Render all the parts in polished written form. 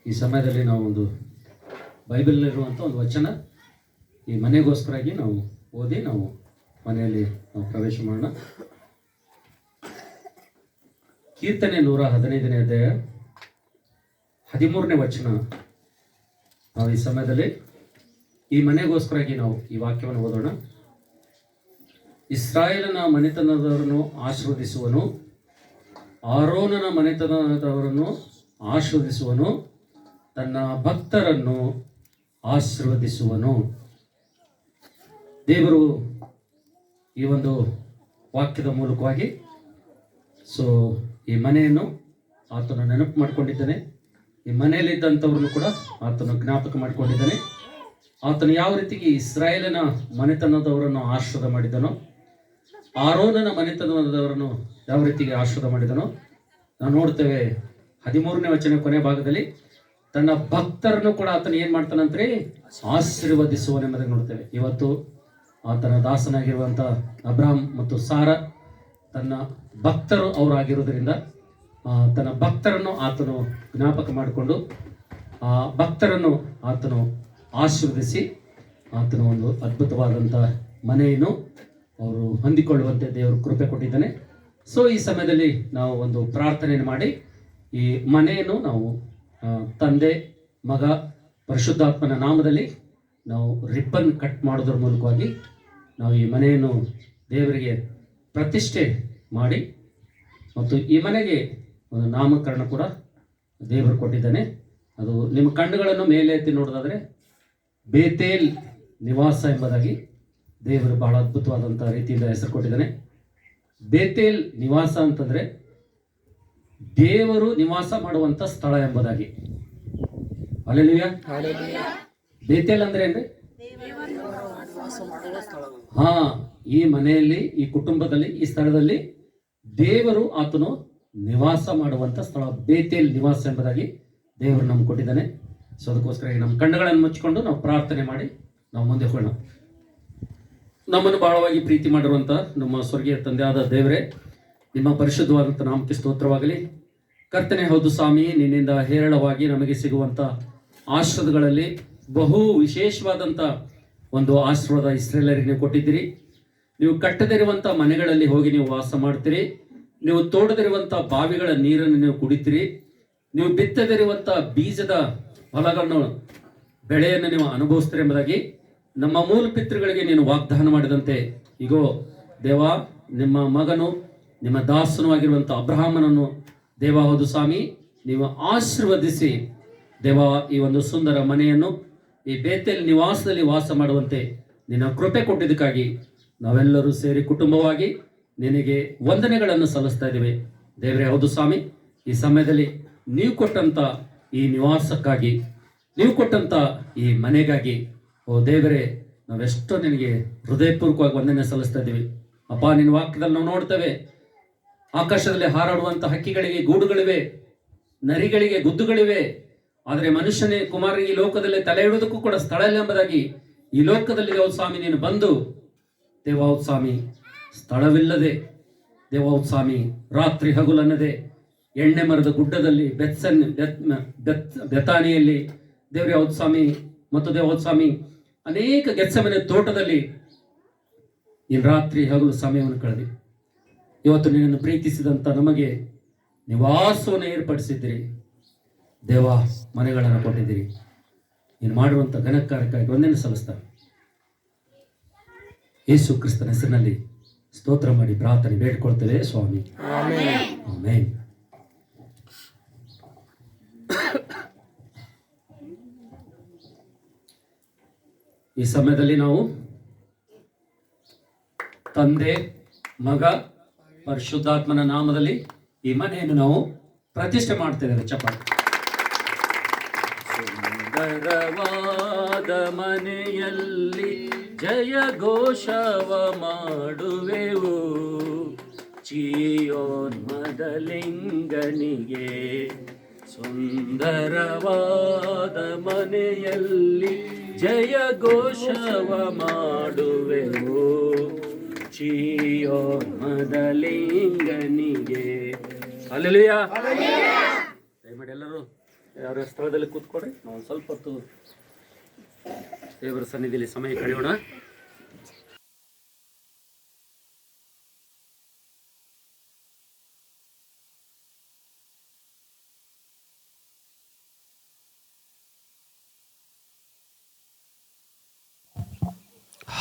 ಈ ಸಮಯದಲ್ಲಿ ನಾವು ಒಂದು ಬೈಬಲ್ನಲ್ಲಿರುವಂಥ ಒಂದು ವಚನ ಈ ಮನೆಗೋಸ್ಕರಾಗಿ ನಾವು ಓದಿ ನಾವು ಮನೆಯಲ್ಲಿ ನಾವು ಪ್ರವೇಶ ಮಾಡೋಣ. ಕೀರ್ತನೆ 115ನೇ ಅಧ್ಯಾಯ 13ನೇ ವಚನ. ನಾವು ಈ ಸಮಯದಲ್ಲಿ ಈ ಮನೆಗೋಸ್ಕರಾಗಿ ನಾವು ಈ ವಾಕ್ಯವನ್ನು ಓದೋಣ. ಇಸ್ರಾಯೇಲನ ಮನೆತನದವರನ್ನು ಆಶೀರ್ವದಿಸುವನು, ಆರೋನನ ಮನೆತನದವರನ್ನು ಆಶೀರ್ವದಿಸುವನು, ತನ್ನ ಭಕ್ತರನ್ನು ಆಶೀರ್ವದಿಸುವನು. ದೇವರು ಈ ಒಂದು ವಾಕ್ಯದ ಮೂಲಕವಾಗಿ ಈ ಮನೆಯನ್ನು ಆತನು ನೆನಪು ಮಾಡಿಕೊಂಡಿದ್ದಾನೆ. ಈ ಮನೆಯಲ್ಲಿದ್ದಂಥವ್ರನ್ನು ಕೂಡ ಆತನು ಜ್ಞಾಪಕ ಮಾಡಿಕೊಂಡಿದ್ದಾನೆ. ಆತನು ಯಾವ ರೀತಿಗೆ ಇಸ್ರಾಯೇಲನ ಮನೆತನದವರನ್ನು ಆಶೀರ್ವಾದ ಮಾಡಿದನೋ, ಆರೋನನ ಮನೆತನದವರನ್ನು ಯಾವ ರೀತಿಗೆ ಆಶೀರ್ವಾದ ಮಾಡಿದನೋ ನಾವು ನೋಡ್ತೇವೆ. 13ನೇ ವಚನ ಕೊನೆ ಭಾಗದಲ್ಲಿ ತನ್ನ ಭಕ್ತರನ್ನು ಕೂಡ ಆತನು ಏನು ಮಾಡ್ತಾನಂದ್ರೆ ಆಶೀರ್ವದಿಸುವನೆಂಬುದಾಗಿ ನೋಡ್ತೇವೆ. ಇವತ್ತು ಆತನ ದಾಸನಾಗಿರುವಂಥ ಅಬ್ರಾಮ್ ಮತ್ತು ಸಾರ ತನ್ನ ಭಕ್ತರು ಅವರಾಗಿರೋದ್ರಿಂದ ತನ್ನ ಭಕ್ತರನ್ನು ಆತನು ಜ್ಞಾಪಕ ಮಾಡಿಕೊಂಡು ಆ ಭಕ್ತರನ್ನು ಆತನು ಆಶೀರ್ವದಿಸಿ ಆತನು ಒಂದು ಅದ್ಭುತವಾದಂಥ ಮನೆಯನ್ನು ಅವರು ಹೊಂದಿಕೊಳ್ಳುವಂತೆ ದೇವರು ಕೃಪೆ ಕೊಟ್ಟಿದ್ದಾನೆ. ಈ ಸಮಯದಲ್ಲಿ ನಾವು ಒಂದು ಪ್ರಾರ್ಥನೆಯನ್ನು ಮಾಡಿ ಈ ಮನೆಯನ್ನು ನಾವು ತಂದೆ, ಮಗ, ಪರಿಶುದ್ಧಾತ್ಮನ ನಾಮದಲ್ಲಿ ನಾವು ರಿಬ್ಬನ್ ಕಟ್ ಮಾಡೋದ್ರ ಮೂಲಕವಾಗಿ ನಾವು ಈ ಮನೆಯನ್ನು ದೇವರಿಗೆ ಪ್ರತಿಷ್ಠೆ ಮಾಡಿ ಮತ್ತು ಈ ಮನೆಗೆ ಒಂದು ನಾಮಕರಣ ಕೂಡ ದೇವರು ಕೊಟ್ಟಿದ್ದಾನೆ. ಅದು ನಿಮ್ಮ ಕಣ್ಣುಗಳನ್ನು ಮೇಲೆ ಎತ್ತಿ ನೋಡೋದಾದರೆ ಬೇತೇಲ್ ನಿವಾಸ ಎಂಬುದಾಗಿ ದೇವರು ಬಹಳ ಅದ್ಭುತವಾದಂಥ ರೀತಿಯಿಂದ ಹೆಸರು ಕೊಟ್ಟಿದ್ದಾನೆ. ಬೇತೇಲ್ ನಿವಾಸ ಅಂತಂದರೆ ದೇವರು ನಿವಾಸ ಮಾಡುವಂಥ ಸ್ಥಳ ಎಂಬುದಾಗಿ. ಹಲ್ಲೆಲೂಯಾ. ಬೇತೇಲ್ ಅಂದ್ರೆ ಏನ್ರಿ? ಈ ಮನೆಯಲ್ಲಿ, ಈ ಕುಟುಂಬದಲ್ಲಿ, ಈ ಸ್ಥಳದಲ್ಲಿ ದೇವರು ಆತನು ನಿವಾಸ ಮಾಡುವಂಥ ಸ್ಥಳ ಬೇತೇಲ್ ನಿವಾಸ ಎಂಬುದಾಗಿ ದೇವರು ನಮ್ಗೆ ಕೊಟ್ಟಿದ್ದಾನೆ. ಅದಕ್ಕೋಸ್ಕರ ನಮ್ಮ ಕಣ್ಣುಗಳನ್ನು ಮುಚ್ಚಿಕೊಂಡು ನಾವು ಪ್ರಾರ್ಥನೆ ಮಾಡಿ ನಾವು ಮುಂದೆ ಹೋಗೋಣ. ನಮ್ಮನ್ನು ಬಹಳವಾಗಿ ಪ್ರೀತಿ ಮಾಡಿರುವಂಥ ನಮ್ಮ ಸ್ವರ್ಗೀಯ ತಂದೆಯಾದ ದೇವರೇ, ನಿಮ್ಮ ಪರಿಶುದ್ಧವಾದಂಥ ನಾಮಕ್ಕೆ ಸ್ತೋತ್ರವಾಗಲಿ. ಕರ್ತನೆ, ಹೌದು ಸ್ವಾಮಿ, ನಿನ್ನಿಂದ ಹೇರಳವಾಗಿ ನಮಗೆ ಸಿಗುವಂಥ ಆಶೀರ್ವಾದಗಳಲ್ಲಿ ಬಹು ವಿಶೇಷವಾದಂಥ ಒಂದು ಆಶೀರ್ವಾದ ಇಸ್ರೇಲರಿಗೆ ನೀವು ಕೊಟ್ಟಿದ್ದೀರಿ. ನೀವು ಕಟ್ಟದಿರುವಂಥ ಮನೆಗಳಲ್ಲಿ ಹೋಗಿ ನೀವು ವಾಸ ಮಾಡ್ತೀರಿ. ನೀವು ತೋಡದಿರುವಂಥ ಬಾವಿಗಳ ನೀರನ್ನು ನೀವು ಕುಡಿತೀರಿ. ನೀವು ಬಿತ್ತದಿರುವಂಥ ಬೀಜದ ಫಲಗಳನ್ನು, ಬೆಳೆಯನ್ನು ನೀವು ಅನುಭವಿಸ್ತೀರಿ ಎಂಬುದಾಗಿ ನಮ್ಮ ಮೂಲ ಪಿತೃಗಳಿಗೆ ನೀನು ವಾಗ್ದಾನ ಮಾಡಿದಂತೆ ಈಗೋ ದೇವ, ನಿಮ್ಮ ಮಗನು, ನಿಮ್ಮ ದಾಸನೂ ಆಗಿರುವಂಥ ಅಬ್ರಹಾಮನನ್ನು ದೇವ, ಹೌದು ಸ್ವಾಮಿ, ನೀವು ಆಶೀರ್ವದಿಸಿ ದೇವ ಈ ಒಂದು ಸುಂದರ ಮನೆಯನ್ನು ಈ ಬೇತೇಲ್ ನಿವಾಸದಲ್ಲಿ ವಾಸ ಮಾಡುವಂತೆ ನಿನ್ನ ಕೃಪೆ ಕೊಟ್ಟಿದ್ದಕ್ಕಾಗಿ ನಾವೆಲ್ಲರೂ ಸೇರಿ ಕುಟುಂಬವಾಗಿ ನಿನಗೆ ವಂದನೆಗಳನ್ನು ಸಲ್ಲಿಸ್ತಾ ಇದ್ದೇವೆ ದೇವರೇ. ಹೌದು ಸ್ವಾಮಿ, ಈ ಸಮಯದಲ್ಲಿ ನೀವು ಕೊಟ್ಟಂಥ ಈ ನಿವಾಸಕ್ಕಾಗಿ, ನೀವು ಕೊಟ್ಟಂಥ ಈ ಮನೆಗಾಗಿ ಓ ದೇವರೇ, ನಾವೆಷ್ಟೋ ನಿನಗೆ ಹೃದಯಪೂರ್ವಕವಾಗಿ ವಂದನೆ ಸಲ್ಲಿಸ್ತಾ ಇದ್ದೀವಿ. ಅಪ್ಪ, ನಿನ್ನ ವಾಕ್ಯದಲ್ಲಿ ನಾವು ನೋಡ್ತೇವೆ, ಆಕಾಶದಲ್ಲಿ ಹಾರಾಡುವಂಥ ಹಕ್ಕಿಗಳಿಗೆ ಗೂಡುಗಳಿವೆ, ನರಿಗಳಿಗೆ ಗುದ್ದುಗಳಿವೆ, ಆದರೆ ಮನುಷ್ಯನೇ ಕುಮಾರನಿಗೆ ಈ ಲೋಕದಲ್ಲಿ ತಲೆ ಇಡುವುದಕ್ಕೂ ಕೂಡ ಸ್ಥಳ ಇಲ್ಲ ಎಂಬುದಾಗಿ ಈ ಲೋಕದಲ್ಲಿ ದೇವ ಸ್ವಾಮಿ ನೀನು ಬಂದು ದೇವಾವತ್ ಸ್ವಾಮಿ ಸ್ಥಳವಿಲ್ಲದೆ ದೇವಾವತ್ ಸ್ವಾಮಿ ರಾತ್ರಿ ಹಗುಲನ್ನದೆ ಎಣ್ಣೆ ಮರದ ಗುಡ್ಡದಲ್ಲಿ ಬೆತಾನಿಯಲ್ಲಿ ದೇವ್ರ ಯಾವತ್ ಸ್ವಾಮಿ ಮತ್ತು ದೇವಾವತ್ ಸ್ವಾಮಿ ಅನೇಕ ಗೆತ್ಸೆಮನೆ ತೋಟದಲ್ಲಿ ಈ ರಾತ್ರಿ ಹಗಲು ಸಮಯವನ್ನು ಕಳೆದಿ ಇವತ್ತು ನಿನ್ನನ್ನು ಪ್ರೀತಿಸಿದಂಥ ನಮಗೆ ನಿವಾಸವನ್ನು ಏರ್ಪಡಿಸಿದ್ದೀರಿ ದೇವ, ಮನೆಗಳನ್ನು ಕೊಟ್ಟಿದ್ದೀರಿ. ನೀನು ಮಾಡುವಂಥ ಘನಕಾರ್ಯಕ್ಕಾಗಿ ವಂದನೆ ಸಲ್ಲಿಸ್ತಾರೆ. ಯೇಸು ಕ್ರಿಸ್ತನ ಹೆಸರಿನಲ್ಲಿ ಸ್ತೋತ್ರ ಮಾಡಿ ಪ್ರಾರ್ಥನೆ ಬೇಡ್ಕೊಳ್ತೇವೆ ಸ್ವಾಮಿ, ಆಮೆನ್. ಈ ಸಮಯದಲ್ಲಿ ನಾವು ತಂದೆ, ಮಗ, ಪರಿಶುದ್ಧಾತ್ಮನ ನಾಮದಲ್ಲಿ ಈ ಮನೆಯನ್ನು ನಾವು ಪ್ರತಿಷ್ಠೆ ಮಾಡ್ತೇವೆ. ಚಪ್ಪಾಳೆ. ಸುಂದರವಾದ ಮನೆಯಲ್ಲಿ ಜಯ ಘೋಷವ ಮಾಡುವೆವು, ಚೀಯೋನ್ಮದಲಿಂಗನಿಗೆ. ಸುಂದರವಾದ ಮನೆಯಲ್ಲಿ ಜಯ ಘೋಷವ ಮಾಡುವೆವು, ಚೀಯೋನ್ಮದಲಿಂಗನಿಗೆ. ಹಲ್ಲೆಲೂಯಾ. ದಯಮಾಡಿ ಎಲ್ಲರೂ ಯಾರ ಸ್ಥಳದಲ್ಲಿ ಕೂತ್ಕೊಡ್ರಿ. ನಾವು ಸ್ವಲ್ಪ ಹೊತ್ತು ದೇವರ ಸನ್ನಿಧಿಯಲ್ಲಿ ಸಮಯ ಕಳೆಯೋಣ.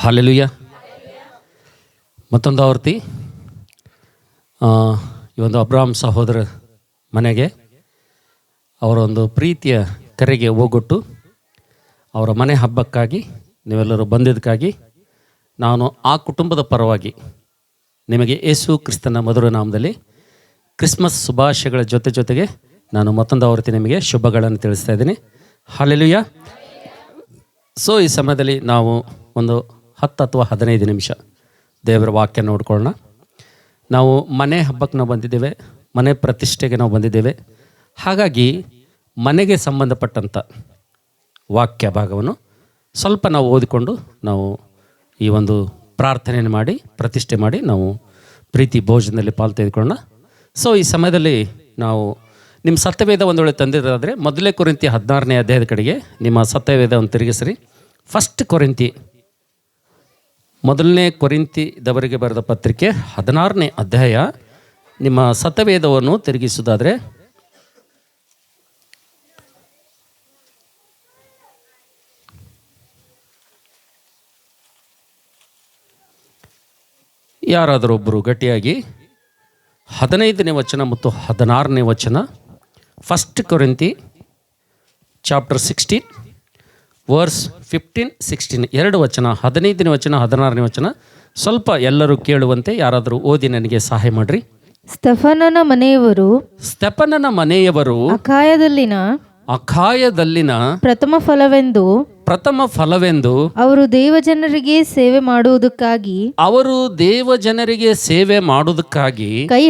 ಹಲ್ಲೆಲೂಯಾ. ಮತ್ತೊಂದು ಆವರ್ತಿ ಈ ಒಂದು ಅಬ್ರಾಮ್ ಸಹೋದರ ಮನೆಗೆ ಅವರ ಒಂದು ಪ್ರೀತಿಯ ಕರೆಗೆ ಹೋಗೊಟ್ಟು ಅವರ ಮನೆ ಹಬ್ಬಕ್ಕಾಗಿ ನೀವೆಲ್ಲರೂ ಬಂದಿದ್ದಕ್ಕಾಗಿ ನಾನು ಆ ಕುಟುಂಬದ ಪರವಾಗಿ ನಿಮಗೆ ಯೇಸು ಕ್ರಿಸ್ತನ ಮಧುರ ನಾಮದಲ್ಲಿ ಕ್ರಿಸ್ಮಸ್ ಶುಭಾಶಯಗಳ ಜೊತೆಗೆ ನಾನು ಮತ್ತೊಂದು ಆವರ್ತಿ ನಿಮಗೆ ಶುಭಗಳನ್ನು ತಿಳಿಸ್ತಾ ಇದ್ದೀನಿ. ಹಲ್ಲೆಲೂಯಾ. ಸೊ ಈ ಸಮಯದಲ್ಲಿ ನಾವು ಒಂದು 10 ಅಥವಾ 15 ನಿಮಿಷ ದೇವರ ವಾಕ್ಯ ನೋಡ್ಕೊಳ್ಳೋಣ. ನಾವು ಮನೆ ಹಬ್ಬಕ್ಕೆ ನಾವು ಬಂದಿದ್ದೇವೆ, ಮನೆ ಪ್ರತಿಷ್ಠೆಗೆ ನಾವು ಬಂದಿದ್ದೇವೆ. ಹಾಗಾಗಿ ಮನೆಗೆ ಸಂಬಂಧಪಟ್ಟಂಥ ವಾಕ್ಯ ಭಾಗವನ್ನು ಸ್ವಲ್ಪ ನಾವು ಓದಿಕೊಂಡು ನಾವು ಈ ಒಂದು ಪ್ರಾರ್ಥನೆಯನ್ನು ಮಾಡಿ ಪ್ರತಿಷ್ಠೆ ಮಾಡಿ ನಾವು ಪ್ರೀತಿ ಭೋಜನದಲ್ಲಿ ಪಾಲು ತೆಗೆದುಕೊಳ್ಳೋಣ. ಸೊ ಈ ಸಮಯದಲ್ಲಿ ನಾವು ನಿಮ್ಮ ಸತ್ಯವೇದ ಒಂದು ವೇಳೆ ತಂದಿರೋದಾದರೆ ಮೊದಲೇ ಕೊರಿಂಥಿ 16ನೇ ಅಧ್ಯಾಯದ ಕಡೆಗೆ ನಿಮ್ಮ ಸತ್ಯವೇದವನ್ನು ತಿರುಗಿಸ್ರಿ. ಫಸ್ಟ್ ಕೊರಿಂಥಿ, ಮೊದಲನೇ ಕೊರಿಂಥಿದವರಿಗೆ ಬರೆದ ಪತ್ರಿಕೆ 16ನೇ ಅಧ್ಯಾಯ. ನಿಮ್ಮ ಸತ್ಯವೇದವನ್ನು ತಿರುಗಿಸುವುದಾದರೆ ಯಾರಾದರೂ ಒಬ್ಬರು ಗಟ್ಟಿಯಾಗಿ 15ನೇ ವಚನ ಮತ್ತು 16ನೇ ವಚನ, ಫಸ್ಟ್ ಕೊರಿಂಥಿ ಚಾಪ್ಟರ್ 16 ವರ್ಸ್ 15-16 2 ವಚನ, 15ನೇ ವಚನ 16ನೇ ವಚನ. ಸ್ವಲ್ಪ ಎಲ್ಲರೂ ಕೇಳುವಂತೆ ಯಾರಾದರೂ ಓದಿ ನನಗೆ ಸಹಾಯ ಮಾಡ್ರಿ. ಸ್ತೆಫನನ ಮನೆಯವರು ಅಖಾಯದಲ್ಲಿನ ಪ್ರಥಮ ಫಲವೆಂದು ಅವರು ದೇವಜನರಿಗೆ ಸೇವೆ ಮಾಡುವುದಕ್ಕಾಗಿ ಕೈ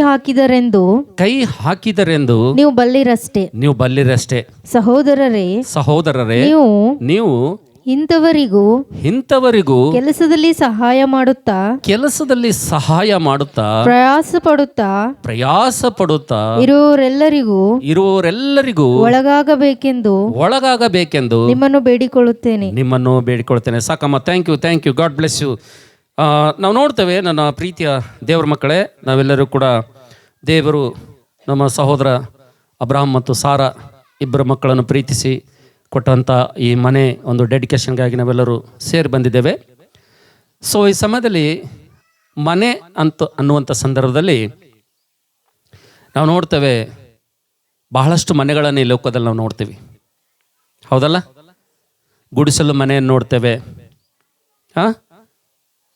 ಹಾಕಿದರೆಂದು ನೀವು ಬಲ್ಲಿರಷ್ಟೇ. ಸಹೋದರರೇ ನೀವು ಇಂಥವರಿಗೂ ಕೆಲಸದಲ್ಲಿ ಸಹಾಯ ಮಾಡುತ್ತಾ ಪ್ರಯಾಸ ಪಡುತ್ತಾ ಇರುವವರೆಲ್ಲರಿಗೂ ಒಳಗಾಗಬೇಕೆಂದು ನಿಮ್ಮನ್ನು ಬೇಡಿಕೊಳ್ಳುತ್ತೇನೆ. ಸಾಕಮ್ಮ. Thank you. God bless you. ನಾವು ನೋಡ್ತೇವೆ, ನನ್ನ ಪ್ರೀತಿಯ ದೇವರ ಮಕ್ಕಳೇ, ನಾವೆಲ್ಲರೂ ಕೂಡ ದೇವರು ನಮ್ಮ ಸಹೋದರ ಅಬ್ರಹಾಂ ಮತ್ತು ಸಾರಾ ಇಬ್ಬರ ಮಕ್ಕಳನ್ನು ಪ್ರೀತಿಸಿ ಕೊಟ್ಟಂಥ ಈ ಮನೆ ಒಂದು ಡೆಡಿಕೇಶನ್ಗಾಗಿ ನಾವೆಲ್ಲರೂ ಸೇರಿ ಬಂದಿದ್ದೇವೆ. ಸೊ ಈ ಸಮಯದಲ್ಲಿ ಮನೆ ಅನ್ನುವಂಥ ಸಂದರ್ಭದಲ್ಲಿ ನಾವು ನೋಡ್ತೇವೆ, ಬಹಳಷ್ಟು ಮನೆಗಳನ್ನು ಈ ಲೋಕದಲ್ಲಿ ನಾವು ನೋಡ್ತೀವಿ, ಹೌದಲ್ಲ? ಗುಡಿಸಲು ಮನೆಯನ್ನು ನೋಡ್ತೇವೆ,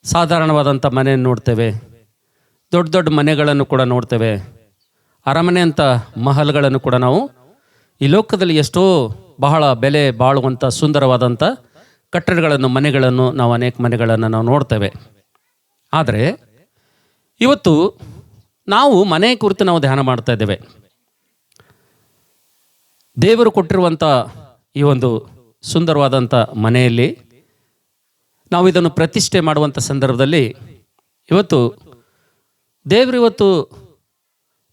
ಸಾಧಾರಣವಾದಂಥ ಮನೆಯನ್ನು ನೋಡ್ತೇವೆ, ದೊಡ್ಡ ದೊಡ್ಡ ಮನೆಗಳನ್ನು ಕೂಡ ನೋಡ್ತೇವೆ, ಅರಮನೆ ಅಂತ ಮಹಲ್ಗಳನ್ನು ಕೂಡ ನಾವು ಈ ಲೋಕದಲ್ಲಿ ಎಷ್ಟೋ ಬಹಳ ಬೆಲೆ ಬಾಳುವಂಥ ಸುಂದರವಾದಂಥ ಕಟ್ಟಡಗಳನ್ನು, ಮನೆಗಳನ್ನು, ನಾವು ಅನೇಕ ಮನೆಗಳನ್ನು ನಾವು ನೋಡ್ತೇವೆ. ಆದರೆ ಇವತ್ತು ನಾವು ಮನೆ ಕುರಿತು ನಾವು ಧ್ಯಾನ ಮಾಡ್ತಾ ಇದ್ದೇವೆ. ದೇವರು ಕೊಟ್ಟಿರುವಂಥ ಈ ಒಂದು ಸುಂದರವಾದಂಥ ಮನೆಯಲ್ಲಿ ನಾವು ಇದನ್ನು ಪ್ರತಿಷ್ಠೆ ಮಾಡುವಂಥ ಸಂದರ್ಭದಲ್ಲಿ ದೇವರು ಇವತ್ತು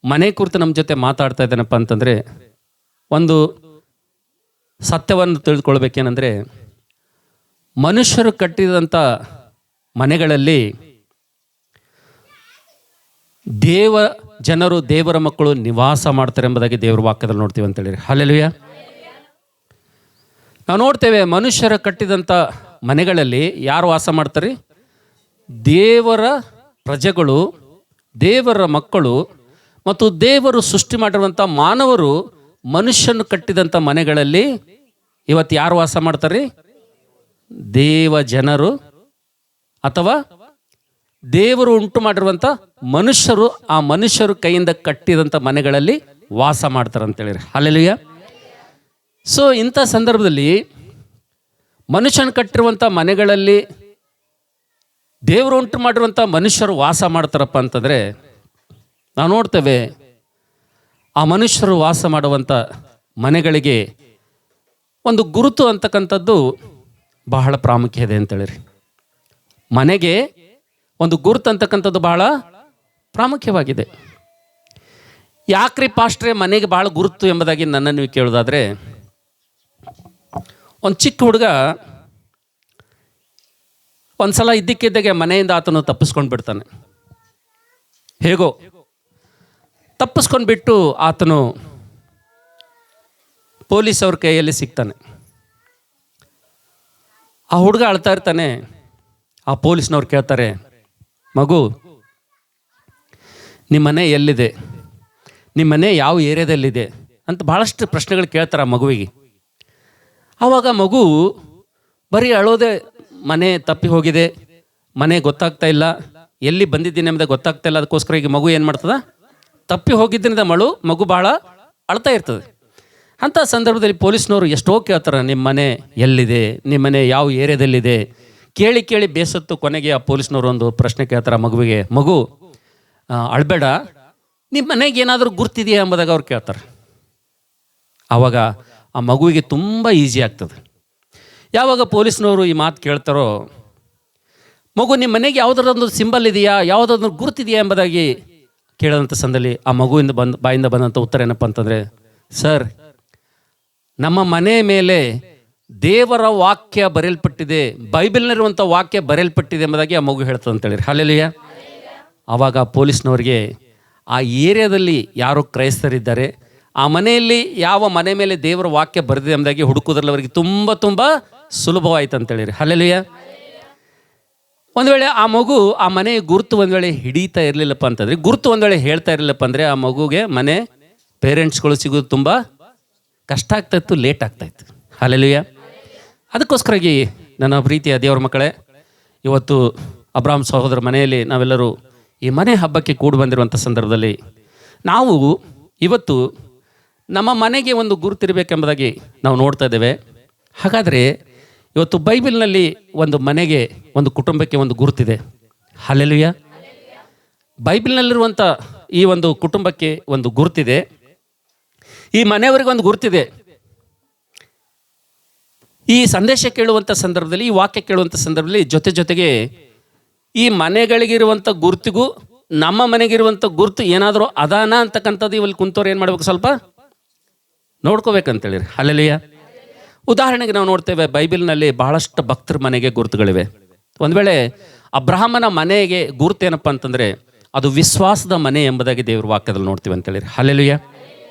ಮನೆ ಕುರಿತು ನಮ್ಮ ಜೊತೆ ಮಾತಾಡ್ತಾ ಇದ್ದಾನಪ್ಪ ಅಂತಂದರೆ, ಒಂದು ಸತ್ಯವನ್ನು ತಿಳಿದುಕೊಳ್ಬೇಕೇನೆಂದರೆ, ಮನುಷ್ಯರು ಕಟ್ಟಿದಂಥ ಮನೆಗಳಲ್ಲಿ ದೇವರ ಮಕ್ಕಳು ನಿವಾಸ ಮಾಡ್ತಾರೆ ಎಂಬುದಾಗಿ ದೇವರ ವಾಕ್ಯದಲ್ಲಿ ನೋಡ್ತೀವಿ ಅಂತೇಳಿ. ಹಲ್ಲೆಲೂಯಾ. ನಾವು ನೋಡ್ತೇವೆ, ಮನುಷ್ಯರ ಕಟ್ಟಿದಂಥ ಮನೆಗಳಲ್ಲಿ ಯಾರು ವಾಸ ಮಾಡ್ತಾರೆ? ದೇವರ ಪ್ರಜೆಗಳು, ದೇವರ ಮಕ್ಕಳು ಮತ್ತು ದೇವರು ಸೃಷ್ಟಿ ಮಾಡಿರುವಂಥ ಮಾನವರು ಮನುಷ್ಯನು ಕಟ್ಟಿದಂಥ ಮನೆಗಳಲ್ಲಿ ಇವತ್ತು ಯಾರು ವಾಸ ಮಾಡ್ತಾರೆ? ದೇವ ಜನರು ಅಥವಾ ದೇವರು ಉಂಟು ಮಾಡಿರುವಂಥ ಮನುಷ್ಯರು, ಆ ಮನುಷ್ಯರು ಕೈಯಿಂದ ಕಟ್ಟಿದಂಥ ಮನೆಗಳಲ್ಲಿ ವಾಸ ಮಾಡ್ತಾರೆ ಅಂತೇಳಿ. ಹಲ್ಲೆಲೂಯಾ. ಸೊ ಇಂಥ ಸಂದರ್ಭದಲ್ಲಿ ಮನುಷ್ಯನ ಕಟ್ಟಿರುವಂಥ ಮನೆಗಳಲ್ಲಿ ದೇವರು ಉಂಟು ಮಾಡಿರುವಂಥ ಮನುಷ್ಯರು ವಾಸ ಮಾಡ್ತಾರಪ್ಪ ಅಂತಂದರೆ, ನಾವು ನೋಡ್ತೇವೆ ಆ ಮನುಷ್ಯರು ವಾಸ ಮಾಡುವಂಥ ಮನೆಗಳಿಗೆ ಒಂದು ಗುರುತು ಅಂತಕ್ಕಂಥದ್ದು ಬಹಳ ಪ್ರಾಮುಖ್ಯ ಇದೆ ಅಂತೇಳಿರಿ. ಮನೆಗೆ ಒಂದು ಗುರುತು ಅಂತಕ್ಕಂಥದ್ದು ಬಹಳ ಪ್ರಾಮುಖ್ಯವಾಗಿದೆ. ಯಾಕ್ರಿ ಪಾಸ್ಟ್ರೆ ಮನೆಗೆ ಭಾಳ ಗುರುತು ಎಂಬುದಾಗಿ ನನ್ನನ್ನು ನೀವು ಕೇಳೋದಾದರೆ, ಒಂದು ಚಿಕ್ಕ ಹುಡುಗ ಒಂದ್ಸಲ ಇದ್ದಕ್ಕಿದ್ದಾಗೆ ಮನೆಯಿಂದ ಆತನು ತಪ್ಪಿಸ್ಕೊಂಡು ಬಿಡ್ತಾನೆ. ಹೇಗೋ ತಪ್ಪಿಸ್ಕೊಂಡ್ಬಿಟ್ಟು ಆತನು ಪೊಲೀಸ್ ಅವ್ರ ಕೈಯಲ್ಲಿ ಸಿಗ್ತಾನೆ. ಆ ಹುಡುಗ ಅಳ್ತಾ ಇರ್ತಾನೆ. ಆ ಪೊಲೀಸ್ನವ್ರು ಕೇಳ್ತಾರೆ, ಮಗು ನಿಮ್ಮ ಮನೆ ಎಲ್ಲಿದೆ, ನಿಮ್ಮ ಮನೆ ಯಾವ ಏರಿಯಾದಲ್ಲಿದೆ ಅಂತ ಭಾಳಷ್ಟು ಪ್ರಶ್ನೆಗಳು ಕೇಳ್ತಾರೆ ಆ ಮಗುವಿಗೆ. ಆವಾಗ ಮಗು ಬರೀ ಅಳೋದೆ, ಮನೆ ತಪ್ಪಿ ಹೋಗಿದೆ, ಮನೆ ಗೊತ್ತಾಗ್ತಾ ಇಲ್ಲ, ಎಲ್ಲಿ ಬಂದಿದ್ದೀನಿ ಎಂಬುದಾಗಿ ಗೊತ್ತಾಗ್ತಾ ಇಲ್ಲ. ಅದಕ್ಕೋಸ್ಕರ ಈಗ ಮಗು ಏನು ಮಾಡ್ತದ, ತಪ್ಪಿ ಹೋಗಿದ್ದರಿಂದ ಮಗು ಭಾಳ ಅಳ್ತಾ ಇರ್ತದೆ. ಅಂಥ ಸಂದರ್ಭದಲ್ಲಿ ಪೊಲೀಸ್ನವರು ಎಷ್ಟೋ ಕೇಳ್ತಾರೆ, ನಿಮ್ಮ ಮನೆ ಎಲ್ಲಿದೆ, ನಿಮ್ಮ ಮನೆ ಯಾವ ಏರಿಯಾದಲ್ಲಿದೆ. ಕೇಳಿ ಕೇಳಿ ಬೇಸತ್ತು ಕೊನೆಗೆ ಆ ಪೊಲೀಸ್ನವರು ಒಂದು ಪ್ರಶ್ನೆ ಕೇಳ್ತಾರೆ ಆ ಮಗುವಿಗೆ, ಮಗು ಅಳ್ಬೇಡ, ನಿಮ್ಮ ಮನೆಗೆ ಏನಾದರೂ ಗುರ್ತಿದೆಯಾ ಎಂಬುದಾಗ ಅವ್ರು ಕೇಳ್ತಾರೆ. ಆವಾಗ ಆ ಮಗುವಿಗೆ ತುಂಬ ಈಸಿ ಆಗ್ತದೆ. ಯಾವಾಗ ಪೊಲೀಸ್ನವರು ಈ ಮಾತು ಕೇಳ್ತಾರೋ, ಮಗು ನಿಮ್ಮ ಮನೆಗೆ ಯಾವುದಾದ್ರೊಂದು ಸಿಂಬಲ್ ಇದೆಯಾ, ಯಾವುದಾದ್ರೂ ಗುರುತಿದೆಯಾ ಎಂಬುದಾಗಿ ಕೇಳೋಂಥ ಸಂದರ್ಭದಲ್ಲಿ ಆ ಮಗುವಿಂದ ಬಾಯಿಂದ ಬಂದಂಥ ಉತ್ತರ ಏನಪ್ಪ ಅಂತಂದರೆ, ಸರ್ ನಮ್ಮ ಮನೆ ಮೇಲೆ ದೇವರ ವಾಕ್ಯ ಬರೆಯಲ್ಪಟ್ಟಿದೆ, ಬೈಬಲ್ನಲ್ಲಿರುವಂಥ ವಾಕ್ಯ ಬರೆಯಲ್ಪಟ್ಟಿದೆ ಎಂಬುದಾಗಿ ಆ ಮಗು ಹೇಳ್ತದೆ ಅಂತೇಳಿ. ಹಲ್ಲೆಲೂಯಾ. ಆವಾಗ ಪೊಲೀಸ್ನವ್ರಿಗೆ ಆ ಏರಿಯಾದಲ್ಲಿ ಯಾರು ಕ್ರೈಸ್ತರಿದ್ದಾರೆ, ಆ ಮನೆಯಲ್ಲಿ ಯಾವ ಮನೆ ಮೇಲೆ ದೇವರ ವಾಕ್ಯ ಬರೆದಿದೆ ಎಂಬುದಾಗಿ ಹುಡುಕೋದ್ರಲ್ಲಿ ಅವರಿಗೆ ತುಂಬ ತುಂಬ ಸುಲಭವಾಯಿತು ಅಂತೇಳಿರಿ. ಹಲ್ಲೆಲೂಯಾ. ಒಂದು ವೇಳೆ ಆ ಮಗು ಆ ಮನೆ ಗುರುತು ಒಂದು ವೇಳೆ ಹಿಡಿತಾ ಇರಲಿಲ್ಲಪ್ಪ ಅಂತಂದರೆ, ಗುರುತು ಒಂದು ವೇಳೆ ಹೇಳ್ತಾ ಇರಲಿಲ್ಲಪ್ಪ ಅಂದರೆ, ಆ ಮಗುಗೆ ಮನೆ ಪೇರೆಂಟ್ಸ್ಗಳು ಸಿಗೋದು ತುಂಬ ಕಷ್ಟ ಆಗ್ತಾಯಿತ್ತು, ಲೇಟ್ ಆಗ್ತಾಯಿತ್ತು. ಹಲ್ಲೆಲೂಯಾ. ಅದಕ್ಕೋಸ್ಕರಾಗಿ ನನ್ನ ಪ್ರೀತಿಯ ದೇವರ ಮಕ್ಕಳೇ, ಇವತ್ತು ಅಬ್ರಾಮ್ ಸಹೋದರ ಮನೆಯಲ್ಲಿ ನಾವೆಲ್ಲರೂ ಈ ಮನೆ ಹಬ್ಬಕ್ಕೆ ಕೂಡಿ ಬಂದಿರುವಂಥ ಸಂದರ್ಭದಲ್ಲಿ ನಾವು ಇವತ್ತು ನಮ್ಮ ಮನೆಗೆ ಒಂದು ಗುರುತಿರಬೇಕೆಂಬುದಾಗಿ ನಾವು ನೋಡ್ತಾ ಇದ್ದೇವೆ. ಹಾಗಾದರೆ ಇವತ್ತು ಬೈಬಲ್ನಲ್ಲಿ ಒಂದು ಮನೆಗೆ, ಒಂದು ಕುಟುಂಬಕ್ಕೆ ಒಂದು ಗುರುತಿದೆ. ಹಲ್ಲೆಲೂಯಾ. ಬೈಬಲ್ನಲ್ಲಿರುವಂಥ ಈ ಒಂದು ಕುಟುಂಬಕ್ಕೆ ಒಂದು ಗುರುತಿದೆ, ಈ ಮನೆಯವರಿಗೆ ಒಂದು ಗುರುತಿದೆ. ಈ ಸಂದೇಶ ಕೇಳುವಂಥ ಸಂದರ್ಭದಲ್ಲಿ, ಈ ವಾಕ್ಯ ಕೇಳುವಂಥ ಸಂದರ್ಭದಲ್ಲಿ ಜೊತೆಗೆ ಈ ಮನೆಗಳಿಗಿರುವಂಥ ಗುರುತಿಗೂ ನಮ್ಮ ಮನೆಗಿರುವಂಥ ಗುರುತು ಏನಾದರೂ ಅದಾನ ಅಂತಕ್ಕಂಥದ್ದು ಇವಲ್ಲಿ ಕುಂತವ್ರು ಏನು ಮಾಡಬೇಕು, ಸ್ವಲ್ಪ ನೋಡ್ಕೋಬೇಕಂತೇಳಿ. ಹಲ್ಲೆಲೂಯಾ. ಉದಾಹರಣೆಗೆ ನಾವು ನೋಡ್ತೇವೆ, ಬೈಬಲ್ನಲ್ಲಿ ಬಹಳಷ್ಟು ಭಕ್ತರ ಮನೆಗೆ ಗುರುತುಗಳಿವೆ. ಒಂದು ವೇಳೆ ಅಬ್ರಹಾಮನ ಮನೆಗೆ ಗುರುತು ಏನಪ್ಪ ಅಂತಂದರೆ, ಅದು ವಿಶ್ವಾಸದ ಮನೆ ಎಂಬುದಾಗಿ ದೇವ್ರ ವಾಕ್ಯದಲ್ಲಿ ನೋಡ್ತೀವಿ ಅಂತೇಳಿ. ಹಲ್ಲೆಲೂಯಾ.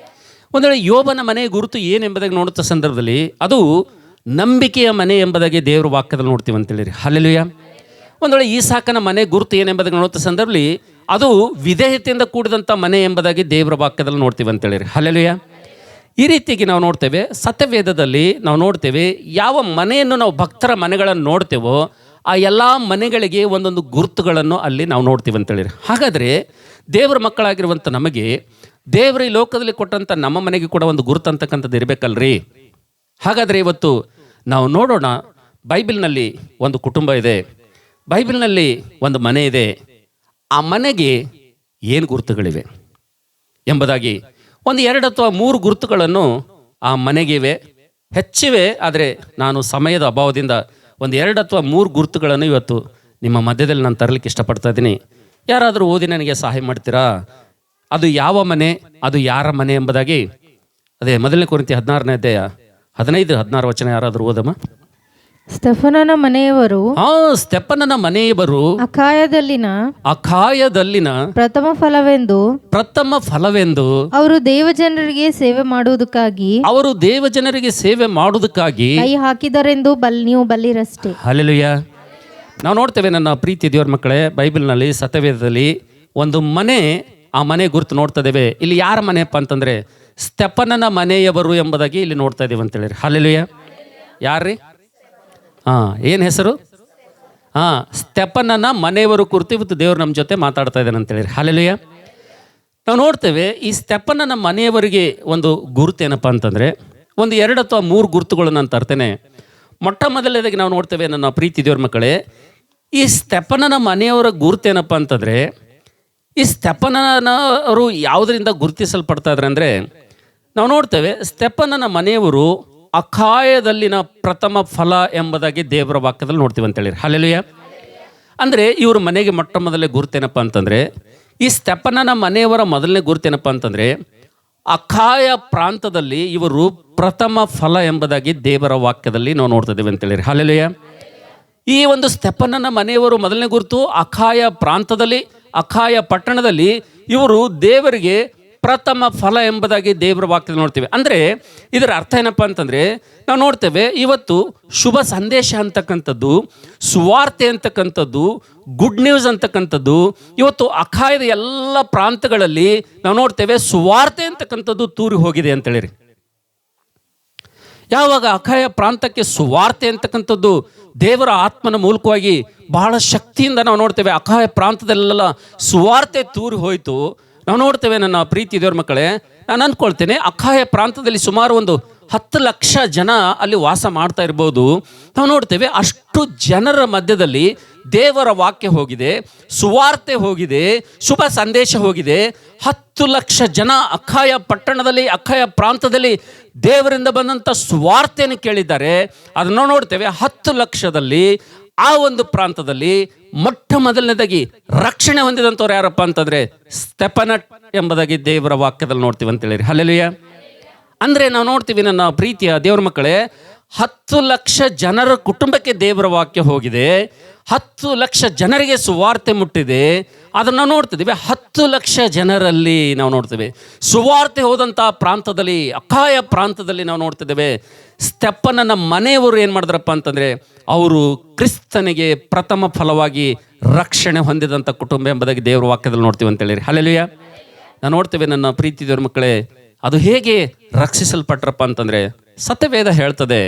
ಒಂದು ವೇಳೆ ಯೋಬನ ಮನೆಯ ಗುರುತು ಏನು ಎಂಬುದಾಗಿ ನೋಡುತ್ತ ಸಂದರ್ಭದಲ್ಲಿ ಅದು ನಂಬಿಕೆಯ ಮನೆ ಎಂಬುದಾಗಿ ದೇವ್ರ ವಾಕ್ಯದಲ್ಲಿ ನೋಡ್ತೀವಿ ಅಂತೇಳಿ. ಹಲ್ಲೆಲೂಯಾ. ಒಂದು ವೇಳೆ ಈಸಾಕನ ಮನೆ ಗುರುತು ಏನೆಂಬುದಾಗಿ ನೋಡುತ್ತ ಸಂದರ್ಭದಲ್ಲಿ ಅದು ವಿಧೇಯತೆಯಿಂದ ಕೂಡಿದಂಥ ಮನೆ ಎಂಬುದಾಗಿ ದೇವರ ವಾಕ್ಯದಲ್ಲಿ ನೋಡ್ತೀವಿ ಅಂತೇಳಿ. ಹಲ್ಲೆಲೂಯಾ. ಈ ರೀತಿಯಾಗಿ ನಾವು ನೋಡ್ತೇವೆ, ಸತ್ಯವೇದದಲ್ಲಿ ನಾವು ನೋಡ್ತೇವೆ, ಯಾವ ಮನೆಯನ್ನು ನಾವು ಭಕ್ತರ ಮನೆಗಳನ್ನು ನೋಡ್ತೇವೋ ಆ ಎಲ್ಲ ಮನೆಗಳಿಗೆ ಒಂದೊಂದು ಗುರುತುಗಳನ್ನು ಅಲ್ಲಿ ನಾವು ನೋಡ್ತೀವಿ ಅಂತೇಳಿ. ಹಾಗಾದರೆ ದೇವರ ಮಕ್ಕಳಾಗಿರುವಂಥ ನಮಗೆ ದೇವರ ಈ ಲೋಕದಲ್ಲಿ ಕೊಟ್ಟಂಥ ನಮ್ಮ ಮನೆಗೆ ಕೂಡ ಒಂದು ಗುರುತು ಅಂತಕ್ಕಂಥದ್ದು ಇರಬೇಕಲ್ರಿ. ಹಾಗಾದರೆ ಇವತ್ತು ನಾವು ನೋಡೋಣ, ಬೈಬಲ್ನಲ್ಲಿ ಒಂದು ಕುಟುಂಬ ಇದೆ, ಬೈಬಲ್ನಲ್ಲಿ ಒಂದು ಮನೆ ಇದೆ, ಆ ಮನೆಗೆ ಏನು ಗುರುತುಗಳಿವೆ ಎಂಬುದಾಗಿ ಒಂದು 2 ಅಥವಾ 3 ಗುರುತುಗಳನ್ನು ಆ ಮನೆಗಿವೆ. ಹೆಚ್ಚಿವೆ, ಆದರೆ ನಾನು ಸಮಯದ ಅಭಾವದಿಂದ ಒಂದು 2 ಅಥವಾ 3 ಗುರುತುಗಳನ್ನು ಇವತ್ತು ನಿಮ್ಮ ಮಧ್ಯದಲ್ಲಿ ನಾನು ತರಲಿಕ್ಕೆ ಇಷ್ಟಪಡ್ತಾ ಇದ್ದೀನಿ. ಯಾರಾದರೂ ಓದಿ ನನಗೆ ಸಹಾಯ ಮಾಡ್ತೀರಾ? ಅದು ಯಾವ ಮನೆ, ಅದು ಯಾರ ಮನೆ ಎಂಬುದಾಗಿ. ಅದೇ 1 ಕೊರಿಂಥಿ 16ನೇ ಅಧ್ಯಾಯ 15-16 ವಚನ ಯಾರಾದರೂ ಓದಮ್ಮ. ಸ್ತೆಫನನ ಮನೆಯವರು ಸ್ತೆಫನನ ಮನೆಯವರು ಅಖಾಯದಲ್ಲಿನ ಪ್ರಥಮ ಫಲವೆಂದು ಅವರು ದೇವಜನರಿಗೆ ಸೇವೆ ಮಾಡುವುದಕ್ಕಾಗಿ ಕೈ ಹಾಕಿದರೆಂದು ನೀವು ಬಲ್ಲಿರಷ್ಟೇ. ಹಲ್ಲೆಲೂಯಾ. ನಾವು ನೋಡ್ತೇವೆ ನನ್ನ ಪ್ರೀತಿ ದೇವರ ಮಕ್ಕಳೇ, ಬೈಬಲ್ನಲ್ಲಿ ಸತ್ಯವೇದದಲ್ಲಿ ಒಂದು ಮನೆ, ಆ ಮನೆ ಗುರುತು ನೋಡ್ತಾ ಇದ್ದೇವೆ. ಇಲ್ಲಿ ಯಾರ ಮನೆಯಪ್ಪ ಅಂತಂದರೆ ಸ್ತೆಫನನ ಮನೆಯವರು ಎಂಬುದಾಗಿ ಇಲ್ಲಿ ನೋಡ್ತಾ ಇದ್ದೀವಿ ಅಂತೇಳಿ. ಹಲ್ಲೆಲೂಯಾ. ಯಾರ್ರೀ? ಏನು ಹೆಸರು? ಸ್ತೆಫನನ ಮನೆಯವರು ಕುರಿತು ಇವತ್ತು ದೇವರು ನಮ್ಮ ಜೊತೆ ಮಾತಾಡ್ತಾ ಇದ್ದಾನೆ ಅಂತೇಳಿ. ಹಲ್ಲೆಲೂಯಾ. ನಾವು ನೋಡ್ತೇವೆ, ಈ ಸ್ತೆಫನನ ಮನೆಯವರಿಗೆ ಒಂದು ಗುರುತು ಏನಪ್ಪ ಅಂತಂದರೆ ಒಂದು 2 ಅಥವಾ 3 ಗುರುತುಗಳು ನಾನು ತರ್ತೇನೆ. ಮೊಟ್ಟ ಮೊದಲನೇದಾಗಿ ನಾವು ನೋಡ್ತೇವೆ ನನ್ನ ಪ್ರೀತಿ ದೇವ್ರ ಮಕ್ಕಳೇ, ಈ ಸ್ತೆಫನನ ಮನೆಯವರ ಗುರುತು ಏನಪ್ಪ ಅಂತಂದರೆ, ಈ ಸ್ತೆಫನನವರು ಯಾವುದರಿಂದ ಗುರುತಿಸಲ್ಪಡ್ತಾ ಇದ್ದಾರೆ ಅಂದರೆ, ನಾವು ನೋಡ್ತೇವೆ ಸ್ತೆಫನನ ಮನೆಯವರು ಅಖಾಯದಲ್ಲಿನ ಪ್ರಥಮ ಫಲ ಎಂಬುದಾಗಿ ದೇವರ ವಾಕ್ಯದಲ್ಲಿ ನೋಡ್ತೀವಿ ಅಂತೇಳಿ. ಹಲ್ಲೆಲೂಯಾ. ಅಂದರೆ ಇವ್ರ ಮನೆಗೆ ಮೊಟ್ಟ ಮೊದಲನೇ ಗುರುತೇನಪ್ಪ ಅಂತಂದರೆ, ಈ ಸ್ತೆಫನನ ಮನೆಯವರ ಮೊದಲನೇ ಗುರುತೇನಪ್ಪ ಅಂತಂದರೆ, ಅಖಾಯ ಪ್ರಾಂತದಲ್ಲಿ ಇವರು ಪ್ರಥಮ ಫಲ ಎಂಬುದಾಗಿ ದೇವರ ವಾಕ್ಯದಲ್ಲಿ ನಾವು ನೋಡ್ತಾ ಇದ್ದೇವೆ ಅಂತೇಳಿ. ಹಲ್ಲೆಲೂಯಾ. ಈ ಒಂದು ಸ್ತೆಫನನ ಮನೆಯವರು ಮೊದಲನೇ ಗುರುತು ಅಖಾಯ ಪ್ರಾಂತದಲ್ಲಿ, ಅಖಾಯ ಪಟ್ಟಣದಲ್ಲಿ ಇವರು ದೇವರಿಗೆ ಪ್ರಥಮ ಫಲ ಎಂಬುದಾಗಿ ದೇವರ ವಾಕ್ಯದಲ್ಲಿ ನೋಡ್ತೇವೆ. ಅಂದರೆ ಇದರ ಅರ್ಥ ಏನಪ್ಪ ಅಂತಂದರೆ, ನಾವು ನೋಡ್ತೇವೆ ಇವತ್ತು ಶುಭ ಸಂದೇಶ ಅಂತಕ್ಕಂಥದ್ದು, ಸುವಾರ್ತೆ ಅಂತಕ್ಕಂಥದ್ದು, ಗುಡ್ ನ್ಯೂಸ್ ಅಂತಕ್ಕಂಥದ್ದು ಇವತ್ತು ಅಖಾಯದ ಎಲ್ಲ ಪ್ರಾಂತಗಳಲ್ಲಿ ನಾವು ನೋಡ್ತೇವೆ ಸುವಾರ್ತೆ ಅಂತಕ್ಕಂಥದ್ದು ತೂರಿ ಹೋಗಿದೆ ಅಂತೇಳಿರಿ. ಯಾವಾಗ ಅಖಾಯ ಪ್ರಾಂತಕ್ಕೆ ಸುವಾರ್ತೆ ಅಂತಕ್ಕಂಥದ್ದು ದೇವರ ಆತ್ಮನ ಮೂಲಕವಾಗಿ ಬಹಳ ಶಕ್ತಿಯಿಂದ ನಾವು ನೋಡ್ತೇವೆ, ಅಖಾಯ ಪ್ರಾಂತದಲ್ಲೆಲ್ಲ ಸುವಾರ್ತೆ ತೂರಿ ಹೋಯಿತು. ನಾವು ನೋಡ್ತೇವೆ ನನ್ನ ಪ್ರೀತಿ ದೇವ್ರ ಮಕ್ಕಳೇ, ನಾನು ಅಂದ್ಕೊಳ್ತೇನೆ ಅಖಾಯ ಪ್ರಾಂತದಲ್ಲಿ ಸುಮಾರು ಒಂದು 10 ಲಕ್ಷ ಜನ ಅಲ್ಲಿ ವಾಸ ಮಾಡ್ತಾ ಇರ್ಬೋದು. ನಾವು ನೋಡ್ತೇವೆ ಅಷ್ಟು ಜನರ ಮಧ್ಯದಲ್ಲಿ ದೇವರ ವಾಕ್ಯ ಹೋಗಿದೆ, ಸುವಾರ್ತೆ ಹೋಗಿದೆ, ಶುಭ ಸಂದೇಶ ಹೋಗಿದೆ. 10 ಲಕ್ಷ ಜನ ಅಖಾಯ ಪಟ್ಟಣದಲ್ಲಿ, ಅಖಾಯ ಪ್ರಾಂತದಲ್ಲಿ ದೇವರಿಂದ ಬಂದಂಥ ಸುವಾರ್ತೆಯನ್ನು ಕೇಳಿದ್ದಾರೆ. ಅದನ್ನು ನೋಡ್ತೇವೆ 10 ಲಕ್ಷದಲ್ಲಿ ಆ ಒಂದು ಪ್ರಾಂತದಲ್ಲಿ ಮೊಟ್ಟ ಮೊದಲನೇದಾಗಿ ರಕ್ಷಣೆ ಹೊಂದಿದಂಥವ್ರು ಯಾರಪ್ಪ ಅಂತಂದ್ರೆ ಸ್ತೆಫನ ಎಂಬುದಾಗಿ ದೇವರ ವಾಕ್ಯದಲ್ಲಿ ನೋಡ್ತೀವಿ ಅಂತೇಳಿ. ಹಲ್ಲೆಲೂಯಾ. ಅಂದರೆ ನಾವು ನೋಡ್ತೀವಿ ನನ್ನ ಪ್ರೀತಿಯ ದೇವರ ಮಕ್ಕಳೇ, 10 ಲಕ್ಷ ಜನರ ಕುಟುಂಬಕ್ಕೆ ದೇವರ ವಾಕ್ಯ ಹೋಗಿದೆ, 10 ಲಕ್ಷ ಜನರಿಗೆ ಸುವಾರ್ತೆ ಮುಟ್ಟಿದೆ. ಅದನ್ನು ನೋಡ್ತಿದ್ದೀವಿ 10 ಲಕ್ಷ ಜನರಲ್ಲಿ ನಾವು ನೋಡ್ತೇವೆ ಸುವಾರ್ತೆ ಹೋದಂಥ ಪ್ರಾಂತದಲ್ಲಿ, ಅಖಾಯ ಪ್ರಾಂತದಲ್ಲಿ ನಾವು ನೋಡ್ತಿದ್ದೇವೆ ಸ್ತೆಫನನ ಮನೆಯವರು ಏನು ಮಾಡಿದ್ರಪ್ಪ ಅಂತಂದರೆ ಅವರು ಕ್ರಿಸ್ತನಿಗೆ ಪ್ರಥಮ ಫಲವಾಗಿ ರಕ್ಷಣೆ ಹೊಂದಿದಂಥ ಕುಟುಂಬ ಎಂಬುದಾಗಿ ದೇವರ ವಾಕ್ಯದಲ್ಲಿ ನೋಡ್ತೀವಿ ಅಂತೇಳಿ. ಹಲ್ಲೆಲೂಯಾ. ನಾವು ನೋಡ್ತೇವೆ ನನ್ನ ಪ್ರೀತಿ ದೇವರ ಮಕ್ಕಳೇ, ಅದು ಹೇಗೆ ರಕ್ಷಿಸಲ್ಪಟ್ರಪ್ಪ ಅಂತಂದರೆ ಸತ್ಯವೇದ ಹೇಳ್ತದೆ,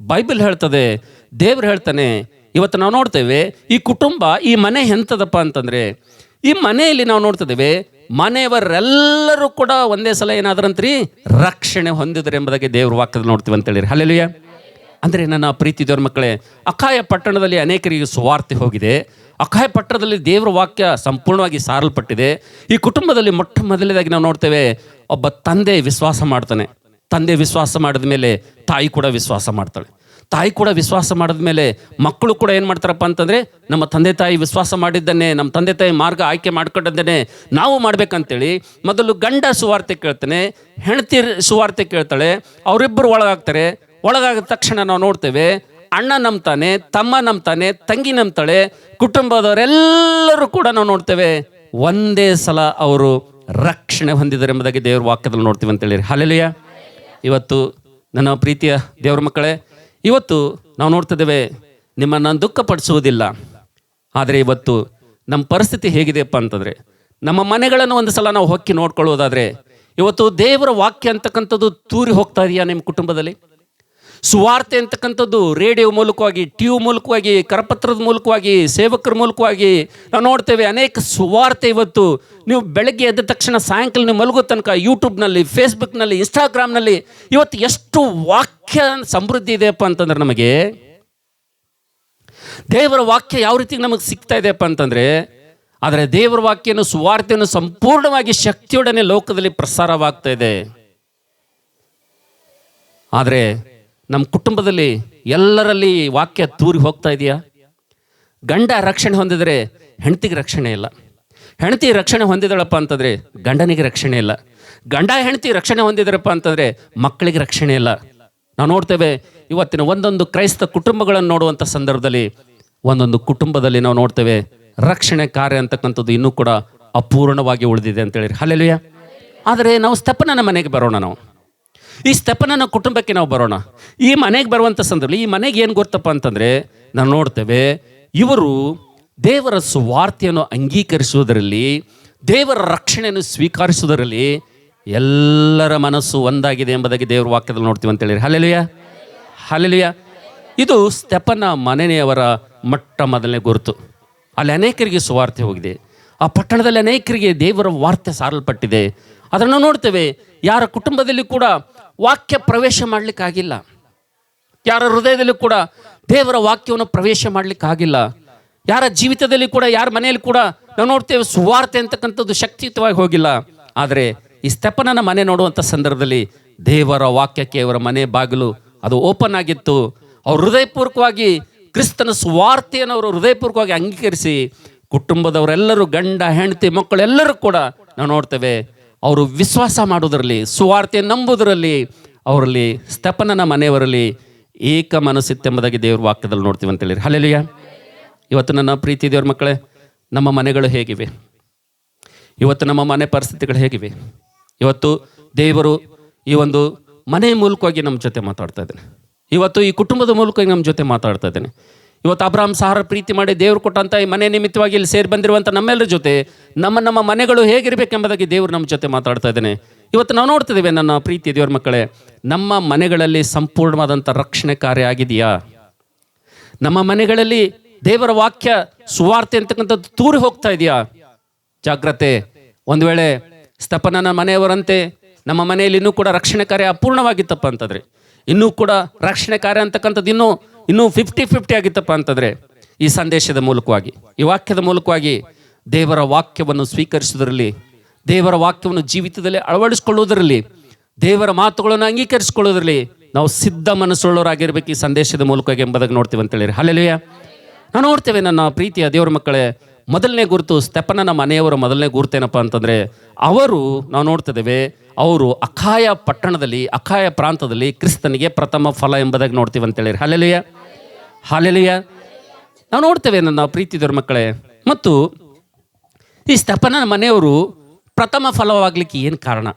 ಬೈಬಲ್ ಹೇಳ್ತದೆ, ದೇವರು ಹೇಳ್ತಾನೆ. ಇವತ್ತು ನಾವು ನೋಡ್ತೇವೆ ಈ ಕುಟುಂಬ, ಈ ಮನೆ ಎಂಥದಪ್ಪ ಅಂತಂದರೆ, ಈ ಮನೆಯಲ್ಲಿ ನಾವು ನೋಡ್ತಿದ್ದೇವೆ ಮನೆಯವರೆಲ್ಲರೂ ಕೂಡ ಒಂದೇ ಸಲ ಏನಾದ್ರಂತ್ರಿ ರಕ್ಷಣೆ ಹೊಂದಿದ್ರು ಎಂಬುದಾಗಿ ದೇವ್ರ ವಾಕ್ಯದಲ್ಲಿ ನೋಡ್ತೀವಿ ಅಂತೇಳಿ. ಹಲ್ಲೆಲೂಯಾ. ಅಂದರೆ ನನ್ನ ಪ್ರೀತಿ ದೇವ್ರ ಮಕ್ಕಳೇ, ಅಖಾಯ ಪಟ್ಟಣದಲ್ಲಿ ಅನೇಕರಿಗೆ ಸುವಾರ್ತೆ ಹೋಗಿದೆ, ಅಖಾಯ ಪಟ್ಟಣದಲ್ಲಿ ದೇವರ ವಾಕ್ಯ ಸಂಪೂರ್ಣವಾಗಿ ಸಾರಲ್ಪಟ್ಟಿದೆ. ಈ ಕುಟುಂಬದಲ್ಲಿ ಮೊಟ್ಟ ಮೊದಲನೇದಾಗಿ ನಾವು ನೋಡ್ತೇವೆ ಒಬ್ಬ ತಂದೆ ವಿಶ್ವಾಸ ಮಾಡ್ತಾನೆ. ತಂದೆ ವಿಶ್ವಾಸ ಮಾಡಿದ ಮೇಲೆ ತಾಯಿ ಕೂಡ ವಿಶ್ವಾಸ ಮಾಡ್ತಾಳೆ. ತಾಯಿ ಕೂಡ ವಿಶ್ವಾಸ ಮಾಡಿದ ಮೇಲೆ ಮಕ್ಕಳು ಕೂಡ ಏನು ಮಾಡ್ತಾರಪ್ಪ ಅಂತಂದರೆ, ನಮ್ಮ ತಂದೆ ತಾಯಿ ವಿಶ್ವಾಸ ಮಾಡಿದ್ದನ್ನೇ, ನಮ್ಮ ತಂದೆ ತಾಯಿ ಮಾರ್ಗ ಆಯ್ಕೆ ಮಾಡ್ಕೊಂಡನ್ನೇ ನಾವು ಮಾಡ್ಬೇಕಂತೇಳಿ ಮೊದಲು ಗಂಡ ಸುವಾರ್ತೆ ಕೇಳ್ತಾನೆ, ಹೆಂಡತಿ ಸುವಾರ್ತೆ ಕೇಳ್ತಾಳೆ. ಅವರಿಬ್ಬರು ಒಳಗಾಗ್ತಾರೆ. ಒಳಗಾದ ತಕ್ಷಣ ನಾವು ನೋಡ್ತೇವೆ ಅಣ್ಣ ನಂಬ್ತಾನೆ, ತಮ್ಮ ನಂಬ್ತಾನೆ, ತಂಗಿ ನಂಬ್ತಾಳೆ. ಕುಟುಂಬದವರೆಲ್ಲರೂ ಕೂಡ ನಾವು ನೋಡ್ತೇವೆ ಒಂದೇ ಸಲ ಅವರು ರಕ್ಷಣೆ ಹೊಂದಿದ್ದಾರೆ ಎಂಬುದಾಗಿ ದೇವ್ರ ವಾಕ್ಯದಲ್ಲಿ ನೋಡ್ತೀವಿ ಅಂತೇಳಿ. ಹಲ್ಲೆಲೂಯಾ. ಇವತ್ತು ನನ್ನ ಪ್ರೀತಿಯ ದೇವ್ರ ಮಕ್ಕಳೇ, ಇವತ್ತು ನಾವು ನೋಡ್ತಿದ್ದೇವೆ ನಿಮ್ಮನ್ನು ದುಃಖಪಡಿಸುವುದಿಲ್ಲ. ಆದರೆ ಇವತ್ತು ನಮ್ಮ ಪರಿಸ್ಥಿತಿ ಹೇಗಿದೆಯಪ್ಪ ಅಂತಂದರೆ, ನಮ್ಮ ಮನೆಗಳನ್ನು ಒಂದು ಸಲ ನಾವು ಹೊಕ್ಕಿ ನೋಡ್ಕೊಳ್ಳೋದಾದರೆ ಇವತ್ತು ದೇವರ ವಾಕ್ಯ ಅಂತಕ್ಕಂಥದ್ದು ತೂರಿ ಹೋಗ್ತಾ ಇದೆಯಾ ನಿಮ್ಮ ಕುಟುಂಬದಲ್ಲಿ? ಸುವಾರ್ತೆ ಅಂತಕ್ಕಂಥದ್ದು ರೇಡಿಯೋ ಮೂಲಕವಾಗಿ, ಟಿವಿ ಮೂಲಕವಾಗಿ, ಕರಪತ್ರದ ಮೂಲಕವಾಗಿ, ಸೇವಕರ ಮೂಲಕವಾಗಿ ನಾವು ನೋಡ್ತೇವೆ ಅನೇಕ ಸುವಾರ್ತೆ. ಇವತ್ತು ನೀವು ಬೆಳಗ್ಗೆ ಎದ್ದ ತಕ್ಷಣ ಸಾಯಂಕಾಲ ನೀವು ಮಲಗೋ ತನಕ ಯೂಟ್ಯೂಬ್ನಲ್ಲಿ, ಫೇಸ್ಬುಕ್ನಲ್ಲಿ, ಇನ್ಸ್ಟಾಗ್ರಾಮ್ನಲ್ಲಿ ಇವತ್ತು ಎಷ್ಟು ವಾಕ್ಯ ಸಮೃದ್ಧಿ ಇದೆಯಪ್ಪ ಅಂತಂದ್ರೆ, ನಮಗೆ ದೇವರ ವಾಕ್ಯ ಯಾವ ರೀತಿ ನಮಗೆ ಸಿಗ್ತಾ ಇದೆಯಪ್ಪ ಅಂತಂದರೆ, ಆದರೆ ದೇವರ ವಾಕ್ಯನು ಸುವಾರ್ತೆಯನ್ನು ಸಂಪೂರ್ಣವಾಗಿ ಶಕ್ತಿಯೊಡನೆ ಲೋಕದಲ್ಲಿ ಪ್ರಸಾರವಾಗ್ತಾ ಇದೆ. ಆದರೆ ನಮ್ಮ ಕುಟುಂಬದಲ್ಲಿ ಎಲ್ಲರಲ್ಲಿ ವಾಕ್ಯ ತೂರಿ ಹೋಗ್ತಾ ಇದೆಯಾ? ಗಂಡ ರಕ್ಷಣೆ ಹೊಂದಿದರೆ ಹೆಂಡತಿಗೆ ರಕ್ಷಣೆ ಇಲ್ಲ, ಹೆಂಡತಿ ರಕ್ಷಣೆ ಹೊಂದಿದಳಪ್ಪ ಅಂತಂದರೆ ಗಂಡನಿಗೆ ರಕ್ಷಣೆ ಇಲ್ಲ, ಗಂಡ ಹೆಂಡತಿ ರಕ್ಷಣೆ ಹೊಂದಿದ್ರಪ್ಪ ಅಂತಂದರೆ ಮಕ್ಕಳಿಗೆ ರಕ್ಷಣೆ ಇಲ್ಲ. ನಾವು ನೋಡ್ತೇವೆ ಇವತ್ತಿನ ಒಂದೊಂದು ಕ್ರೈಸ್ತ ಕುಟುಂಬಗಳನ್ನು ನೋಡುವಂಥ ಸಂದರ್ಭದಲ್ಲಿ ಒಂದೊಂದು ಕುಟುಂಬದಲ್ಲಿ ನಾವು ನೋಡ್ತೇವೆ ರಕ್ಷಣೆ ಕಾರ್ಯ ಅಂತಕ್ಕಂಥದ್ದು ಇನ್ನೂ ಕೂಡ ಅಪೂರ್ಣವಾಗಿ ಉಳಿದಿದೆ ಅಂತೇಳಿ. ಹಲ್ಲೆಲೂಯಾ. ಆದರೆ ನಾವು ಸ್ತೆಫನನ ಮನೆಗೆ ಬರೋಣ. ನಾವು ಈ ಸ್ತೆಫನನ ಕುಟುಂಬಕ್ಕೆ ನಾವು ಬರೋಣ. ಈ ಮನೆಗೆ ಬರುವಂಥ ಸಂದರ್ಭದಲ್ಲಿ ಈ ಮನೆಗೆ ಏನು ಗೊತ್ತಪ್ಪ ಅಂತಂದರೆ, ನಾವು ನೋಡ್ತೇವೆ ಇವರು ದೇವರ ಸುವಾರ್ತೆಯನ್ನು ಅಂಗೀಕರಿಸುವುದರಲ್ಲಿ, ದೇವರ ರಕ್ಷಣೆಯನ್ನು ಸ್ವೀಕರಿಸುವುದರಲ್ಲಿ ಎಲ್ಲರ ಮನಸ್ಸು ಒಂದಾಗಿದೆ ಎಂಬುದಾಗಿ ದೇವರ ವಾಕ್ಯದಲ್ಲಿ ನೋಡ್ತೀವಿ ಅಂತೇಳಿ. ಹಲ್ಲೆಲೂಯಾ. ಹಲ್ಲೆಲೂಯಾ. ಇದು ಸ್ತೆಫನ ಮನೆಯವರ ಮೊಟ್ಟ ಮೊದಲನೇ ಗುರುತು. ಅಲ್ಲಿ ಅನೇಕರಿಗೆ ಸುವಾರ್ತೆ ಹೋಗಿದೆ, ಆ ಪಟ್ಟಣದಲ್ಲಿ ಅನೇಕರಿಗೆ ದೇವರ ವಾರ್ತೆ ಸಾರಲ್ಪಟ್ಟಿದೆ. ಅದನ್ನು ನೋಡ್ತೇವೆ ಯಾರ ಕುಟುಂಬದಲ್ಲಿ ಕೂಡ ವಾಕ್ಯ ಪ್ರವೇಶ ಮಾಡಲಿಕ್ಕಾಗಿಲ್ಲ, ಯಾರ ಹೃದಯದಲ್ಲಿ ಕೂಡ ದೇವರ ವಾಕ್ಯವನ್ನು ಪ್ರವೇಶ ಮಾಡಲಿಕ್ಕಾಗಿಲ್ಲ, ಯಾರ ಜೀವಿತದಲ್ಲಿ ಕೂಡ, ಯಾರ ಮನೆಯಲ್ಲಿ ಕೂಡ ನಾವು ನೋಡ್ತೇವೆ ಸುವಾರ್ತೆ ಅಂತಕ್ಕಂಥದ್ದು ಶಕ್ತಿಯುತವಾಗಿ ಹೋಗಿಲ್ಲ. ಆದರೆ ಈ ಸ್ತೆಫನನ ಮನೆ ನೋಡುವಂಥ ಸಂದರ್ಭದಲ್ಲಿ ದೇವರ ವಾಕ್ಯಕ್ಕೆ ಅವರ ಮನೆ ಬಾಗಿಲು ಅದು ಓಪನ್ ಆಗಿತ್ತು. ಅವರು ಹೃದಯಪೂರ್ವಕವಾಗಿ ಕ್ರಿಸ್ತನ ಸುವಾರ್ತೆಯನ್ನು ಅವರು ಹೃದಯಪೂರ್ವಕವಾಗಿ ಅಂಗೀಕರಿಸಿ ಕುಟುಂಬದವರೆಲ್ಲರೂ, ಗಂಡ ಹೆಂಡತಿ ಮಕ್ಕಳೆಲ್ಲರೂ ಕೂಡ ನಾವು ನೋಡ್ತೇವೆ ಅವರು ವಿಶ್ವಾಸ ಮಾಡೋದರಲ್ಲಿ, ಸುವಾರ್ತೆ ನಂಬುವುದರಲ್ಲಿ ಅವರಲ್ಲಿ ಸ್ತಪನನ ಮನೆಯವರಲ್ಲಿ ಏಕ ಮನಸ್ಸಿತ್ತೆಂಬುದಾಗಿ ದೇವ್ರ ವಾಕ್ಯದಲ್ಲಿ ನೋಡ್ತೀವಿ ಅಂತೇಳಿ. ಹಲ್ಲೆಲೂಯಾ. ಇವತ್ತು ನನ್ನ ಪ್ರೀತಿ ದೇವ್ರ ಮಕ್ಕಳೇ, ನಮ್ಮ ಮನೆಗಳು ಹೇಗಿವೆ? ಇವತ್ತು ನಮ್ಮ ಮನೆ ಪರಿಸ್ಥಿತಿಗಳು ಹೇಗಿವೆ? ಇವತ್ತು ದೇವರು ಈ ಒಂದು ಮನೆ ಮೂಲಕವಾಗಿ ನಮ್ಮ ಜೊತೆ ಮಾತಾಡ್ತಾ ಇದ್ದಾನೆ. ಇವತ್ತು ಈ ಕುಟುಂಬದ ಮೂಲಕವಾಗಿ ನಮ್ಮ ಜೊತೆ ಮಾತಾಡ್ತಾ ಇದ್ದಾನೆ. ಇವತ್ತು ಅಬ್ರಹಾಂ ಸಾರ ಪ್ರೀತಿ ಮಾಡಿ ದೇವರು ಕೊಟ್ಟಂಥ ಈ ಮನೆ ನಿಮಿತ್ತವಾಗಿ ಇಲ್ಲಿ ಸೇರಿ ಬಂದಿರುವಂಥ ನಮ್ಮೆಲ್ಲರ ಜೊತೆ ನಮ್ಮ ಮನೆಗಳು ಹೇಗಿರಬೇಕೆಂಬುದಾಗಿ ದೇವರು ನಮ್ಮ ಜೊತೆ ಮಾತಾಡ್ತಾ ಇದ್ದಾನೆ. ಇವತ್ತು ನಾವು ನೋಡ್ತಿದ್ದೇವೆ ನನ್ನ ಪ್ರೀತಿ ದೇವ್ರ ಮಕ್ಕಳೇ, ನಮ್ಮ ಮನೆಗಳಲ್ಲಿ ಸಂಪೂರ್ಣವಾದಂಥ ರಕ್ಷಣೆ ಕಾರ್ಯ ಆಗಿದೆಯಾ? ನಮ್ಮ ಮನೆಗಳಲ್ಲಿ ದೇವರ ವಾಕ್ಯ ಸುವಾರ್ತೆ ಅಂತಕ್ಕಂಥದ್ದು ತೂರಿ ಹೋಗ್ತಾ ಇದೆಯಾ? ಜಾಗ್ರತೆ. ಒಂದು ವೇಳೆ ಸ್ತಪನನ ಮನೆಯವರಂತೆ ನಮ್ಮ ಮನೆಯಲ್ಲಿ ಇನ್ನೂ ಕೂಡ ರಕ್ಷಣೆ ಕಾರ್ಯ ಅಪೂರ್ಣವಾಗಿತ್ತಪ್ಪ ಅಂತಂದರೆ, ಇನ್ನೂ ಕೂಡ ರಕ್ಷಣೆ ಕಾರ್ಯ ಅಂತಕ್ಕಂಥದ್ದು ಇನ್ನೂ 50-50 ಆಗಿತ್ತಪ್ಪ ಅಂತಂದರೆ, ಈ ಸಂದೇಶದ ಮೂಲಕವಾಗಿ, ಈ ವಾಕ್ಯದ ಮೂಲಕವಾಗಿ ದೇವರ ವಾಕ್ಯವನ್ನು ಸ್ವೀಕರಿಸುವುದರಲ್ಲಿ, ದೇವರ ವಾಕ್ಯವನ್ನು ಜೀವಿತದಲ್ಲಿ ಅಳವಡಿಸಿಕೊಳ್ಳುವುದರಲ್ಲಿ, ದೇವರ ಮಾತುಗಳನ್ನು ಅಂಗೀಕರಿಸಿಕೊಳ್ಳೋದ್ರಲ್ಲಿ ನಾವು ಸಿದ್ಧ ಮನಸ್ಸುಳ್ಳವರಾಗಿರ್ಬೇಕು ಈ ಸಂದೇಶದ ಮೂಲಕವಾಗಿ ಎಂಬುದಾಗಿ ನೋಡ್ತೀವಿ ಅಂತೇಳಿ. ಹಲ್ಲೆಲೂಯಾ. ನಾವು ನೋಡ್ತೇವೆ ನನ್ನ ಪ್ರೀತಿಯ ದೇವರ ಮಕ್ಕಳೇ, ಮೊದಲನೇ ಗುರುತು ಸ್ತಪನನ ಮನೆಯವರ ಮೊದಲನೇ ಗುರುತೇನಪ್ಪ ಅಂತಂದರೆ, ನಾವು ನೋಡ್ತಿದ್ದೇವೆ, ಅವರು ಅಖಾಯ ಪಟ್ಟಣದಲ್ಲಿ, ಅಖಾಯ ಪ್ರಾಂತದಲ್ಲಿ ಕ್ರಿಸ್ತನಿಗೆ ಪ್ರಥಮ ಫಲ ಎಂಬುದಾಗಿ ನೋಡ್ತೀವಿ ಅಂತೇಳಿ. ಹಲ್ಲೆಲೂಯಾ. ಹಲ್ಲೆಲೂಯಾ. ನಾವು ನೋಡ್ತೇವೆ ನನ್ನ ಪ್ರೀತಿ ದೇವರ ಮಕ್ಕಳೇ, ಮತ್ತು ಈ ಸ್ತಪನನ ಮನೆಯವರು ಪ್ರಥಮ ಫಲವಾಗಲಿಕ್ಕೆ ಏನು ಕಾರಣ?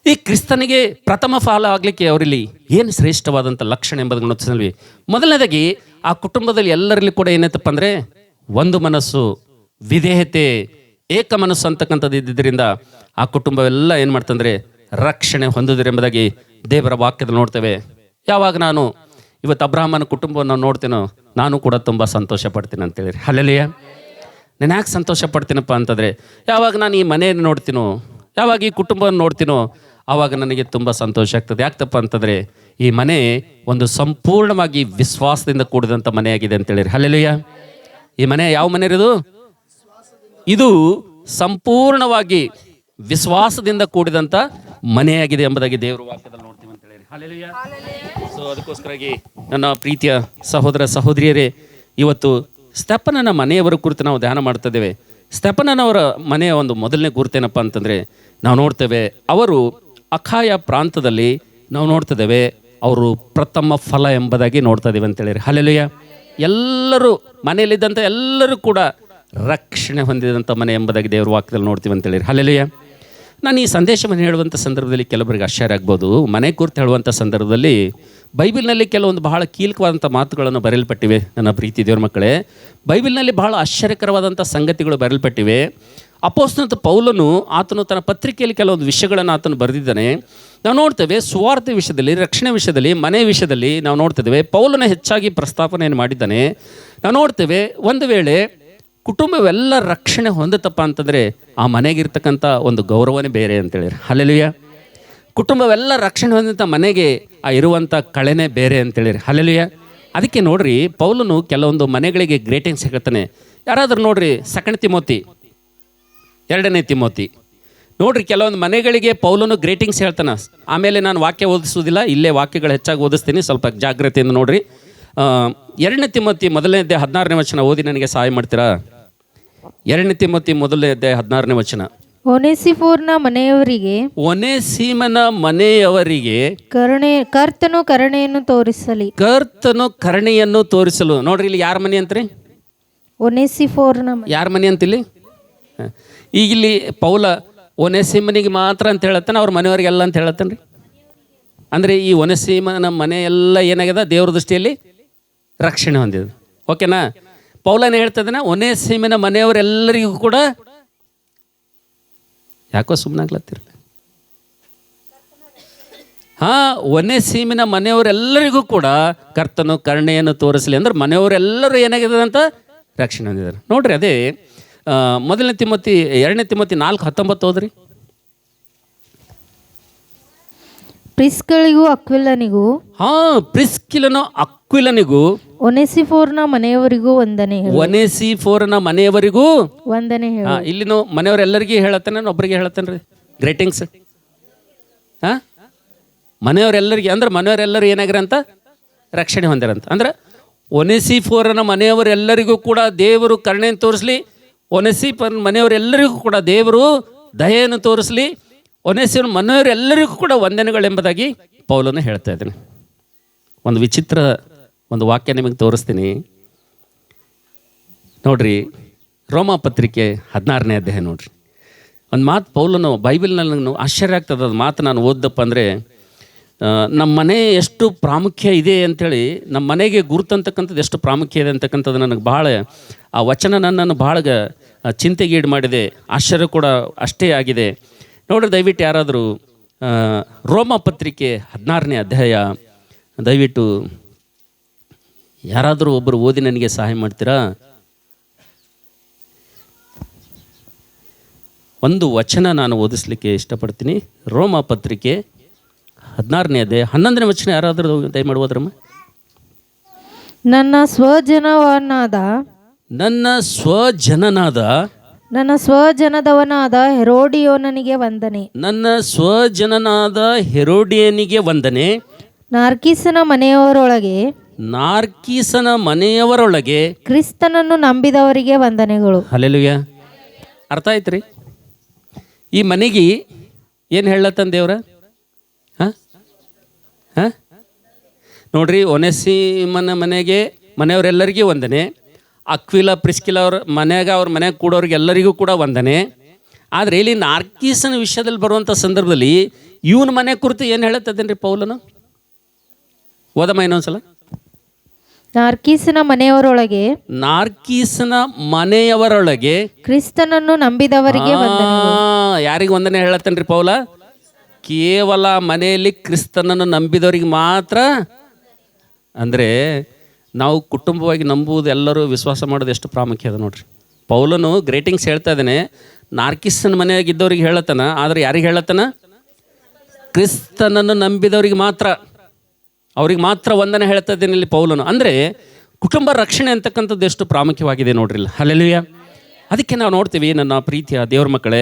ಈ ಕ್ರಿಸ್ತನಿಗೆ ಪ್ರಥಮ ಫಲ ಆಗಲಿಕ್ಕೆ ಅವರಲ್ಲಿ ಏನು ಶ್ರೇಷ್ಠವಾದಂಥ ಲಕ್ಷಣ ಎಂಬುದನ್ನು ನೋಡ್ತಿದ್ವಿ. ಮೊದಲನೇದಾಗಿ ಆ ಕುಟುಂಬದಲ್ಲಿ ಎಲ್ಲರಲ್ಲಿ ಕೂಡ ಏನೈತಪ್ಪ ಅಂದರೆ ಒಂದು ಮನಸ್ಸು, ವಿಧೇಯತೆ, ಏಕ ಮನಸ್ಸು ಅಂತಕ್ಕಂಥದ್ದು ಇದ್ದಿದ್ದರಿಂದ ಆ ಕುಟುಂಬವೆಲ್ಲ ಏನು ಮಾಡ್ತಂದ್ರೆ ರಕ್ಷಣೆ ಹೊಂದಿದ್ರು ಎಂಬುದಾಗಿ ದೇವರ ವಾಕ್ಯದಲ್ಲಿ ನೋಡ್ತೇವೆ. ಯಾವಾಗ ನಾನು ಇವತ್ತು ಅಬ್ರಹಾಮನ ಕುಟುಂಬವನ್ನು ನೋಡ್ತೀನೋ ನಾನು ಕೂಡ ತುಂಬ ಸಂತೋಷ ಪಡ್ತೀನಿ ಅಂತೇಳಿ. ಹಲ್ಲೆಲೂಯಾ. ನಾನು ಯಾಕೆ ಸಂತೋಷ ಪಡ್ತೀನಪ್ಪ ಅಂತಂದರೆ, ಯಾವಾಗ ನಾನು ಈ ಮನೆಯನ್ನು ನೋಡ್ತೀನೋ, ಯಾವಾಗ ಈ ಕುಟುಂಬವನ್ನು ನೋಡ್ತೀನೋ ಆವಾಗ ನನಗೆ ತುಂಬ ಸಂತೋಷ ಆಗ್ತದೆ. ಯಾಕಪ್ಪ ಅಂತಂದರೆ ಈ ಮನೆ ಒಂದು ಸಂಪೂರ್ಣವಾಗಿ ವಿಶ್ವಾಸದಿಂದ ಕೂಡಿದಂಥ ಮನೆಯಾಗಿದೆ ಅಂತೇಳಿ. ಹಲ್ಲೆಲೂಯಾ. ಈ ಮನೆ ಯಾವ ಮನೆ ಇರೋದು? ಇದು ಸಂಪೂರ್ಣವಾಗಿ ವಿಶ್ವಾಸದಿಂದ ಕೂಡಿದಂಥ ಮನೆಯಾಗಿದೆ ಎಂಬುದಾಗಿ ದೇವರ ವಾಕ್ಯದಲ್ಲಿ ನೋಡ್ತೀವಿ ಅಂತೇಳಿ. ಹಲ್ಲೆಲೂಯಾ. ಸೊ ಅದಕ್ಕೋಸ್ಕರಾಗಿ ನನ್ನ ಪ್ರೀತಿಯ ಸಹೋದರ ಸಹೋದರಿಯರೇ, ಇವತ್ತು ಸ್ತಪನನ ಮನೆಯವರ ಕುರಿತು ನಾವು ಧ್ಯಾನ ಮಾಡ್ತಾ ಇದ್ದೇವೆ. ಸ್ತಪನನವರ ಮನೆಯ ಒಂದು ಮೊದಲನೇ ಗುರುತೇನಪ್ಪ ಅಂತಂದರೆ, ನಾವು ನೋಡ್ತೇವೆ ಅವರು ಅಖಾಯ ಪ್ರಾಂತದಲ್ಲಿ ನಾವು ನೋಡ್ತಿದ್ದೇವೆ ಅವರು ಪ್ರಥಮ ಫಲ ಎಂಬುದಾಗಿ ನೋಡ್ತಾ ಇದ್ದೀವಿ ಅಂತೇಳಿ. ಹಲ್ಲೆಲೂಯಾ. ಎಲ್ಲರೂ ಮನೆಯಲ್ಲಿದ್ದಂಥ ಎಲ್ಲರೂ ಕೂಡ ರಕ್ಷಣೆ ಹೊಂದಿದಂಥ ಮನೆ ಎಂಬುದಾಗಿ ದೇವರ ವಾಕ್ಯದಲ್ಲಿ ನೋಡ್ತೀವಿ ಅಂತೇಳಿ. ಹಲ್ಲೆಲೂಯಾ. ನಾನು ಈ ಸಂದೇಶವನ್ನು ಹೇಳುವಂಥ ಸಂದರ್ಭದಲ್ಲಿ ಕೆಲವರಿಗೆ ಆಶ್ಚರ್ಯ ಆಗ್ಬೋದು. ಮನೆ ಕುರಿತು ಹೇಳುವಂಥ ಸಂದರ್ಭದಲ್ಲಿ ಬೈಬಲ್ನಲ್ಲಿ ಕೆಲವೊಂದು ಬಹಳ ಕೀಲಕವಾದಂಥ ಮಾತುಗಳನ್ನು ಬರೆಯಲ್ಪಟ್ಟಿವೆ. ನನ್ನ ಪ್ರೀತಿ ದೇವರ ಮಕ್ಕಳೇ, ಬೈಬಲ್ನಲ್ಲಿ ಬಹಳ ಆಶ್ಚರ್ಯಕರವಾದಂಥ ಸಂಗತಿಗಳು ಬರೆಯಲ್ಪಟ್ಟಿವೆ. ಅಪೊಸ್ತಲನಾದ ಪೌಲನು ಆತನು ತನ್ನ ಪತ್ರಿಕೆಯಲ್ಲಿ ಕೆಲವೊಂದು ವಿಷಯಗಳನ್ನು ಆತನು ಬರೆದಿದ್ದಾನೆ. ನಾವು ನೋಡ್ತೇವೆ ಸುವಾರ್ತೆ ವಿಷಯದಲ್ಲಿ, ರಕ್ಷಣೆ ವಿಷಯದಲ್ಲಿ, ಮನೆ ವಿಷಯದಲ್ಲಿ ನಾವು ನೋಡ್ತಿದ್ದೇವೆ ಪೌಲನ ಹೆಚ್ಚಾಗಿ ಪ್ರಸ್ತಾಪನೆಯನ್ನು ಮಾಡಿದ್ದಾನೆ. ನಾವು ನೋಡ್ತೇವೆ ಒಂದು ವೇಳೆ ಕುಟುಂಬವೆಲ್ಲ ರಕ್ಷಣೆ ಹೊಂದುತ್ತಪ್ಪ ಅಂತಂದರೆ ಆ ಮನೆಗಿರ್ತಕ್ಕಂಥ ಒಂದು ಗೌರವನೇ ಬೇರೆ ಅಂತೇಳಿ. ಹಲ್ಲೆಲೂಯಾ. ಕುಟುಂಬವೆಲ್ಲ ರಕ್ಷಣೆ ಹೊಂದಂಥ ಮನೆಗೆ ಆ ಇರುವಂಥ ಕಳೆನೇ ಬೇರೆ ಅಂತೇಳಿ. ಹಲ್ಲೆಲೂಯಾ. ಅದಕ್ಕೆ ನೋಡ್ರಿ ಪೌಲನು ಕೆಲವೊಂದು ಮನೆಗಳಿಗೆ ಗ್ರೇಟಿಂಗ್ಸ್ ಹೇಳ್ತಾನೆ. ಯಾರಾದರೂ ನೋಡ್ರಿ 2 ತಿಮೋತಿ 2ನೇ ತಿಮೋತಿ ನೋಡ್ರಿ, ಕೆಲವೊಂದು ಮನೆಗಳಿಗೆ ಪೌಲನು ಗ್ರೇಟಿಂಗ್ಸ್ ಹೇಳ್ತಾನೆ. ಆಮೇಲೆ ನಾನು ವಾಕ್ಯ ಓದಿಸೋದಿಲ್ಲ, ಇಲ್ಲೇ ವಾಕ್ಯಗಳು ಹೆಚ್ಚಾಗಿ ಓದಿಸ್ತೀನಿ, ಸ್ವಲ್ಪ ಜಾಗ್ರತೆಯಿಂದ ನೋಡ್ರಿ. 2ನೇ ತಿಮೋತಿ 1:16 ವಚನ ಓದಿ ನನಗೆ ಸಹಾಯ ಮಾಡ್ತೀರಾ? 2ನೇ ತಿಮೋತಿ 1:16 ಒನೇಸಿಫೋರನ ಮನೆಯವರಿಗೆ, ಒನೇಸಿಮನ ಮನೆಯವರಿಗೆ ಕರ್ತನು ಕರುಣೆಯನ್ನು ತೋರಿಸಲಿ. ಕರ್ತನು ಕರುಣೆಯನ್ನು ತೋರಿಸಲು. ನೋಡ್ರಿ ಇಲ್ಲಿ ಯಾರ ಮನೆ ಅಂತ್ರಿ? ಒನೇಸಿಫೋರನ ಯಾರ ಮನೆ ಅಂತಿಲ್ಲಿ? ಈಗ ಇಲ್ಲಿ ಪೌಲ ಒನೇಸಿಮನಿಗೆ ಮಾತ್ರ ಅಂತ ಹೇಳತ್ತಾನೆ, ಅವ್ರ ಮನೆಯವರಿಗೆಲ್ಲ ಅಂತ ಹೇಳತ್ತಾನೆ ರೀ. ಅಂದರೆ ಈ ಒನೇಸಿಮನ ಮನೆ ಎಲ್ಲ ಏನಾಗ್ಯದ ದೇವ್ರ ದೃಷ್ಟಿಯಲ್ಲಿ ರಕ್ಷಣೆ ಹೊಂದಿದೆ. ಓಕೆನಾ? ಪೌಲನ ಹೇಳ್ತದನ ಒನೇಸಿಮನ ಮನೆಯವರೆಲ್ಲರಿಗೂ ಕೂಡ, ಯಾಕೋ ಸುಮ್ಮನಾಗ್ಲತ್ತಿರಲಿ, ಒನೇಸಿಮನ ಮನೆಯವರೆಲ್ಲರಿಗೂ ಕೂಡ ಕರ್ತನು ಕರುಣೆಯನ್ನು ತೋರಿಸಲಿ. ಅಂದ್ರೆ ಮನೆಯವರೆಲ್ಲರೂ ಏನಾಗಿದೆ ಅಂತ ರಕ್ಷಣೆ ಹೊಂದಿದ್ದಾರೆ. ನೋಡ್ರಿ, ಅದೇ 2ನೇ ತಿಮೋತಿ 4:19 ಹೋದ್ರಿ. ಪ್ರಿಸ್ಕಿಲನಿಗೂ ಅಕ್ವಿಲನಿಗೂ, ಪ್ರಿಸ್ಕಿಲನು ಅಕ್ವಿಲನಿಗೂ, ಒನೇಸಿಫೋರನ ಮನೆಯವರಿಗೂ ವಂದನೆ ಹೇಳು. ಒನೇಸಿಫೋರನ ಮನೆಯವರಿಗೂ ವಂದನೆ ಹೇಳು. ಇಲ್ಲಿನೂ ಮನೆಯವರೆಲ್ಲರಿಗೂ ಹೇಳತ್ತಾನೆ, ಒಬ್ಬರಿಗೆ ಹೇಳತ್ತಾನೆ ರೀ ಗ್ರೇಟಿಂಗ್ಸ್. ಮನೆಯವರೆಲ್ಲರಿಗೆ ಅಂದ್ರೆ ಮನೆಯವರೆಲ್ಲರೂ ಏನಾಗ್ರ ಅಂತ ರಕ್ಷಣೆ ಹೊಂದಿರಂತ. ಅಂದ್ರೆ ಒನೇಸಿಫೋರನ ಮನೆಯವರೆಲ್ಲರಿಗೂ ಕೂಡ ದೇವರು ಕರುಣೆಯನ್ನು ತೋರಿಸಲಿ. ಒನೇಸಿಫೋರನ ಮನೆಯವರೆಲ್ಲರಿಗೂ ಕೂಡ ದೇವರು ದಯೆಯನ್ನು ತೋರಿಸಲಿ. ಒನೇಸಿಫರ್ ಮನೆಯವರೆಲ್ಲರಿಗೂ ಕೂಡ ವಂದನೆಗಳೆಂಬುದಾಗಿ ಪೌಲನು ಹೇಳ್ತಾ ಇದ್ದಾನೆ. ಒಂದು ವಿಚಿತ್ರ ಒಂದು ವಾಕ್ಯ ನಿಮಗೆ ತೋರಿಸ್ತೀನಿ ನೋಡ್ರಿ. ರೋಮ ಪತ್ರಿಕೆ 16ನೇ ಅಧ್ಯಾಯ ನೋಡ್ರಿ. ಒಂದು ಮಾತು ಪೌಲನು ಬೈಬಲ್ನಲ್ಲಿ ನನಗೆ ಆಶ್ಚರ್ಯ ಆಗ್ತದೆ. ಅದು ಮಾತು ನಾನು ಓದ್ದಪ್ಪ ಅಂದರೆ, ನಮ್ಮ ಮನೆ ಎಷ್ಟು ಪ್ರಾಮುಖ್ಯ ಇದೆ ಅಂಥೇಳಿ, ನಮ್ಮ ಮನೆಗೆ ಗುರುತಂತಕ್ಕಂಥದ್ದು ಎಷ್ಟು ಪ್ರಾಮುಖ್ಯ ಇದೆ ಅಂತಕ್ಕಂಥದ್ದು ನನಗೆ ಭಾಳ, ಆ ವಚನ ನನ್ನನ್ನು ಭಾಳ ಚಿಂತೆಗೀಡು ಮಾಡಿದೆ. ಆಶ್ಚರ್ಯ ಕೂಡ ಅಷ್ಟೇ ಆಗಿದೆ. ನೋಡ್ರಿ, ದಯವಿಟ್ಟು ಯಾರಾದರೂ ರೋಮ ಪತ್ರಿಕೆ 16ನೇ ಅಧ್ಯಾಯ ದಯವಿಟ್ಟು ಯಾರಾದರೂ ಒಬ್ಬರು ಓದಿ ನನಗೆ ಸಹಾಯ ಮಾಡ್ತೀರಾ? ಒಂದು ವಚನ ನಾನು ಓದಿಸ್ಲಿಕ್ಕೆ ಇಷ್ಟಪಡ್ತೀನಿ. ರೋಮ ಪತ್ರಿಕೆ 16ನೇ ಅಧ್ಯಾಯ 11ನೇ ವಚನ ಯಾರಾದರೂ ದಯಮಾಡಿ ಓದ್ರಮ್ಮ. ನನ್ನ ಸ್ವಜನವನಾದ ಹೆರೋಡಿಯೋನನಿಗೆ ವಂದನೆ. ನನ್ನ ಸ್ವಜನನಾದ ಹೆರೋಡಿಯನಿಗೆ ವಂದನೆ. ನಾರ್ಕೀಸನ ಮನೆಯವರೊಳಗೆ ಕ್ರಿಸ್ತನನ್ನು ನಂಬಿದವರಿಗೆ ವಂದನೆಗಳು. ಹಲ್ಲೆಲೂಯಾ. ಅರ್ಥ ಆಯ್ತು ರೀ? ಈ ಮನೆಗೆ ಏನು ಹೇಳತ್ತಂದ ದೇವ್ರ? ನೋಡ್ರಿ, ಒನೇಸಿಮನ ಮನೆಗೆ ಮನೆಯವರೆಲ್ಲರಿಗೂ ವಂದನೆ. ಅಕ್ವಿಲ ಪ್ರಿಸ್ಕಿಲ ಅವ್ರ ಮನೆಗೆ ಕೂಡೋರಿಗೆ ಎಲ್ಲರಿಗೂ ಕೂಡ ವಂದನೆ. ಆದರೆ ಇಲ್ಲಿ ನಾರ್ಕೀಸನ ವಿಷಯದಲ್ಲಿ ಬರುವಂಥ ಸಂದರ್ಭದಲ್ಲಿ ಇವನ ಮನೆ ಕುರಿತು ಏನು ಹೇಳತ್ತದೇನ್ರಿ ಪೌಲನು? ಓದಮ್ಮ ಇನ್ನೊಂದ್ಸಲ. ನಾರ್ಕೀಸನ ಮನೆಯವರೊಳಗೆ ಕ್ರಿಸ್ತನನ್ನು ನಂಬಿದವರಿಗೆ ಯಾರಿಗೆ ವಂದನೆ ಹೇಳತ್ತನ್ರಿ ಪೌಲ? ಕೇವಲ ಮನೆಯಲ್ಲಿ ಕ್ರಿಸ್ತನನ್ನು ನಂಬಿದವರಿಗೆ ಮಾತ್ರ. ಅಂದರೆ ನಾವು ಕುಟುಂಬವಾಗಿ ನಂಬುವುದು, ಎಲ್ಲರೂ ವಿಶ್ವಾಸ ಮಾಡೋದು ಎಷ್ಟು ಪ್ರಾಮುಖ್ಯ ಅದ ನೋಡ್ರಿ. ಪೌಲನು ಗ್ರೇಟಿಂಗ್ಸ್ ಹೇಳ್ತಾ ಇದ್ದಾನೆ. ನಾರ್ಕಿಸನ ಮನೆಯಾಗಿದ್ದವ್ರಿಗೆ ಹೇಳತ್ತಾನ, ಆದರೆ ಯಾರಿಗೆ ಹೇಳತ್ತಾನ? ಕ್ರಿಸ್ತನನ್ನು ನಂಬಿದವ್ರಿಗೆ ಮಾತ್ರ, ಅವ್ರಿಗೆ ಮಾತ್ರ ವಂದನೆ ಹೇಳ್ತಾ ಇದ್ದೇನೆ ಇಲ್ಲಿ ಪೌಲನು. ಅಂದರೆ ಕುಟುಂಬ ರಕ್ಷಣೆ ಅಂತಕ್ಕಂಥದ್ದು ಎಷ್ಟು ಪ್ರಾಮುಖ್ಯವಾಗಿದೆ ನೋಡ್ರಿ. ಹಲ್ಲೆಲೂಯಾ. ಅದಕ್ಕೆ ನಾವು ನೋಡ್ತೀವಿ, ನನ್ನ ಪ್ರೀತಿಯ ದೇವ್ರ ಮಕ್ಕಳೇ,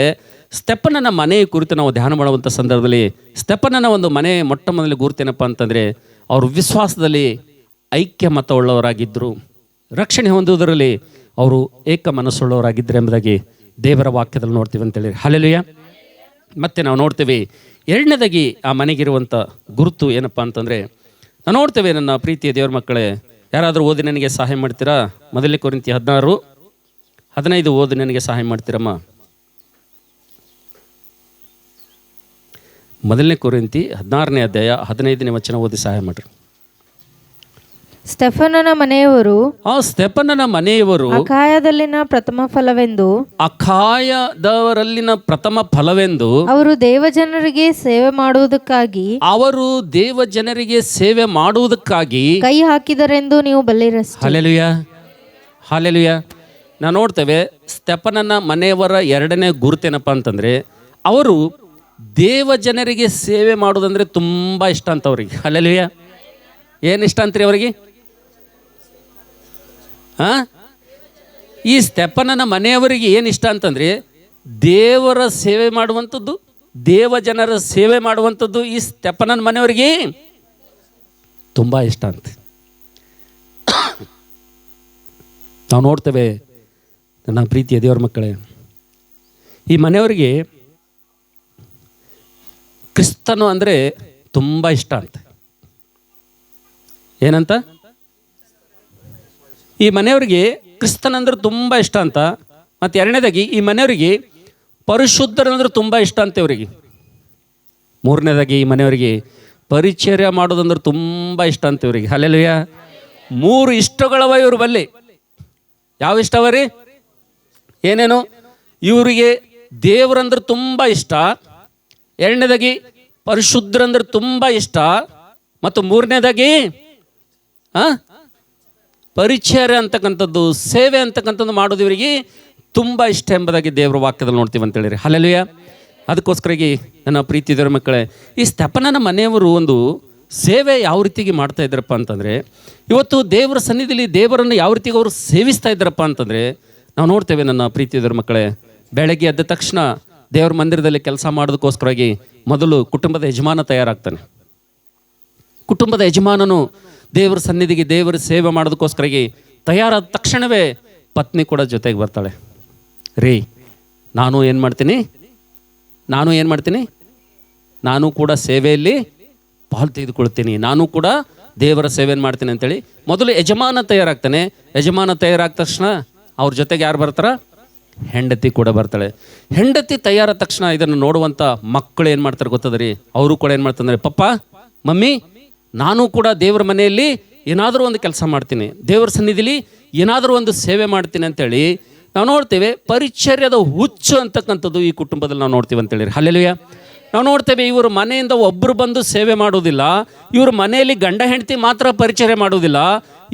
ಸ್ತೆಫನನ ಮನೆಯ ಕುರಿತು ನಾವು ಧ್ಯಾನ ಮಾಡುವಂಥ ಸಂದರ್ಭದಲ್ಲಿ ಸ್ತೆಫನನ ಒಂದು ಮನೆ ಮೊಟ್ಟ ಮೊದಲು ಗುರುತೇನಪ್ಪ ಅಂತಂದರೆ, ಅವರು ವಿಶ್ವಾಸದಲ್ಲಿ ಐಕ್ಯ ಮತವುಳ್ಳವರಾಗಿದ್ದರು, ರಕ್ಷಣೆ ಹೊಂದುವುದರಲ್ಲಿ ಅವರು ಏಕ ಮನಸ್ಸುಳ್ಳವರಾಗಿದ್ದರು ಎಂಬುದಾಗಿ ದೇವರ ವಾಕ್ಯದಲ್ಲಿ ನೋಡ್ತೀವಿ ಅಂತೇಳಿ. ಹಲ್ಲೆಲೂಯಾ. ಮತ್ತು ನಾವು ನೋಡ್ತೀವಿ, ಎರಡನೇದಾಗಿ ಆ ಮನೆಗಿರುವಂಥ ಗುರುತು ಏನಪ್ಪ ಅಂತಂದರೆ, ನಾವು ನೋಡ್ತೇವೆ ನನ್ನ ಪ್ರೀತಿಯ ದೇವ್ರ ಮಕ್ಕಳೇ, ಯಾರಾದರೂ ಓದಿ ನನಗೆ ಸಹಾಯ ಮಾಡ್ತೀರಾ? ಮೊದಲನೇ ಕೊರಿಂಥಿ 16:15 ಓದಿ ನನಗೆ ಸಹಾಯ ಮಾಡ್ತೀರಮ್ಮ. ಮೊದಲನೇ ಕೊರಿಂಥಿ 16ನೇ ಅಧ್ಯಾಯ 15ನೇ ವಚನ ಓದಿ ಸಹಾಯ ಮಾಡ್ರಿ. ಸ್ತೆಫನನ ಮನೆಯವರು ಅಖಾಯದಲ್ಲಿನ ಪ್ರಥಮ ಫಲವೆಂದು ಅವರು ದೇವಜನರಿಗೆ ಸೇವೆ ಮಾಡುವುದಕ್ಕಾಗಿ ಕೈ ಹಾಕಿದರೆಂದು ನೀವು ಬಲ್ಲಿರಷ್ಟೇ. Hallelujah, hallelujah. ನಾವು ನೋಡ್ತೇವೆ, ಸ್ತೆಫನನ ಮನೆಯವರ ಎರಡನೇ ಗುರುತೇನಪ್ಪ ಅಂತಂದರೆ, ಅವರು ದೇವಜನರಿಗೆ ಸೇವೆ ಮಾಡೋದಂದರೆ ತುಂಬ ಇಷ್ಟ ಅಂತ ಅವ್ರಿಗೆ. ಹಲ್ಲೆಲೂಯಾ. ಏನು ಇಷ್ಟ ಅಂತ್ರಿ ಅವರಿಗೆ? ಈ ಸ್ತೆಫನನ ಮನೆಯವರಿಗೆ ಏನು ಇಷ್ಟ ಅಂತಂದರೆ, ದೇವರ ಸೇವೆ ಮಾಡುವಂಥದ್ದು, ದೇವಜನರ ಸೇವೆ ಮಾಡುವಂಥದ್ದು ಈ ಸ್ತೆಫನನ ಮನೆಯವರಿಗೆ ತುಂಬ ಇಷ್ಟ ಅಂತ ನಾವು ನೋಡ್ತೇವೆ. ನನ್ನ ಪ್ರೀತಿಯ ದೇವರ ಮಕ್ಕಳೇ, ಈ ಮನೆಯವರಿಗೆ ಕ್ರಿಸ್ತನು ಅಂದರೆ ತುಂಬ ಇಷ್ಟ ಅಂತ. ಏನಂತ? ಈ ಮನೆಯವರಿಗೆ ಕ್ರಿಸ್ತನಂದ್ರೆ ತುಂಬ ಇಷ್ಟ ಅಂತ. ಮತ್ತು ಎರಡನೇದಾಗಿ ಈ ಮನೆಯವರಿಗೆ ಪರಿಶುದ್ಧರಂದ್ರೆ ತುಂಬ ಇಷ್ಟ ಅಂತ ಇವರಿಗೆ. ಮೂರನೇದಾಗಿ ಈ ಮನೆಯವರಿಗೆ ಪರಿಚರ್ಯ ಮಾಡೋದಂದ್ರೆ ತುಂಬ ಇಷ್ಟ ಅಂತ ಇವರಿಗೆ. ಹಲ್ಲೆಲೂಯಾ. 3 ಇಷ್ಟಗಳವ ಇವ್ರ ಬಲ್ಲಿ. ಯಾವ ಇಷ್ಟವ ರೀ? ಏನೇನು? ಇವರಿಗೆ ದೇವರಂದ್ರೆ ತುಂಬ ಇಷ್ಟ, ಎರಡನೇದಾಗಿ ಪರಿಶುದ್ಧರಂದ್ರೆ ತುಂಬ ಇಷ್ಟ, ಮತ್ತು ಮೂರನೇದಾಗಿ ಪರಿಚರ್ಯ ಅಂತಕ್ಕಂಥದ್ದು, ಸೇವೆ ಅಂತಕ್ಕಂಥದ್ದು ಮಾಡೋದು ಇವರಿಗೆ ತುಂಬ ಇಷ್ಟ ಎಂಬುದಾಗಿ ದೇವರ ವಾಕ್ಯದಲ್ಲಿ ನೋಡ್ತೀವಿ ಅಂತೇಳಿರಿ. ಹಲ್ಲೆಲೂಯಾ. ಅದಕ್ಕೋಸ್ಕರಾಗಿ ನನ್ನ ಪ್ರೀತಿ ದೇವರ ಮಕ್ಕಳೇ, ಈ ಸ್ತೆಫನನ ಮನೆಯವರು ಒಂದು ಸೇವೆ ಯಾವ ರೀತಿಗೆ ಮಾಡ್ತಾ ಇದ್ದಾರಪ್ಪ ಅಂತಂದರೆ, ಇವತ್ತು ದೇವರ ಸನ್ನಿಧಿಯಲ್ಲಿ ದೇವರನ್ನು ಯಾವ ರೀತಿಗೆ ಅವರು ಸೇವಿಸ್ತಾ ಇದ್ದಾರಪ್ಪ ಅಂತಂದರೆ, ನಾವು ನೋಡ್ತೇವೆ ನನ್ನ ಪ್ರೀತಿ ದೇವರ ಮಕ್ಕಳೇ, ಬೆಳಗ್ಗೆ ಎದ್ದ ತಕ್ಷಣ ದೇವರ ಮಂದಿರದಲ್ಲಿ ಕೆಲಸ ಮಾಡೋದಕ್ಕೋಸ್ಕರವಾಗಿ ಮೊದಲು ಕುಟುಂಬದ ಯಜಮಾನ ತಯಾರಾಗ್ತಾನೆ. ಕುಟುಂಬದ ಯಜಮಾನನು ದೇವರ ಸನ್ನಿಧಿಗೆ ದೇವರ ಸೇವೆ ಮಾಡೋದಕ್ಕೋಸ್ಕರವಾಗಿ ತಯಾರಾದ ತಕ್ಷಣವೇ ಪತ್ನಿ ಕೂಡ ಜೊತೆಗೆ ಬರ್ತಾಳೆ. ರೀ, ನಾನು ಏನು ಮಾಡ್ತೀನಿ? ನಾನು ಕೂಡ ಸೇವೆಯಲ್ಲಿ ಪಾಲು ತೆಗೆದುಕೊಳ್ತೀನಿ, ನಾನು ಕೂಡ ದೇವರ ಸೇವೆಯನ್ನು ಮಾಡ್ತೀನಿ ಅಂತೇಳಿ ಮೊದಲು ಯಜಮಾನ ತಯಾರಾಗ್ತಾನೆ. ಯಜಮಾನ ತಯಾರಾದ ತಕ್ಷಣ ಅವ್ರ ಜೊತೆಗೆ ಯಾರು ಬರ್ತಾರ? ಹೆಂಡತಿ ಕೂಡ ಬರ್ತಾಳೆ. ಹೆಂಡತಿ ತಯಾರಾದ ತಕ್ಷಣ ಇದನ್ನು ನೋಡುವಂಥ ಮಕ್ಕಳು ಏನು ಮಾಡ್ತಾರೆ ಗೊತ್ತದ್ರಿ? ಅವರು ಕೂಡ ಏನು ಮಾಡ್ತಾರೆ, ಪಪ್ಪ ಮಮ್ಮಿ ನಾನು ಕೂಡ ದೇವರ ಮನೆಯಲ್ಲಿ ಏನಾದರೂ ಒಂದು ಕೆಲಸ ಮಾಡ್ತೀನಿ, ದೇವರ ಸನ್ನಿಧಿಲಿ ಏನಾದರೂ ಒಂದು ಸೇವೆ ಮಾಡ್ತೀನಿ ಅಂತೇಳಿ ನಾವು ನೋಡ್ತೇವೆ. ಪರಿಚರ್ಯದ ಹುಚ್ಚು ಅಂತಕ್ಕಂಥದ್ದು ಈ ಕುಟುಂಬದಲ್ಲಿ ನಾವು ನೋಡ್ತೀವಿ ಅಂತೇಳಿ. ಹಲ್ಲೆಲೂಯಾ. ನಾವು ನೋಡ್ತೇವೆ, ಇವರು ಮನೆಯಿಂದ ಒಬ್ಬರು ಬಂದು ಸೇವೆ ಮಾಡೋದಿಲ್ಲ, ಇವರು ಮನೆಯಲ್ಲಿ ಗಂಡ ಹೆಂಡತಿ ಮಾತ್ರ ಪರಿಚರ್ಯ ಮಾಡೋದಿಲ್ಲ.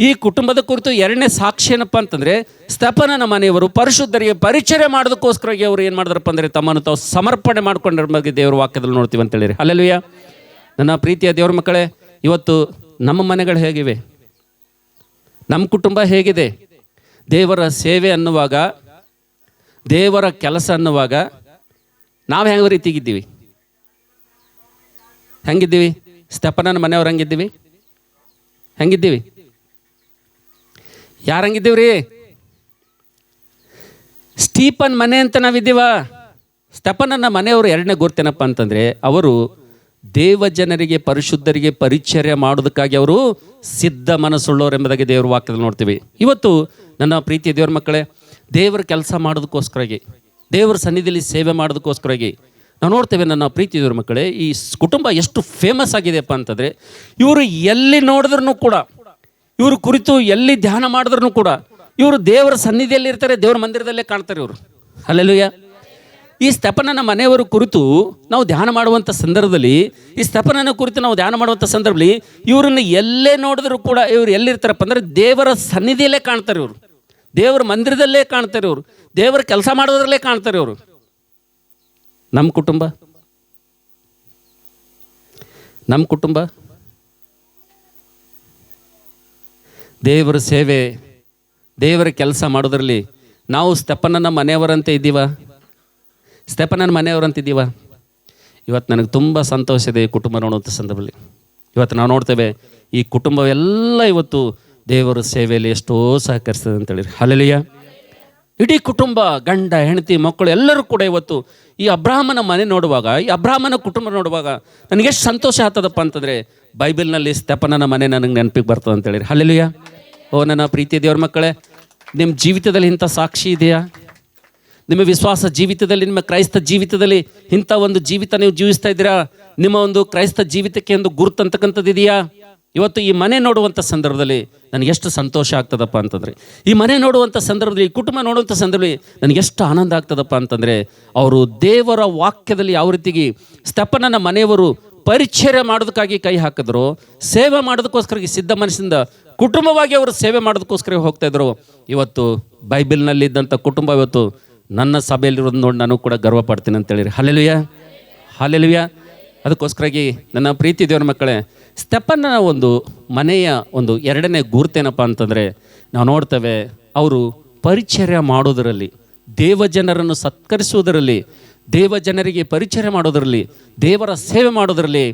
ಈ ಕುಟುಂಬದ ಕುರಿತು ಎರಡನೇ ಸಾಕ್ಷಿ ಏನಪ್ಪ ಅಂತಂದರೆ, ಸ್ತೇಫನನ ಮನೆಯವರು ಪರಿಶುದ್ಧರಿಗೆ ಪರಿಚರ್ಯ ಮಾಡೋದಕ್ಕೋಸ್ಕರವಾಗಿ ಅವರು ಏನು ಮಾಡಿದ್ರಪ್ಪ ಅಂದರೆ ತಮ್ಮನ್ನು ತಾವು ಸಮರ್ಪಣೆ ಮಾಡ್ಕೊಂಡ್ರ ಬಗ್ಗೆ ದೇವರ ವಾಕ್ಯದಲ್ಲಿ ನೋಡ್ತೀವಿ ಅಂತೇಳಿ. ಹಲ್ಲೆಲೂಯಾ. ನನ್ನ ಪ್ರೀತಿಯ ದೇವ್ರ ಮಕ್ಕಳೇ, ಇವತ್ತು ನಮ್ಮ ಮನೆಗಳು ಹೇಗಿವೆ, ನಮ್ಮ ಕುಟುಂಬ ಹೇಗಿದೆ? ದೇವರ ಸೇವೆ ಅನ್ನುವಾಗ, ದೇವರ ಕೆಲಸ ಅನ್ನುವಾಗ ನಾವು ಯಾವ ರೀತಿಗಿದ್ದೀವಿ? ಹೆಂಗಿದ್ದೀವಿ? ಸ್ತೇಫನನ ಮನೆಯವ್ರು ಹಂಗಿದ್ದೀವಿ? ಹೆಂಗಿದ್ದೀವಿ? ಯಾರಂಗಿದ್ದೀವಿ ರೀ? ಸ್ಟೀಫನ್ ಮನೆ ಅಂತ ನಾವಿದ್ದೀವ? ಸ್ತೇಫನನ ಮನೆಯವರು ಎರಡನೇ ಗುರ್ತೇನಪ್ಪ ಅಂತಂದರೆ, ಅವರು ದೇವ ಜನರಿಗೆ ಪರಿಶುದ್ಧರಿಗೆ ಪರಿಚರ್ಯ ಮಾಡೋದಕ್ಕಾಗಿ ಅವರು ಸಿದ್ಧ ಮನಸ್ಸುಳ್ಳವರು ಎಂಬುದಾಗಿ ದೇವರ ವಾಕ್ಯದಲ್ಲಿ ನೋಡ್ತೀವಿ. ಇವತ್ತು ನನ್ನ ಪ್ರೀತಿಯ ದೇವ್ರ ಮಕ್ಕಳೇ, ದೇವರ ಕೆಲಸ ಮಾಡೋದಕ್ಕೋಸ್ಕರಾಗಿ, ದೇವರ ಸನ್ನಿಧಿಯಲ್ಲಿ ಸೇವೆ ಮಾಡೋದಕ್ಕೋಸ್ಕರಾಗಿ ನಾವು ನೋಡ್ತೇವೆ. ನನ್ನ ಪ್ರೀತಿ ದೇವ್ರ ಮಕ್ಕಳೇ, ಈ ಕುಟುಂಬ ಎಷ್ಟು ಫೇಮಸ್ ಆಗಿದೆಯಪ್ಪ ಅಂತಂದರೆ, ಇವರು ಎಲ್ಲಿ ನೋಡಿದ್ರೂ ಕೂಡ, ಇವರು ಕುರಿತು ಎಲ್ಲಿ ಧ್ಯಾನ ಮಾಡಿದ್ರೂ ಕೂಡ ಇವರು ದೇವರ ಸನ್ನಿಧಿಯಲ್ಲಿ ಇರ್ತಾರೆ, ದೇವರ ಮಂದಿರದಲ್ಲೇ ಕಾಣ್ತಾರೆ ಇವರು. ಹಲ್ಲೆಲೂಯಾ. ಈ ಸ್ತೇಫನನ ಮನೆಯವರ ಕುರಿತು ನಾವು ಧ್ಯಾನ ಮಾಡುವಂಥ ಸಂದರ್ಭದಲ್ಲಿ, ಈ ಸ್ತೇಫನನ ಕುರಿತು ನಾವು ಧ್ಯಾನ ಮಾಡುವಂಥ ಸಂದರ್ಭದಲ್ಲಿ ಇವರನ್ನು ಎಲ್ಲೇ ನೋಡಿದ್ರು ಕೂಡ ಇವರು ಎಲ್ಲಿರ್ತಾರಪ್ಪ ಅಂದರೆ ದೇವರ ಸನ್ನಿಧಿಯಲ್ಲೇ ಕಾಣ್ತಾರೆ ಇವರು, ದೇವರ ಮಂದಿರದಲ್ಲೇ ಕಾಣ್ತಾರೆ ಇವರು, ದೇವರ ಕೆಲಸ ಮಾಡೋದ್ರಲ್ಲೇ ಕಾಣ್ತಾರೆ ಇವರು. ನಮ್ಮ ಕುಟುಂಬ ದೇವರ ಸೇವೆ, ದೇವರ ಕೆಲಸ ಮಾಡೋದ್ರಲ್ಲಿ ನಾವು ಸ್ತೇಫನನ ಮನೆಯವರಂತೆ ಇದ್ದೀವ? ಸ್ತೇಫನನ ಮನೆಯವರಂತಿದ್ದೀವ? ಇವತ್ತು ನನಗೆ ತುಂಬ ಸಂತೋಷ ಇದೆ ಈ ಕುಟುಂಬ ನೋಡುವಂಥ ಸಂದರ್ಭದಲ್ಲಿ. ಇವತ್ತು ನಾವು ನೋಡ್ತೇವೆ, ಈ ಕುಟುಂಬವೆಲ್ಲ ಇವತ್ತು ದೇವರ ಸೇವೆಯಲ್ಲಿ ಎಷ್ಟೋ ಸಹಕರಿಸ್ತದೆ ಅಂತೇಳಿ. ಹಲ್ಲೆಲೂಯಾ. ಇಡೀ ಕುಟುಂಬ, ಗಂಡ ಹೆಂಡತಿ ಮಕ್ಕಳು ಎಲ್ಲರೂ ಕೂಡ ಇವತ್ತು ಈ ಅಬ್ರಾಹ್ಮನ ಮನೆ ನೋಡುವಾಗ, ಈ ಅಬ್ರಾಹ್ಮನ ಕುಟುಂಬ ನೋಡುವಾಗ ನನಗೆಷ್ಟು ಸಂತೋಷ ಆಗ್ತದಪ್ಪ ಅಂತಂದರೆ, ಬೈಬಲ್ನಲ್ಲಿ ಸ್ತೇಫನನ ಮನೆ ನನಗೆ ನೆನಪಿಗೆ ಬರ್ತದೆ ಅಂತೇಳಿ. ಹಲ್ಲೆಲೂಯಾ. ಓ ನನ್ನ ಪ್ರೀತಿಯ ದೇವ್ರ ಮಕ್ಕಳೇ, ನಿಮ್ಮ ಜೀವಿತದಲ್ಲಿ ಇಂಥ ಸಾಕ್ಷಿ ಇದೆಯಾ? ನಿಮ್ಮ ವಿಶ್ವಾಸ ಜೀವಿತದಲ್ಲಿ, ನಿಮ್ಮ ಕ್ರೈಸ್ತ ಜೀವಿತದಲ್ಲಿ ಇಂಥ ಒಂದು ಜೀವಿತ ನೀವು ಜೀವಿಸ್ತಾ ಇದ್ದೀರಾ? ನಿಮ್ಮ ಒಂದು ಕ್ರೈಸ್ತ ಜೀವಿತಕ್ಕೆ ಒಂದು ಗುರುತು ಅಂತಕ್ಕಂಥದ್ದು ಇದೆಯಾ? ಇವತ್ತು ಈ ಮನೆ ನೋಡುವಂಥ ಸಂದರ್ಭದಲ್ಲಿ ನನಗೆ ಎಷ್ಟು ಸಂತೋಷ ಆಗ್ತದಪ್ಪ ಅಂತಂದರೆ, ಈ ಮನೆ ನೋಡುವಂಥ ಸಂದರ್ಭದಲ್ಲಿ, ಈ ಕುಟುಂಬ ನೋಡುವಂಥ ಸಂದರ್ಭದಲ್ಲಿ ನನಗೆ ಎಷ್ಟು ಆನಂದ ಆಗ್ತದಪ್ಪ ಅಂತಂದರೆ, ಅವರು ದೇವರ ವಾಕ್ಯದಲ್ಲಿ ಯಾವ ರೀತಿಗೆ ಸ್ತೇಫನನ ಮನೆಯವರು ಪರಿಚರ್ಯ ಮಾಡೋದಕ್ಕಾಗಿ ಕೈ ಹಾಕಿದ್ರು, ಸೇವೆ ಮಾಡೋದಕ್ಕೋಸ್ಕರ ಸಿದ್ಧ ಮನಸ್ಸಿಂದ ಕುಟುಂಬವಾಗಿ ಅವರು ಸೇವೆ ಮಾಡೋದಕ್ಕೋಸ್ಕರ ಹೋಗ್ತಾ ಇದ್ರು. ಇವತ್ತು ಬೈಬಲ್ನಲ್ಲಿ ಇದ್ದಂಥ ಕುಟುಂಬ ಇವತ್ತು ನನ್ನ ಸಭೆಯಲ್ಲಿರೋದು ನೋಡಿ ನಾನು ಕೂಡ ಗರ್ವ ಪಡ್ತೀನಿ ಅಂತೇಳಿ. ಹಲ್ಲೆಲೂಯಾ. ಹಲ್ಲೆಲೂಯಾ. ಅದಕ್ಕೋಸ್ಕರಾಗಿ ನನ್ನ ಪ್ರೀತಿ ದೇವರ ಮಕ್ಕಳೇ, ಸ್ತೇಫನನ ಒಂದು ಮನೆಯ ಒಂದು ಎರಡನೇ ಗುರುತೇನಪ್ಪ ಅಂತಂದರೆ, ನಾವು ನೋಡ್ತೇವೆ ಅವರು ಪರಿಚರ್ಯ ಮಾಡೋದರಲ್ಲಿ, ದೇವಜನರನ್ನು ಸತ್ಕರಿಸುವುದರಲ್ಲಿ, ದೇವಜನರಿಗೆ ಪರಿಚರ್ಯ ಮಾಡೋದರಲ್ಲಿ, ದೇವರ ಸೇವೆ ಮಾಡೋದರಲ್ಲಿ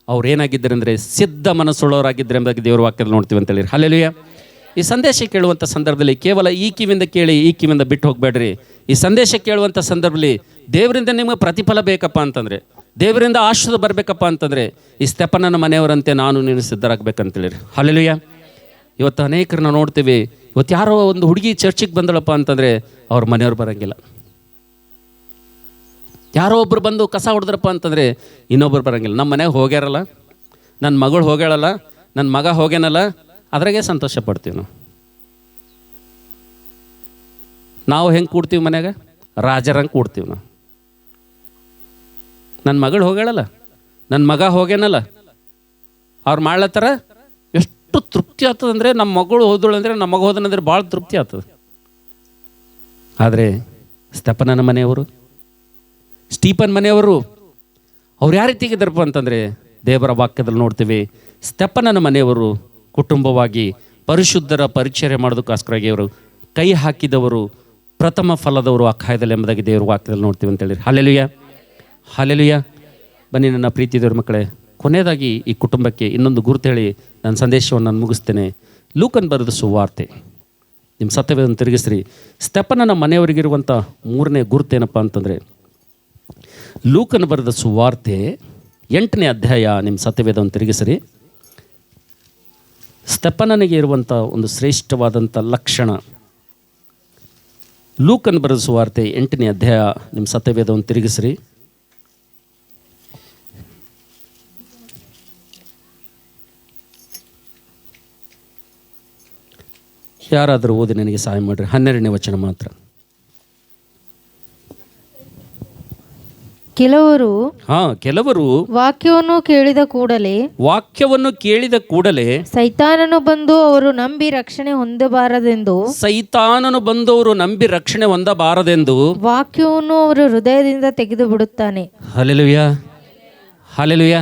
ಅವ್ರು ಏನಾಗಿದ್ದಾರೆ ಅಂದರೆ ಸಿದ್ಧ ಮನಸ್ಸುಳ್ಳವರಾಗಿದ್ದರೆ ಎಂಬುದಾಗಿ ದೇವರ ವಾಕ್ಯದಲ್ಲಿ ನೋಡ್ತೀವಿ ಅಂತೇಳಿ. ಹಲ್ಲೆಲೂಯಾ. ಈ ಸಂದೇಶ ಕೇಳುವಂಥ ಸಂದರ್ಭದಲ್ಲಿ ಕೇವಲ ಈ ಕಿವಿಯಿಂದ ಕೇಳಿ ಈ ಕಿವಿಯಿಂದ ಬಿಟ್ಟು ಹೋಗಬೇಡ್ರಿ. ಈ ಸಂದೇಶ ಕೇಳುವಂಥ ಸಂದರ್ಭದಲ್ಲಿ ದೇವರಿಂದ ನಿಮಗೆ ಪ್ರತಿಫಲ ಬೇಕಪ್ಪ ಅಂತಂದರೆ, ದೇವರಿಂದ ಆಶೀರ್ವಾದ ಬರಬೇಕಪ್ಪ ಅಂತಂದರೆ, ಈ ಸ್ತೇಫನನ ಮನೆಯವರಂತೆ ನಾನು ನೀನು ಸಿದ್ಧರಾಗಬೇಕಂತೇಳಿ. ಹಲ್ಲೆಲೂಯಾ. ಇವತ್ತು ಅನೇಕರು ನಾವು ನೋಡ್ತೀವಿ, ಇವತ್ತು ಯಾರೋ ಒಂದು ಹುಡುಗಿ ಚರ್ಚಿಗೆ ಬಂದಳಪ್ಪ ಅಂತಂದರೆ ಅವ್ರ ಮನೆಯವ್ರು ಬರೋಂಗಿಲ್ಲ. ಯಾರೋ ಒಬ್ಬರು ಬಂದು ಕಸ ಹೊಡೆದ್ರಪ್ಪ ಅಂತಂದರೆ ಇನ್ನೊಬ್ಬರು ಬರೋಂಗಿಲ್ಲ. ನಮ್ಮ ಮನೆಗೆ ಹೋಗ್ಯಾರಲ್ಲ, ನನ್ನ ಮಗಳು ಹೋಗ್ಯಾಳಲ್ಲ, ನನ್ನ ಮಗ ಹೋಗ್ಯಾನಲ್ಲ, ಅದ್ರಾಗೆ ಸಂತೋಷ ಪಡ್ತೀವಿ ನಾವು ಹೆಂಗೆ ಕೂಡ್ತೀವಿ ಮನ್ಯಾಗ? ರಾಜರಂಗೆ ಕೂಡ್ತೀವಿ ನಾವು. ನನ್ನ ಮಗಳು ಹೋಗ್ಯಾಳಲ್ಲ, ನನ್ನ ಮಗ ಹೋಗ್ಯಾನಲ್ಲ, ಅವ್ರು ಮಾಡ್ಲತ್ತಾರ, ಎಷ್ಟು ತೃಪ್ತಿ ಆಗ್ತದಂದರೆ, ನಮ್ಮ ಮಗಳು ಹೋದಳು ಅಂದರೆ, ನಮ್ಮ ಮಗ ಹೋದನಂದ್ರೆ ಭಾಳ ತೃಪ್ತಿ ಆಗ್ತದೆ. ಆದರೆ ಸ್ತೇಫನನ ಮನೆಯವರು, ಸ್ಟೀಫನ್ ಮನೆಯವರು ಅವ್ರು ಯಾವ ರೀತಿಗಿದ್ದಾರಪ್ಪ ಅಂತಂದರೆ, ದೇವರ ವಾಕ್ಯದಲ್ಲಿ ನೋಡ್ತೀವಿ, ಸ್ತೇಫನನ ಮನೆಯವರು ಕುಟುಂಬವಾಗಿ ಪರಿಶುದ್ಧರ ಪರಿಚರ್ಯ ಮಾಡೋದಕ್ಕೋಸ್ಕರಾಗಿ ಅವರು ಕೈ ಹಾಕಿದವರು, ಪ್ರಥಮ ಫಲದವರು ಆ ಕಾಯದಲ್ಲಿ ಎಂಬುದಾಗಿ ದೇವರ ವಾಕ್ಯದಲ್ಲಿ ನೋಡ್ತೀವಿ ಅಂತೇಳಿ. ಹಲ್ಲೆಲೂಯಾ. ಹಲ್ಲೆಲೂಯಾ. ಬನ್ನಿ ನನ್ನ ಪ್ರೀತಿ ದೇವ್ರ ಮಕ್ಕಳೇ, ಕೊನೆಯದಾಗಿ ಈ ಕುಟುಂಬಕ್ಕೆ ಇನ್ನೊಂದು ಗುರುತು ಹೇಳಿ ನನ್ನ ಸಂದೇಶವನ್ನು ನಾನು ಮುಗಿಸ್ತೇನೆ. ಲೂಕನ್ ಬರೆದ ಸುವಾರ್ತೆ, ನಿಮ್ಮ ಸತ್ಯವೇದನ್ನು ತಿರುಗಿಸ್ರಿ. ಸ್ತೇಫನನ ಮನೆಯವರಿಗಿರುವಂಥ ಮೂರನೇ ಗುರುತೇನಪ್ಪ ಅಂತಂದರೆ, ಲೂಕನ್ ಬರೆದ ಸುವಾರ್ತೆ 8ನೇ ಅಧ್ಯಾಯ ನಿಮ್ಮ ಸತ್ಯವೇದವನ್ನು ತಿರುಗಿಸಿರಿ. ಸ್ತೆಫನನಿಗೆ ಇರುವಂಥ ಒಂದು ಶ್ರೇಷ್ಠವಾದಂಥ ಲಕ್ಷಣ. ಲೂಕನ್ ಬರೆದ ಸುವಾರ್ತೆ 8ನೇ ಅಧ್ಯಾಯ ನಿಮ್ಮ ಸತ್ಯವೇದವನ್ನು ತಿರುಗಿಸಿರಿ. ಯಾರಾದರೂ ಓದಿ ನನಗೆ ಸಹಾಯ ಮಾಡಿರಿ. 12ನೇ ವಚನ ಮಾತ್ರ. ಕೆಲವರು ವಾಕ್ಯವನ್ನು ಕೇಳಿದ ಕೂಡಲೇ ಸೈತಾನನು ಬಂದು ಅವರು ನಂಬಿ ರಕ್ಷಣೆ ಹೊಂದಬಾರದೆಂದು ವಾಕ್ಯವನ್ನು ಅವರು ಹೃದಯದಿಂದ ತೆಗೆದು ಬಿಡುತ್ತಾನೆ. Hallelujah, hallelujah.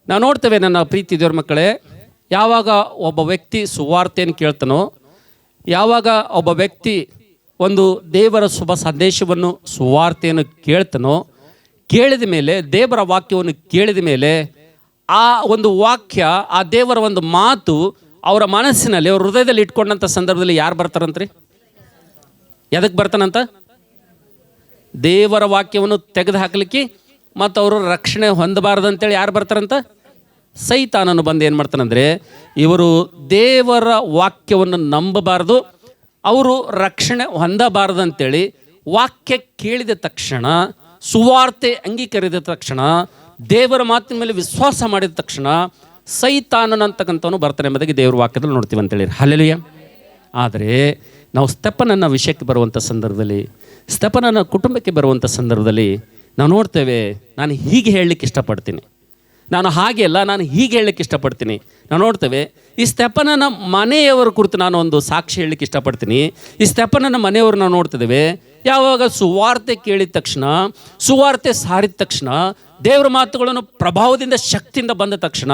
ನಾವು ನೋಡ್ತೇವೆ ನನ್ನ ಪ್ರೀತಿ ದೇವರ ಮಕ್ಕಳೇ, ಯಾವಾಗ ಒಬ್ಬ ವ್ಯಕ್ತಿ ಸುವಾರ್ತೆಯನ್ನು ಕೇಳ್ತಾನೋ, ಯಾವಾಗ ಒಬ್ಬ ವ್ಯಕ್ತಿ ಒಂದು ದೇವರ ಶುಭ ಸಂದೇಶವನ್ನು ಸುವಾರ್ತೆಯನ್ನು ಕೇಳ್ತಾನೋ, ಕೇಳಿದ ಮೇಲೆ ದೇವರ ವಾಕ್ಯವನ್ನು ಕೇಳಿದ ಮೇಲೆ ಆ ಒಂದು ವಾಕ್ಯ, ಆ ದೇವರ ಒಂದು ಮಾತು ಅವರ ಮನಸ್ಸಿನಲ್ಲಿ, ಅವ್ರ ಹೃದಯದಲ್ಲಿ ಇಟ್ಕೊಂಡಂಥ ಸಂದರ್ಭದಲ್ಲಿ ಯಾರು ಬರ್ತಾರಂತ್ರಿ? ಎದಕ್ಕೆ ಬರ್ತಾನಂತ? ದೇವರ ವಾಕ್ಯವನ್ನು ತೆಗೆದು ಹಾಕಲಿಕ್ಕೆ ಮತ್ತು ಅವರು ರಕ್ಷಣೆ ಹೊಂದಬಾರ್ದಂತೇಳಿ ಯಾರು ಬರ್ತಾರಂತ? ಸೈತಾನನು ಬಂದು ಏನು ಮಾಡ್ತಾನಂದರೆ, ಇವರು ದೇವರ ವಾಕ್ಯವನ್ನು ನಂಬಬಾರ್ದು, ಅವರು ರಕ್ಷಣೆ ಹೊಂದಬಾರ್ದಂತೇಳಿ ವಾಕ್ಯ ಕೇಳಿದ ತಕ್ಷಣ, ಸುವಾರ್ತೆ ಅಂಗೀಕರಿಸಿದ ತಕ್ಷಣ, ದೇವರ ಮಾತಿನ ಮೇಲೆ ವಿಶ್ವಾಸ ಮಾಡಿದ ತಕ್ಷಣ ಸೈತಾನನಂತಕ್ಕಂಥವನು ಬರ್ತಾನೆ ಎಂಬುದಾಗಿ ದೇವರ ವಾಕ್ಯದಲ್ಲಿ ನೋಡ್ತೀವಿ ಅಂತೇಳಿ. ಹಲ್ಲೆಲೂಯಾ. ಆದರೆ ನಾವು ಸ್ತೆಫನನ ವಿಷಯಕ್ಕೆ ಬರುವಂಥ ಸಂದರ್ಭದಲ್ಲಿ, ಸ್ತೆಫನನ ಕುಟುಂಬಕ್ಕೆ ಬರುವಂಥ ಸಂದರ್ಭದಲ್ಲಿ ನಾವು ನೋಡ್ತೇವೆ, ನಾನು ಹೀಗೆ ಹೇಳಲಿಕ್ಕೆ ಇಷ್ಟಪಡ್ತೀನಿ, ನಾನು ಹಾಗೆ ಅಲ್ಲ, ನಾನು ಹೀಗೆ ಹೇಳಲಿಕ್ಕೆ ಇಷ್ಟಪಡ್ತೀನಿ. ನಾವು ನೋಡ್ತೇವೆ, ಈ ಸ್ತೆಫನನ ಮನೆಯವರ ಕುರಿತು ನಾನು ಒಂದು ಸಾಕ್ಷಿ ಹೇಳಲಿಕ್ಕೆ ಇಷ್ಟಪಡ್ತೀನಿ. ಈ ಸ್ತೆಫನನ ಮನೆಯವರು ನಾವು ನೋಡ್ತಿದ್ದೇವೆ, ಯಾವಾಗ ಸುವಾರ್ತೆ ಕೇಳಿದ ತಕ್ಷಣ, ಸುವಾರ್ತೆ ಸಾರಿದ ತಕ್ಷಣ, ದೇವರ ಮಾತುಗಳನ್ನು ಪ್ರಭಾವದಿಂದ ಶಕ್ತಿಯಿಂದ ಬಂದ ತಕ್ಷಣ,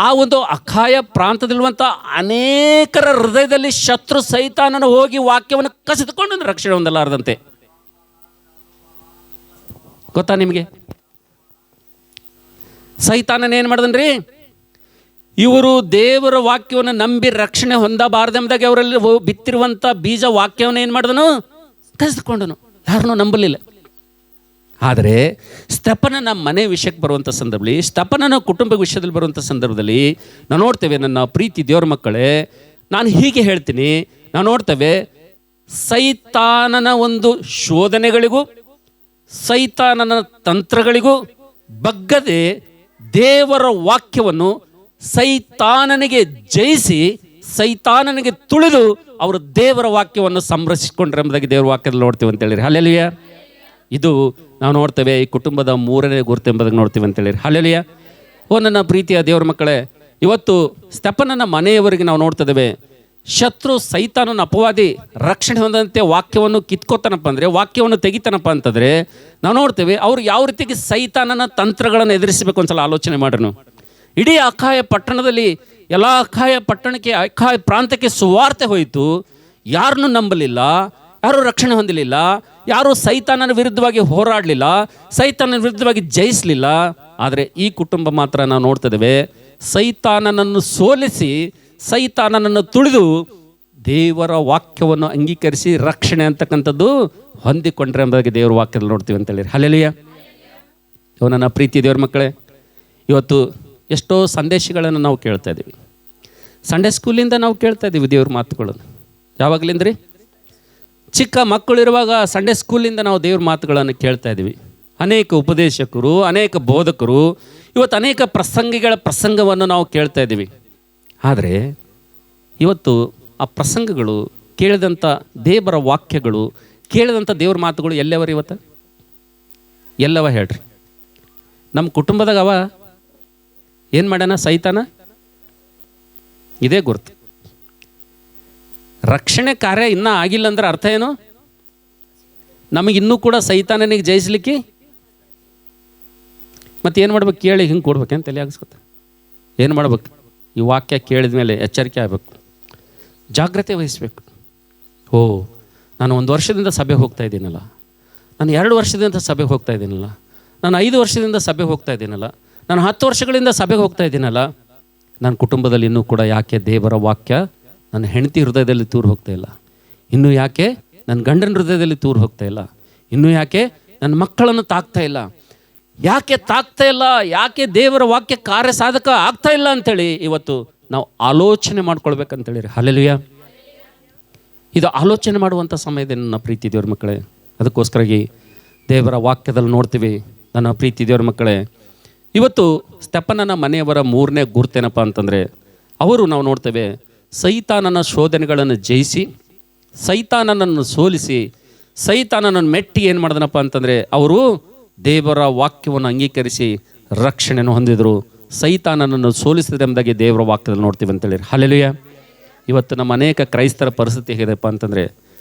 ಆ ಒಂದು ಅಖಾಯ ಪ್ರಾಂತದಲ್ಲಿರುವಂಥ ಅನೇಕರ ಹೃದಯದಲ್ಲಿ ಶತ್ರು ಸೈತಾನನ ಹೋಗಿ ವಾಕ್ಯವನ್ನು ಕಸಿದುಕೊಂಡು ರಕ್ಷಣೆ ಹೊಂದಲಾರದಂತೆ. ಗೊತ್ತಾ ನಿಮಗೆ? ಸೈತಾನನ ಏನು ಮಾಡ್ದನ್ರಿ? ಇವರು ದೇವರ ವಾಕ್ಯವನ್ನು ನಂಬಿ ರಕ್ಷಣೆ ಹೊಂದಬಾರ್ದೆಂಬುದಾಗಿ ಅವರಲ್ಲಿ ಬಿತ್ತಿರುವಂಥ ಬೀಜ ವಾಕ್ಯವನ್ನು ಏನು ಮಾಡಿದನು? ಕಸಿದುಕೊಂಡನು. ಯಾರನ್ನೂ ನಂಬಲಿಲ್ಲ. ಆದರೆ ಸ್ತೆಫನನ ಮನೆ ವಿಷಯಕ್ಕೆ ಬರುವಂಥ ಸಂದರ್ಭದಲ್ಲಿ, ಸ್ತೆಫನನ ಕುಟುಂಬ ವಿಷಯದಲ್ಲಿ ಬರುವಂಥ ಸಂದರ್ಭದಲ್ಲಿ ನಾವು ನೋಡ್ತೇವೆ, ನನ್ನ ಪ್ರೀತಿ ದೇವರ ಮಕ್ಕಳೇ, ನಾನು ಹೀಗೆ ಹೇಳ್ತೀನಿ, ನಾವು ನೋಡ್ತೇವೆ, ಸೈತಾನನ ಒಂದು ಶೋಧನೆಗಳಿಗೂ ಸೈತಾನನ ತಂತ್ರಗಳಿಗೂ ಬಗ್ಗದೆ ದೇವರ ವಾಕ್ಯವನ್ನು ಸೈತಾನನಿಗೆ ಜಯಿಸಿ, ಸೈತಾನನಿಗೆ ತುಳಿದು ಅವರು ದೇವರ ವಾಕ್ಯವನ್ನು ಸಂರಕ್ಷಿಸಿಕೊಂಡ್ರೆ ಎಂಬುದಾಗಿ ದೇವರ ವಾಕ್ಯದಲ್ಲಿ ನೋಡ್ತೀವಿ ಅಂತೇಳಿರಿ. ಹಲ್ಲೆಲೂಯಾ. ಇದು ನಾವು ನೋಡ್ತೇವೆ, ಈ ಕುಟುಂಬದ 3ನೇ ಗುರುತು ಎಂಬುದಾಗಿ ನೋಡ್ತೀವಿ ಅಂತೇಳಿರಿ. ಹಲ್ಲೆಲೂಯಾ. ಓ ನನ್ನ ಪ್ರೀತಿಯ ದೇವರ ಮಕ್ಕಳೇ, ಇವತ್ತು ಸ್ತೆಫನನ ಮನೆಯವರಿಗೆ ನಾವು ನೋಡ್ತಿದ್ದೇವೆ, ಶತ್ರು ಸೈತಾನನ ಅಪವಾದಿ ರಕ್ಷಣೆ ಹೊಂದಂತೆ ವಾಕ್ಯವನ್ನು ಕಿತ್ಕೋತಾನಪ್ಪ ಅಂದರೆ, ವಾಕ್ಯವನ್ನು ತೆಗಿತಾನಪ್ಪ ಅಂತಂದರೆ ನಾವು ನೋಡ್ತೇವೆ, ಅವರು ಯಾವ ರೀತಿಗೆ ಸೈತಾನನ ತಂತ್ರಗಳನ್ನು ಎದುರಿಸಬೇಕು ಒಂದ್ಸಲ ಆಲೋಚನೆ ಮಾಡ್ರಿ. ಇಡೀ ಅಖಾಯ ಪಟ್ಟಣದಲ್ಲಿ, ಎಲ್ಲ ಅಖಾಯ ಪಟ್ಟಣಕ್ಕೆ, ಅಖಾಯ ಪ್ರಾಂತಕ್ಕೆ ಸುವಾರ್ತೆ ಹೋಯಿತು, ಯಾರನ್ನೂ ನಂಬಲಿಲ್ಲ, ಯಾರೂ ರಕ್ಷಣೆ ಹೊಂದಲಿಲ್ಲ, ಯಾರೂ ಸೈತಾನನ ವಿರುದ್ಧವಾಗಿ ಹೋರಾಡಲಿಲ್ಲ, ಸೈತಾನನ ವಿರುದ್ಧವಾಗಿ ಜಯಿಸಲಿಲ್ಲ. ಆದರೆ ಈ ಕುಟುಂಬ ಮಾತ್ರ ನಾವು ನೋಡ್ತಿದ್ದೇವೆ, ಸೈತಾನನನ್ನು ಸೋಲಿಸಿ, ಸೈತಾನನನ್ನು ತುಳಿದು ದೇವರ ವಾಕ್ಯವನ್ನು ಅಂಗೀಕರಿಸಿ ರಕ್ಷಣೆ ಅಂತಕ್ಕಂಥದ್ದು ಹೊಂದಿಕೊಂಡ್ರೆ ಎಂಬುದಾಗಿ ದೇವರ ವಾಕ್ಯದಲ್ಲಿ ನೋಡ್ತೀವಿ ಅಂತೇಳಿ. ಹಲ್ಲೆಲೂಯಾ. ನನ್ನ ಪ್ರೀತಿ ದೇವರ ಮಕ್ಕಳೇ, ಇವತ್ತು ಎಷ್ಟೋ ಸಂದೇಶಗಳನ್ನು ನಾವು ಕೇಳ್ತಾ ಇದ್ದೀವಿ. ಸಂಡೇ ಸ್ಕೂಲಿಂದ ನಾವು ಕೇಳ್ತಾ ಇದ್ದೀವಿ ದೇವ್ರ ಮಾತುಗಳನ್ನು. ಯಾವಾಗಲಿಂದ ರೀ? ಚಿಕ್ಕ ಮಕ್ಕಳಿರುವಾಗ ಸಂಡೇ ಸ್ಕೂಲಿಂದ ನಾವು ದೇವ್ರ ಮಾತುಗಳನ್ನು ಕೇಳ್ತಾ ಇದ್ದೀವಿ. ಅನೇಕ ಉಪದೇಶಕರು, ಅನೇಕ ಬೋಧಕರು, ಇವತ್ತು ಅನೇಕ ಪ್ರಸಂಗವನ್ನು ನಾವು ಕೇಳ್ತಾ ಇದ್ದೀವಿ. ಆದರೆ ಇವತ್ತು ಆ ಪ್ರಸಂಗಗಳು, ಕೇಳಿದಂಥ ದೇವರ ವಾಕ್ಯಗಳು, ಕೇಳಿದಂಥ ದೇವ್ರ ಮಾತುಗಳು ಎಲ್ಲವರ ಇವತ್ತು? ಎಲ್ಲವ ಹೇಳ್ರಿ. ನಮ್ಮ ಕುಟುಂಬದಾಗ ಅವ ಏನು ಮಾಡ್ಯಾನ ಸೈತಾನ? ಇದೇ ಗುರುತು. ರಕ್ಷಣೆ ಕಾರ್ಯ ಇನ್ನೂ ಆಗಿಲ್ಲ ಅಂದ್ರೆ ಅರ್ಥ ಏನು? ನಮಗಿನ್ನೂ ಕೂಡ ಸೈತಾನನಿಗೆ ಜಯಿಸ್ಲಿಕ್ಕೆ ಮತ್ತೆ ಏನು ಮಾಡ್ಬೇಕು ಕೇಳಿ ಹಿಂಗೆ ಕೊಡ್ಬೇಕೇನು ತಲೆ ಆಗಿಸ್ಕೊತ. ಏನು ಮಾಡ್ಬೇಕು? ಈ ವಾಕ್ಯ ಕೇಳಿದ ಮೇಲೆ ಎಚ್ಚರಿಕೆ ಆಗಬೇಕು, ಜಾಗ್ರತೆ ವಹಿಸಬೇಕು. ಓ, ನಾನು 1 ವರ್ಷದಿಂದ ಸಭೆಗೆ ಹೋಗ್ತಾ ಇದ್ದೀನಲ್ಲ, ನಾನು 2 ವರ್ಷದಿಂದ ಸಭೆಗೆ ಹೋಗ್ತಾ ಇದ್ದೀನಲ್ಲ, ನಾನು 5 ವರ್ಷದಿಂದ ಸಭೆಗೆ ಹೋಗ್ತಾ ಇದ್ದೀನಲ್ಲ, ನಾನು 10 ವರ್ಷಗಳಿಂದ ಸಭೆಗೆ ಹೋಗ್ತಾ ಇದ್ದೀನಲ್ಲ, ನನ್ನ ಕುಟುಂಬದಲ್ಲಿ ಇನ್ನೂ ಕೂಡ ಯಾಕೆ ದೇವರ ವಾಕ್ಯ ನನ್ನ ಹೆಂಡತಿ ಹೃದಯದಲ್ಲಿ ತೂರು ಹೋಗ್ತಾ ಇಲ್ಲ? ಇನ್ನೂ ಯಾಕೆ ನನ್ನ ಗಂಡನ ಹೃದಯದಲ್ಲಿ ತೂರು ಹೋಗ್ತಾ ಇಲ್ಲ? ಇನ್ನೂ ಯಾಕೆ ನನ್ನ ಮಕ್ಕಳನ್ನು ತಾಕ್ತಾ ಇಲ್ಲ? ಯಾಕೆ ತಾಗ್ತಾ ಇಲ್ಲ, ಯಾಕೆ ದೇವರ ವಾಕ್ಯ ಕಾರ್ಯ ಸಾಧಕ ಆಗ್ತಾ ಇಲ್ಲ ಅಂತೇಳಿ ಇವತ್ತು ನಾವು ಆಲೋಚನೆ ಮಾಡ್ಕೊಳ್ಬೇಕಂತೇಳಿ. ಹಲ್ಲೆಲೂಯಾ. ಇದು ಆಲೋಚನೆ ಮಾಡುವಂಥ ಸಮಯದ ನನ್ನ ಪ್ರೀತಿ ದೇವ್ರ ಮಕ್ಕಳೇ. ಅದಕ್ಕೋಸ್ಕರಾಗಿ ದೇವರ ವಾಕ್ಯದಲ್ಲಿ ನೋಡ್ತೀವಿ ನನ್ನ ಪ್ರೀತಿ ದೇವ್ರ ಮಕ್ಕಳೇ. ಇವತ್ತು ಸ್ತೆಫನನ ಮನೆಯವರ ಮೂರನೇ ಗುರುತೇನಪ್ಪ ಅಂತಂದರೆ, ಅವರು ನಾವು ನೋಡ್ತೇವೆ ಸೈತಾನನ ಶೋಧನೆಗಳನ್ನು ಜಯಿಸಿ, ಸೈತಾನನನ್ನು ಸೋಲಿಸಿ, ಸೈತಾನನನ್ನು ಮೆಟ್ಟಿ ಏನು ಮಾಡಿದನಪ್ಪ ಅಂತಂದರೆ ಅವರು ದೇವರ ವಾಕ್ಯವನ್ನು ಅಂಗೀಕರಿಸಿ ರಕ್ಷಣೆಯನ್ನು ಹೊಂದಿದರು. ಸೈತಾನನನ್ನು ಸೋಲಿಸಿದೆಂಬುದಾಗಿ ದೇವರ ವಾಕ್ಯದಲ್ಲಿ ನೋಡ್ತೀವಿ ಅಂತೇಳಿ. ಹಲ್ಲೆಲೂಯಾ. ಇವತ್ತು ನಮ್ಮ ಅನೇಕ ಕ್ರೈಸ್ತರ ಪರಿಸ್ಥಿತಿ ಹೇಗಿದೆಪ್ಪ ಅಂತಂದರೆ,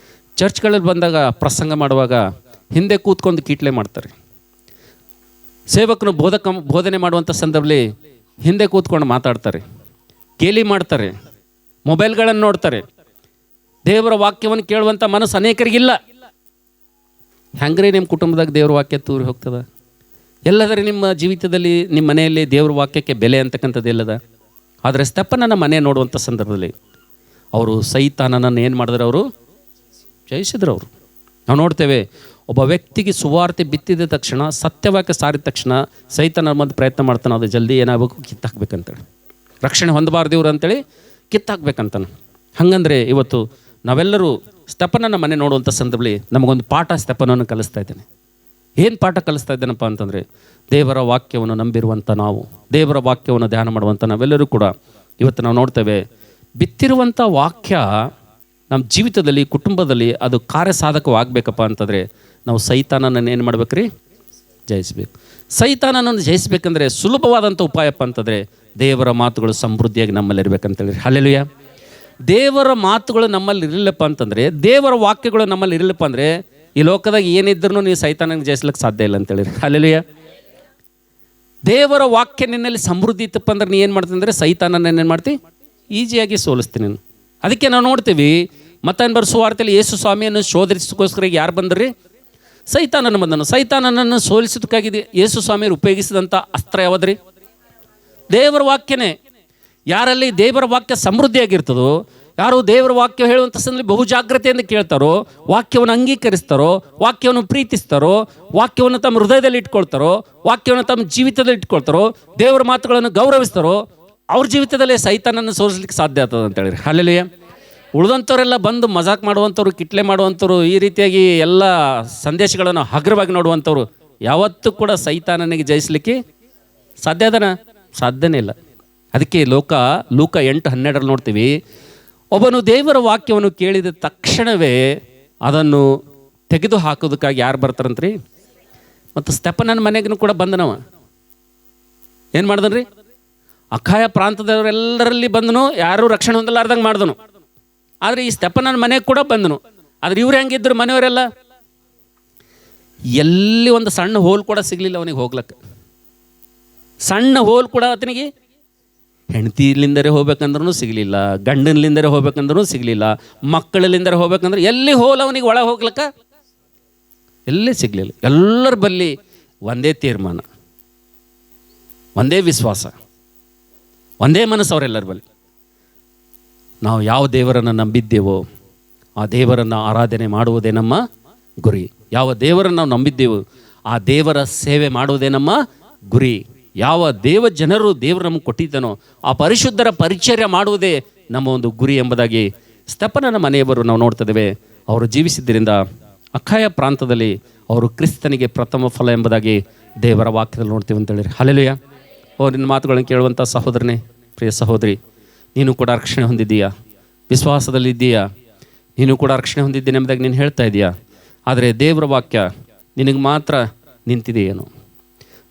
ಚರ್ಚ್ಗಳಲ್ಲಿ ಬಂದಾಗ ಪ್ರಸಂಗ ಮಾಡುವಾಗ ಹಿಂದೆ ಕೂತ್ಕೊಂಡು ಕೀಟ್ಲೆ ಮಾಡ್ತಾರೆ. ಸೇವಕನು ಬೋಧನೆ ಮಾಡುವಂಥ ಸಂದರ್ಭದಲ್ಲಿ ಹಿಂದೆ ಕೂತ್ಕೊಂಡು ಮಾತಾಡ್ತಾರೆ, ಗೇಲಿ ಮಾಡ್ತಾರೆ, ಮೊಬೈಲ್ಗಳನ್ನು ನೋಡ್ತಾರೆ. ದೇವರ ವಾಕ್ಯವನ್ನು ಕೇಳುವಂಥ ಮನಸ್ಸು ಅನೇಕರಿಗಿಲ್ಲ. ಹೆಂಗ್ರೆ ನಿಮ್ಮ ಕುಟುಂಬದಾಗ ದೇವ್ರ ವಾಕ್ಯ ತೂರಿ ಹೋಗ್ತದ? ಎಲ್ಲದರೆ ನಿಮ್ಮ ಜೀವಿತದಲ್ಲಿ ನಿಮ್ಮ ಮನೆಯಲ್ಲಿ ದೇವ್ರ ವಾಕ್ಯಕ್ಕೆ ಬೆಲೆ ಅಂತಕ್ಕಂಥದ್ದು ಎಲ್ಲದ? ಆದರೆ ಸ್ತೆಫನನ ಮನೆ ನೋಡುವಂಥ ಸಂದರ್ಭದಲ್ಲಿ ಅವರು ಸೈತಾನನನ್ನು ಏನು ಮಾಡಿದ್ರು? ಅವರು ಜಯಿಸಿದ್ರು. ಅವರು ನಾವು ನೋಡ್ತೇವೆ, ಒಬ್ಬ ವ್ಯಕ್ತಿಗೆ ಸುವಾರ್ತೆ ಬಿತ್ತಿದ ತಕ್ಷಣ, ಸತ್ಯವಾಕ್ಯ ಸಾರಿದ ತಕ್ಷಣ ಸೈತಾನ ಬಂದು ಪ್ರಯತ್ನ ಮಾಡ್ತಾನೆ, ಅದು ಜಲ್ದಿ ಏನಾಗಬೇಕು, ಕಿತ್ತಾಕ್ಬೇಕಂತೇಳಿ, ರಕ್ಷಣೆ ಹೊಂದಬಾರ್ದು ಇವ್ರು ಅಂತೇಳಿ ಕಿತ್ತಾಕ್ಬೇಕಂತಾನೆ. ಹಾಗಂದ್ರೆ ಇವತ್ತು ನಾವೆಲ್ಲರೂ ಸ್ತೆಫನನ ಮನೆ ನೋಡುವಂಥ ಸಂದರ್ಭದಲ್ಲಿ ನಮಗೊಂದು ಪಾಠ ಸ್ತೆಫನನ್ನು ಕಲಿಸ್ತಾ ಇದ್ದೇನೆ. ಏನು ಪಾಠ ಕಲಿಸ್ತಾ ಇದ್ದೇನಪ್ಪ ಅಂತಂದರೆ, ದೇವರ ವಾಕ್ಯವನ್ನು ನಂಬಿರುವಂಥ ನಾವು, ದೇವರ ವಾಕ್ಯವನ್ನು ಧ್ಯಾನ ಮಾಡುವಂಥ ನಾವೆಲ್ಲರೂ ಕೂಡ ಇವತ್ತು ನಾವು ನೋಡ್ತೇವೆ, ಬಿತ್ತಿರುವಂಥ ವಾಕ್ಯ ನಮ್ಮ ಜೀವಿತದಲ್ಲಿ, ಕುಟುಂಬದಲ್ಲಿ ಅದು ಕಾರ್ಯಸಾಧಕವಾಗಬೇಕಪ್ಪ ಅಂತಂದರೆ ನಾವು ಸೈತಾನನನ್ನು ಏನು ಮಾಡ್ಬೇಕ್ರಿ? ಜಯಿಸಬೇಕು. ಸೈತಾನನನ್ನು ಜಯಿಸಬೇಕಂದ್ರೆ ಸುಲಭವಾದಂಥ ಉಪಾಯಪ್ಪ ಅಂತಂದರೆ ದೇವರ ಮಾತುಗಳು ಸಮೃದ್ಧಿಯಾಗಿ ನಮ್ಮಲ್ಲಿ ಇರಬೇಕಂತೇಳಿ. ಹಲ್ಲೆಲೂಯಾ. ದೇವರ ಮಾತುಗಳು ನಮ್ಮಲ್ಲಿ ಇರಲಿಲ್ಲಪ್ಪ ಅಂತಂದರೆ, ದೇವರ ವಾಕ್ಯಗಳು ನಮ್ಮಲ್ಲಿ ಇರಲಿಲ್ಲಪ್ಪ ಅಂದರೆ ಈ ಲೋಕದಾಗ ಏನಿದ್ರೂ ನೀವು ಸೈತಾನನಿಗೆ ಜಯಿಸ್ಲಿಕ್ಕೆ ಸಾಧ್ಯ ಇಲ್ಲ ಅಂತೇಳಿ. ಹಲ್ಲೆಲೂಯಾ. ದೇವರ ವಾಕ್ಯ ನಿನ್ನಲ್ಲಿ ಸಮೃದ್ಧಿ ಇತ್ತಪ್ಪ ಅಂದ್ರೆ ನೀ ಏನು ಮಾಡ್ತೀನಿ ಅಂದರೆ ಸೈತಾನನ ಏನು ಮಾಡ್ತಿ? ಈಸಿಯಾಗಿ ಸೋಲಿಸ್ತೀನಿ. ಅದಕ್ಕೆ ನಾವು ನೋಡ್ತೀವಿ ಮತ್ತಾಯನ ಬರೆದ ಸುವಾರ್ತೆಯಲ್ಲಿ ಯೇಸು ಸ್ವಾಮಿಯನ್ನು ಶೋಧಿಸೋಕ್ಕೋಸ್ಕರ ಯಾರು ಬಂದ್ರಿ? ಸೈತಾನನ ಬಂದನು. ಸೈತಾನನನ್ನು ಸೋಲಿಸೋದಕ್ಕಾಗಿ ಯೇಸು ಸ್ವಾಮಿಯರು ಉಪಯೋಗಿಸಿದಂಥ ಅಸ್ತ್ರ ಯಾವುದ್ರಿ? ದೇವರ ವಾಕ್ಯನೇ. ಯಾರಲ್ಲಿ ದೇವರ ವಾಕ್ಯ ಸಮೃದ್ಧಿಯಾಗಿರ್ತದೋ, ಯಾರು ದೇವರ ವಾಕ್ಯ ಹೇಳುವಂಥ ಸಂದರ್ಭದಲ್ಲಿ ಬಹು ಜಾಗ್ರತೆಯಿಂದ ಕೇಳ್ತಾರೋ, ವಾಕ್ಯವನ್ನು ಅಂಗೀಕರಿಸ್ತಾರೋ, ವಾಕ್ಯವನ್ನು ಪ್ರೀತಿಸ್ತಾರೋ, ವಾಕ್ಯವನ್ನು ತಮ್ಮ ಹೃದಯದಲ್ಲಿ ಇಟ್ಕೊಳ್ತಾರೋ, ವಾಕ್ಯವನ್ನು ತಮ್ಮ ಜೀವಿತದಲ್ಲಿ ಇಟ್ಕೊಳ್ತಾರೋ, ದೇವರ ಮಾತುಗಳನ್ನು ಗೌರವಿಸ್ತಾರೋ, ಅವ್ರ ಜೀವಿತದಲ್ಲೇ ಸೈತಾನನ್ನು ಸೋಲಿಸ್ಲಿಕ್ಕೆ ಸಾಧ್ಯ ಆಗ್ತದೆ ಅಂತೇಳಿ. ಹಲ್ಲೆಲೂಯಾ. ಉಳಿದಂಥವರೆಲ್ಲ ಬಂದು ಮಜಾಕ್ ಮಾಡುವಂಥವ್ರು, ಕಿಟ್ಲೆ ಮಾಡುವಂಥವ್ರು, ಈ ರೀತಿಯಾಗಿ ಎಲ್ಲ ಸಂದೇಶಗಳನ್ನು ಹಗುರವಾಗಿ ನೋಡುವಂಥವ್ರು ಯಾವತ್ತೂ ಕೂಡ ಸೈತಾನನಿಗೆ ಜಯಿಸಲಿಕ್ಕೆ ಸಾಧ್ಯ ಅದನ? ಸಾಧ್ಯನೇ ಇಲ್ಲ. ಅದಕ್ಕೆ ಲೂಕ 8:12 ನೋಡ್ತೀವಿ, ಒಬ್ಬನು ದೇವರ ವಾಕ್ಯವನ್ನು ಕೇಳಿದ ತಕ್ಷಣವೇ ಅದನ್ನು ತೆಗೆದು ಹಾಕೋದಕ್ಕಾಗಿ ಯಾರು ಬರ್ತಾರಂತ್ರಿ? ಮತ್ತು ಸ್ತೆಫನನ ಮನೆಗೂ ಕೂಡ ಬಂದನವ. ಏನು ಮಾಡ್ದನ್ರಿ? ಅಖಾಯ ಪ್ರಾಂತದವರೆಲ್ಲರಲ್ಲಿ ಬಂದನು, ಯಾರೂ ರಕ್ಷಣೆ ಹೊಂದಲಾರ್ದಂಗೆ ಮಾಡಿದನು. ಆದರೆ ಈ ಸ್ತೆಫನನ ಮನೆಗೆ ಕೂಡ ಬಂದನು. ಆದರೆ ಇವ್ರು ಹೆಂಗಿದ್ರು ಮನೆಯವರೆಲ್ಲ? ಎಲ್ಲಿ ಒಂದು ಸಣ್ಣ ಹೋಲ್ ಕೂಡ ಸಿಗಲಿಲ್ಲ ಅವನಿಗೆ ಹೋಗ್ಲಕ್ಕೆ. ಸಣ್ಣ ಹೋಲ್ ಕೂಡ ಆತನಿಗೆ ಹೆಂಡತಿಲಿಂದರೇ ಹೋಗ್ಬೇಕಂದ್ರೂ ಸಿಗಲಿಲ್ಲ, ಗಂಡನಿಂದರೇ ಹೋಗ್ಬೇಕಂದ್ರೂ ಸಿಗಲಿಲ್ಲ, ಮಕ್ಕಳಲ್ಲಿಂದರೇ ಹೋಗ್ಬೇಕಂದ್ರೆ ಎಲ್ಲಿ ಹೋಲ್ ಅವನಿಗೆ ಒಳಗೆ ಹೋಗ್ಲಕ್ಕ ಎಲ್ಲಿ ಸಿಗಲಿಲ್ಲ. ಎಲ್ಲರ ಬಲ್ಲಿ ಒಂದೇ ತೀರ್ಮಾನ, ಒಂದೇ ವಿಶ್ವಾಸ, ಒಂದೇ ಮನಸ್ಸು ಅವರೆಲ್ಲರ ಬಲ್ಲಿ. ನಾವು ಯಾವ ದೇವರನ್ನು ನಂಬಿದ್ದೇವೋ ಆ ದೇವರನ್ನು ಆರಾಧನೆ ಮಾಡುವುದೇ ನಮ್ಮ ಗುರಿ. ಯಾವ ದೇವರನ್ನು ನಾವು ನಂಬಿದ್ದೇವೋ ಆ ದೇವರ ಸೇವೆ ಮಾಡುವುದೇ ನಮ್ಮ ಗುರಿ. ಯಾವ ದೇವ ಜನರು ದೇವರು ನಮಗೆ ಕೊಟ್ಟಿದ್ದಾನೋ ಆ ಪರಿಶುದ್ಧರ ಪರಿಚರ್ಯ ಮಾಡುವುದೇ ನಮ್ಮ ಒಂದು ಗುರಿ ಎಂಬುದಾಗಿ ಸ್ತೆಫನನ ಮನೆಯವರು ನಾವು ನೋಡ್ತಿದ್ದೇವೆ. ಅವರು ಜೀವಿಸಿದ್ದರಿಂದ ಅಖಾಯ ಪ್ರಾಂತದಲ್ಲಿ ಅವರು ಕ್ರಿಸ್ತನಿಗೆ ಪ್ರಥಮ ಫಲ ಎಂಬುದಾಗಿ ದೇವರ ವಾಕ್ಯದಲ್ಲಿ ನೋಡ್ತೀವಿ ಅಂತೇಳಿ. ಹಲ್ಲೆಲೂಯಾ. ನಿನ್ನ ಮಾತುಗಳನ್ನು ಕೇಳುವಂಥ ಸಹೋದರನೇ, ಪ್ರಿಯ ಸಹೋದರಿ, ನೀನು ಕೂಡ ರಕ್ಷಣೆ ಹೊಂದಿದ್ದೀಯಾ? ವಿಶ್ವಾಸದಲ್ಲಿದ್ದೀಯಾ? ನೀನು ಕೂಡ ರಕ್ಷಣೆ ಹೊಂದಿದ್ದೀನಿ ಎಂಬುದಾಗಿ ನೀನು ಹೇಳ್ತಾ ಇದೆಯಾ? ಆದರೆ ದೇವರ ವಾಕ್ಯ ನಿನಗೆ ಮಾತ್ರ ನಿಂತಿದೆಯೇನು?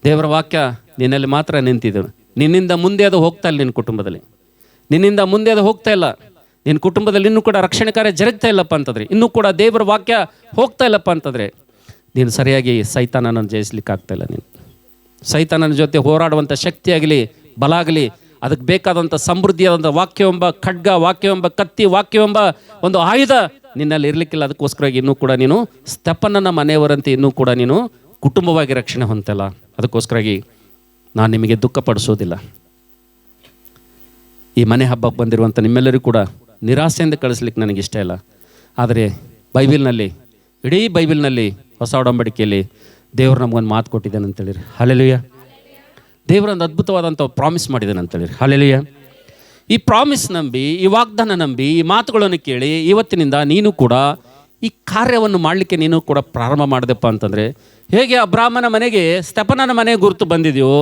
ದೇವರ ವಾಕ್ಯ ನಿನ್ನಲ್ಲಿ ಮಾತ್ರ ನಿಂತಿದೆ. ನಿನ್ನಿಂದ ಮುಂದೆ ಅದು ಹೋಗ್ತಾ ಇಲ್ಲ. ನಿನ್ನ ಕುಟುಂಬದಲ್ಲಿ ನಿನ್ನಿಂದ ಮುಂದೆ ಅದು ಹೋಗ್ತಾ ಇಲ್ಲ. ನಿನ್ನ ಕುಟುಂಬದಲ್ಲಿ ಇನ್ನೂ ಕೂಡ ರಕ್ಷಣೆ ಕಾರ್ಯ ಜರುಗ್ತಾ ಇಲ್ಲಪ್ಪ ಅಂತಂದರೆ, ಇನ್ನೂ ಕೂಡ ದೇವರ ವಾಕ್ಯ ಹೋಗ್ತಾ ಇಲ್ಲಪ್ಪ ಅಂತಂದರೆ ನೀನು ಸರಿಯಾಗಿ ಸೈತಾನನನ್ನು ಜಯಿಸ್ಲಿಕ್ಕೆ ಆಗ್ತಾ ಇಲ್ಲ. ನೀನು ಸೈತಾನನ ಜೊತೆ ಹೋರಾಡುವಂಥ ಶಕ್ತಿಯಾಗಲಿ ಬಲ ಆಗಲಿ ಅದಕ್ಕೆ ಬೇಕಾದಂಥ ಸಮೃದ್ಧಿಯಾದಂಥ ವಾಕ್ಯವೆಂಬ ಖಡ್ಗ, ವಾಕ್ಯವೆಂಬ ಕತ್ತಿ, ವಾಕ್ಯವೆಂಬ ಒಂದು ಆಯುಧ ನಿನ್ನಲ್ಲಿ ಇರಲಿಕ್ಕಿಲ್ಲ. ಅದಕ್ಕೋಸ್ಕರವಾಗಿ ಇನ್ನೂ ಕೂಡ ನೀನು ಸ್ತೆಫನನ ಮನೆಯವರಂತೆ ಇನ್ನೂ ಕೂಡ ನೀನು ಕುಟುಂಬವಾಗಿ ರಕ್ಷಣೆ ಹೊಂದಲ್ಲ. ಅದಕ್ಕೋಸ್ಕರವಾಗಿ ನಾನು ನಿಮಗೆ ದುಃಖಪಡಿಸೋದಿಲ್ಲ. ಈ ಮನೆ ಹಬ್ಬಕ್ಕೆ ಬಂದಿರುವಂಥ ನಿಮ್ಮೆಲ್ಲರಿಗೂ ಕೂಡ ನಿರಾಸೆಯಿಂದ ಕಳಿಸ್ಲಿಕ್ಕೆ ನನಗೆ ಇಷ್ಟ ಇಲ್ಲ. ಆದರೆ ಬೈಬಿಲ್ನಲ್ಲಿ, ಇಡೀ ಬೈಬಿಲ್ನಲ್ಲಿ, ಹೊಸ ಒಡಂಬಡಿಕೆಯಲ್ಲಿ ದೇವರು ನಮಗೊಂದು ಮಾತು ಕೊಟ್ಟಿದ್ದಾನೆ ಅಂತೇಳಿರಿ. ಹಲ್ಲೆಲೂಯಾ. ದೇವರೊಂದು ಅದ್ಭುತವಾದಂಥ ಪ್ರಾಮಿಸ್ ಮಾಡಿದ್ದಾನೆ ಅಂತೇಳಿರಿ. ಹಲ್ಲೆಲೂಯಾ. ಈ ಪ್ರಾಮಿಸ್ ನಂಬಿ, ಈ ವಾಗ್ದಾನ ನಂಬಿ, ಈ ಮಾತುಗಳನ್ನು ಕೇಳಿ ಇವತ್ತಿನಿಂದ ನೀನು ಕೂಡ ಈ ಕಾರ್ಯವನ್ನು ಮಾಡಲಿಕ್ಕೆ ನೀನು ಕೂಡ ಪ್ರಾರಂಭ ಮಾಡಿದೆಪ್ಪ ಅಂತಂದರೆ, ಹೇಗೆ ಅಬ್ರಾಹ್ಮನ ಮನೆಗೆ ಸ್ತೆಫನನ ಮನೆ ಗುರುತು ಬಂದಿದೆಯೋ,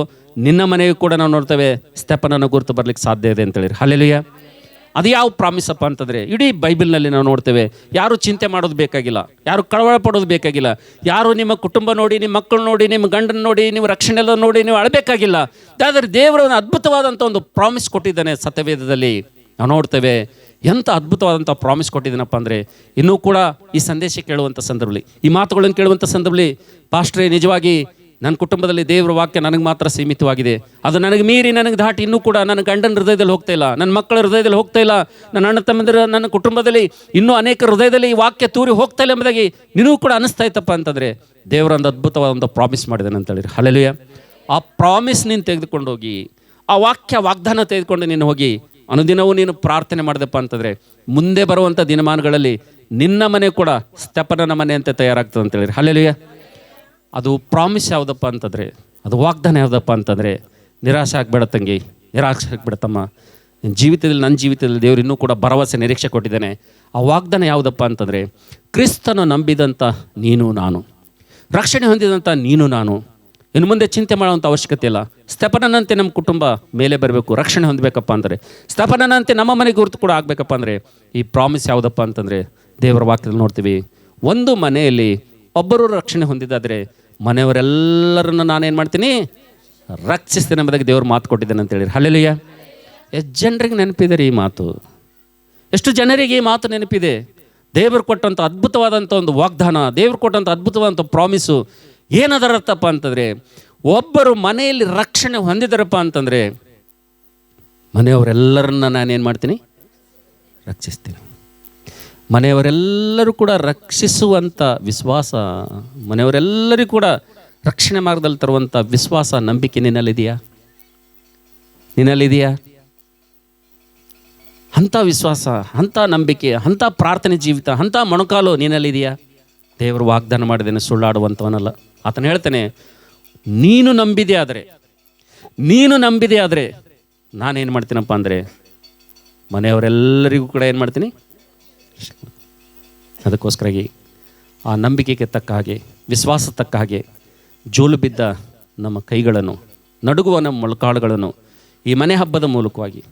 ನಿನ್ನ ಮನೆಗೂ ಕೂಡ ನಾವು ನೋಡ್ತೇವೆ ಸ್ತೆಫನನ ಗುರುತು ಬರಲಿಕ್ಕೆ ಸಾಧ್ಯ ಇದೆ ಅಂತೇಳಿ. ಹಲ್ಲೆಲೂಯಾ. ಅದು ಯಾವ ಪ್ರಾಮಿಸಪ್ಪ ಅಂತಂದರೆ, ಇಡೀ ಬೈಬಲ್ನಲ್ಲಿ ನಾವು ನೋಡ್ತೇವೆ, ಯಾರು ಚಿಂತೆ ಮಾಡೋದು ಬೇಕಾಗಿಲ್ಲ, ಯಾರು ಕಳವಳ ಪಡೋದು ಬೇಕಾಗಿಲ್ಲ, ಯಾರು ನಿಮ್ಮ ಕುಟುಂಬ ನೋಡಿ, ನಿಮ್ಮ ಮಕ್ಕಳು ನೋಡಿ, ನಿಮ್ಮ ಗಂಡನ ನೋಡಿ, ನೀವು ರಕ್ಷಣೆ ಎಲ್ಲ ನೋಡಿ ನೀವು ಅಳಬೇಕಾಗಿಲ್ಲ. ಆದರೆ ದೇವರು ಒಂದು ಅದ್ಭುತವಾದಂಥ ಒಂದು ಪ್ರಾಮಿಸ್ ಕೊಟ್ಟಿದ್ದಾನೆ ಸತ್ಯವೇದದಲ್ಲಿ. ನಾವು ನೋಡ್ತೇವೆ ಎಂಥ ಅದ್ಭುತವಾದಂಥ ಪ್ರಾಮಿಸ್ ಕೊಟ್ಟಿದ್ದೀನಪ್ಪ ಅಂದರೆ, ಇನ್ನೂ ಕೂಡ ಈ ಸಂದೇಶ ಕೇಳುವಂಥ ಸಂದರ್ಭದಲ್ಲಿ, ಈ ಮಾತುಗಳನ್ನು ಕೇಳುವಂಥ ಸಂದರ್ಭದಲ್ಲಿ, ಪಾಸ್ಟ್ರೇ ನಿಜವಾಗಿ ನನ್ನ ಕುಟುಂಬದಲ್ಲಿ ದೇವರ ವಾಕ್ಯ ನನಗೆ ಮಾತ್ರ ಸೀಮಿತವಾಗಿದೆ, ಅದು ನನಗೆ ಮೀರಿ ನನಗೆ ದಾಟಿ ಇನ್ನೂ ಕೂಡ ನನ್ನ ಗಂಡನ ಹೃದಯದಲ್ಲಿ ಹೋಗ್ತಾ ಇಲ್ಲ, ನನ್ನ ಮಕ್ಕಳ ಹೃದಯದಲ್ಲಿ ಹೋಗ್ತಾ ಇಲ್ಲ, ನನ್ನ ಅಣ್ಣ ತಮ್ಮಂದಿರ ನನ್ನ ಕುಟುಂಬದಲ್ಲಿ ಇನ್ನೂ ಅನೇಕ ಹೃದಯದಲ್ಲಿ ಈ ವಾಕ್ಯ ತೂರಿ ಹೋಗ್ತಾ ಇಲ್ಲ ಎಂಬುದಾಗಿ ನಿನಗೂ ಕೂಡ ಅನಿಸ್ತಾ ಇತ್ತಪ್ಪ ಅಂತಂದರೆ, ದೇವರೊಂದು ಅದ್ಭುತವಾದಂಥ ಪ್ರಾಮಿಸ್ ಮಾಡಿದ್ದಾನೆ ಅಂತ ಹೇಳಿರಿ. ಹಲ್ಲೆಲೂಯಾ. ಆ ಪ್ರಾಮಿಸ್ ನೀನು ತೆಗೆದುಕೊಂಡು ಹೋಗಿ, ಆ ವಾಗ್ದಾನ ತೆಗೆದುಕೊಂಡು ನೀನು ಹೋಗಿ ಅನುದಿನವೂ ನೀನು ಪ್ರಾರ್ಥನೆ ಮಾಡಿದೆಪ್ಪ ಅಂತಂದರೆ, ಮುಂದೆ ಬರುವಂಥ ದಿನಮಾನಗಳಲ್ಲಿ ನಿನ್ನ ಮನೆ ಕೂಡ ಸ್ತೆಫನನ ಮನೆ ಅಂತ ತಯಾರಾಗ್ತದೆ ಅಂತೇಳಿರಿ. ಹಲ್ಲೆಲೂಯಾ. ಅದು ಪ್ರಾಮಿಸ್ ಯಾವುದಪ್ಪ ಅಂತಂದರೆ, ಅದು ವಾಗ್ದಾನ ಯಾವುದಪ್ಪ ಅಂತಂದರೆ, ನಿರಾಶೆ ಆಗಬೇಡ ತಂಗಿ, ನಿರಾಶೆ ಆಗಬೇಡ ತಮ್ಮ. ನಿನ್ನ ಜೀವಿತದಲ್ಲಿ, ನನ್ನ ಜೀವಿತದಲ್ಲಿ ದೇವರು ಇನ್ನೂ ಕೂಡ ಭರವಸೆ ನಿರೀಕ್ಷೆ ಕೊಟ್ಟಿದ್ದಾನೆ. ಆ ವಾಗ್ದಾನ ಯಾವುದಪ್ಪ ಅಂತಂದರೆ, ಕ್ರಿಸ್ತನು ನಂಬಿದಂಥ ನೀನು ನಾನು, ರಕ್ಷಣೆ ಹೊಂದಿದಂಥ ನೀನು ನಾನು, ಇನ್ನು ಮುಂದೆ ಚಿಂತೆ ಮಾಡುವಂಥ ಅವಶ್ಯಕತೆ ಇಲ್ಲ. ಸ್ತೆಫನನಂತೆ ನಮ್ಮ ಕುಟುಂಬ ಮೇಲೆ ಬರಬೇಕು, ರಕ್ಷಣೆ ಹೊಂದಬೇಕಪ್ಪ ಅಂದರೆ, ಸ್ತೆಫನನಂತೆ ನಮ್ಮ ಮನೆಗೆ ಗುರುತು ಕೂಡ ಆಗಬೇಕಪ್ಪ ಅಂದರೆ, ಈ ಪ್ರಾಮಿಸ್ ಯಾವುದಪ್ಪ ಅಂತಂದರೆ, ದೇವರ ವಾಕ್ಯದಲ್ಲಿ ನೋಡ್ತೀವಿ, ಒಂದು ಮನೆಯಲ್ಲಿ ಒಬ್ಬರು ರಕ್ಷಣೆ ಹೊಂದಿದ್ದಾದರೆ ಮನೆಯವರೆಲ್ಲರನ್ನು ನಾನೇನು ಮಾಡ್ತೀನಿ, ರಕ್ಷಿಸ್ತೇನೆ ಎಂಬುದಾಗಿ ದೇವರು ಮಾತು ಕೊಟ್ಟಿದ್ದೇನೆ ಅಂತೇಳಿ. ಹಲ್ಲೆಲೂಯಾ. ಎಷ್ಟು ಜನರಿಗೆ ನೆನಪಿದೆ ರೀ ಈ ಮಾತು? ಎಷ್ಟು ಜನರಿಗೆ ಈ ಮಾತು ನೆನಪಿದೆ? ದೇವರು ಕೊಟ್ಟಂಥ ಅದ್ಭುತವಾದಂಥ ಒಂದು ವಾಗ್ದಾನ, ದೇವರು ಕೊಟ್ಟಂಥ ಅದ್ಭುತವಾದಂಥ ಪ್ರಾಮಿಸು ಏನದರ ಅರ್ಥಪ್ಪ ಅಂತಂದರೆ, ಒಬ್ಬರು ಮನೆಯಲ್ಲಿ ರಕ್ಷಣೆ ಹೊಂದಿದಾರಪ್ಪ ಅಂತಂದರೆ ಮನೆಯವರೆಲ್ಲರನ್ನ ನಾನೇನು ಮಾಡ್ತೀನಿ, ರಕ್ಷಿಸ್ತೀನಿ. ಮನೆಯವರೆಲ್ಲರೂ ಕೂಡ ರಕ್ಷಿಸುವಂಥ ವಿಶ್ವಾಸ, ಮನೆಯವರೆಲ್ಲರಿಗೂ ಕೂಡ ರಕ್ಷಣೆ ಮಾರ್ಗದಲ್ಲಿ ತರುವಂಥ ವಿಶ್ವಾಸ, ನಂಬಿಕೆ ನಿನ್ನಲ್ಲಿದೆಯಾ? ನಿನ್ನಲ್ಲಿದೆಯಾ? ಅಂಥ ವಿಶ್ವಾಸ, ಅಂಥ ನಂಬಿಕೆ, ಅಂಥ ಪ್ರಾರ್ಥನೆ ಜೀವಿತ, ಅಂಥ ಮೊಣಕಾಲು ನಿನ್ನಲ್ಲಿದೆಯಾ? ದೇವರು ವಾಗ್ದಾನ ಮಾಡಿದ್ದೇನೆ, ಸುಳ್ಳಾಡುವಂಥವನಲ್ಲ. ಆತನು ಹೇಳ್ತಾನೆ, ನೀನು ನಂಬಿದೆ ಆದರೆ ನಾನೇನು ಮಾಡ್ತೀನಪ್ಪ ಅಂದರೆ, ಮನೆಯವರೆಲ್ಲರಿಗೂ ಕೂಡ ಏನು ಮಾಡ್ತೀನಿ, ಅದಕ್ಕೋಸ್ಕರಾಗಿ ಆ ನಂಬಿಕೆಗೆ ತಕ್ಕ ಹಾಗೆ, ವಿಶ್ವಾಸ ತಕ್ಕ ಹಾಗೆ ಜೋಲು ಬಿದ್ದ ನಮ್ಮ ಕೈಗಳನ್ನು, ನಡುಗುವ ನಮ್ಮ ಮೊಳಕಾಳುಗಳನ್ನು ಈ ಮನೆ ಹಬ್ಬದ ಮೂಲಕವಾಗಿ,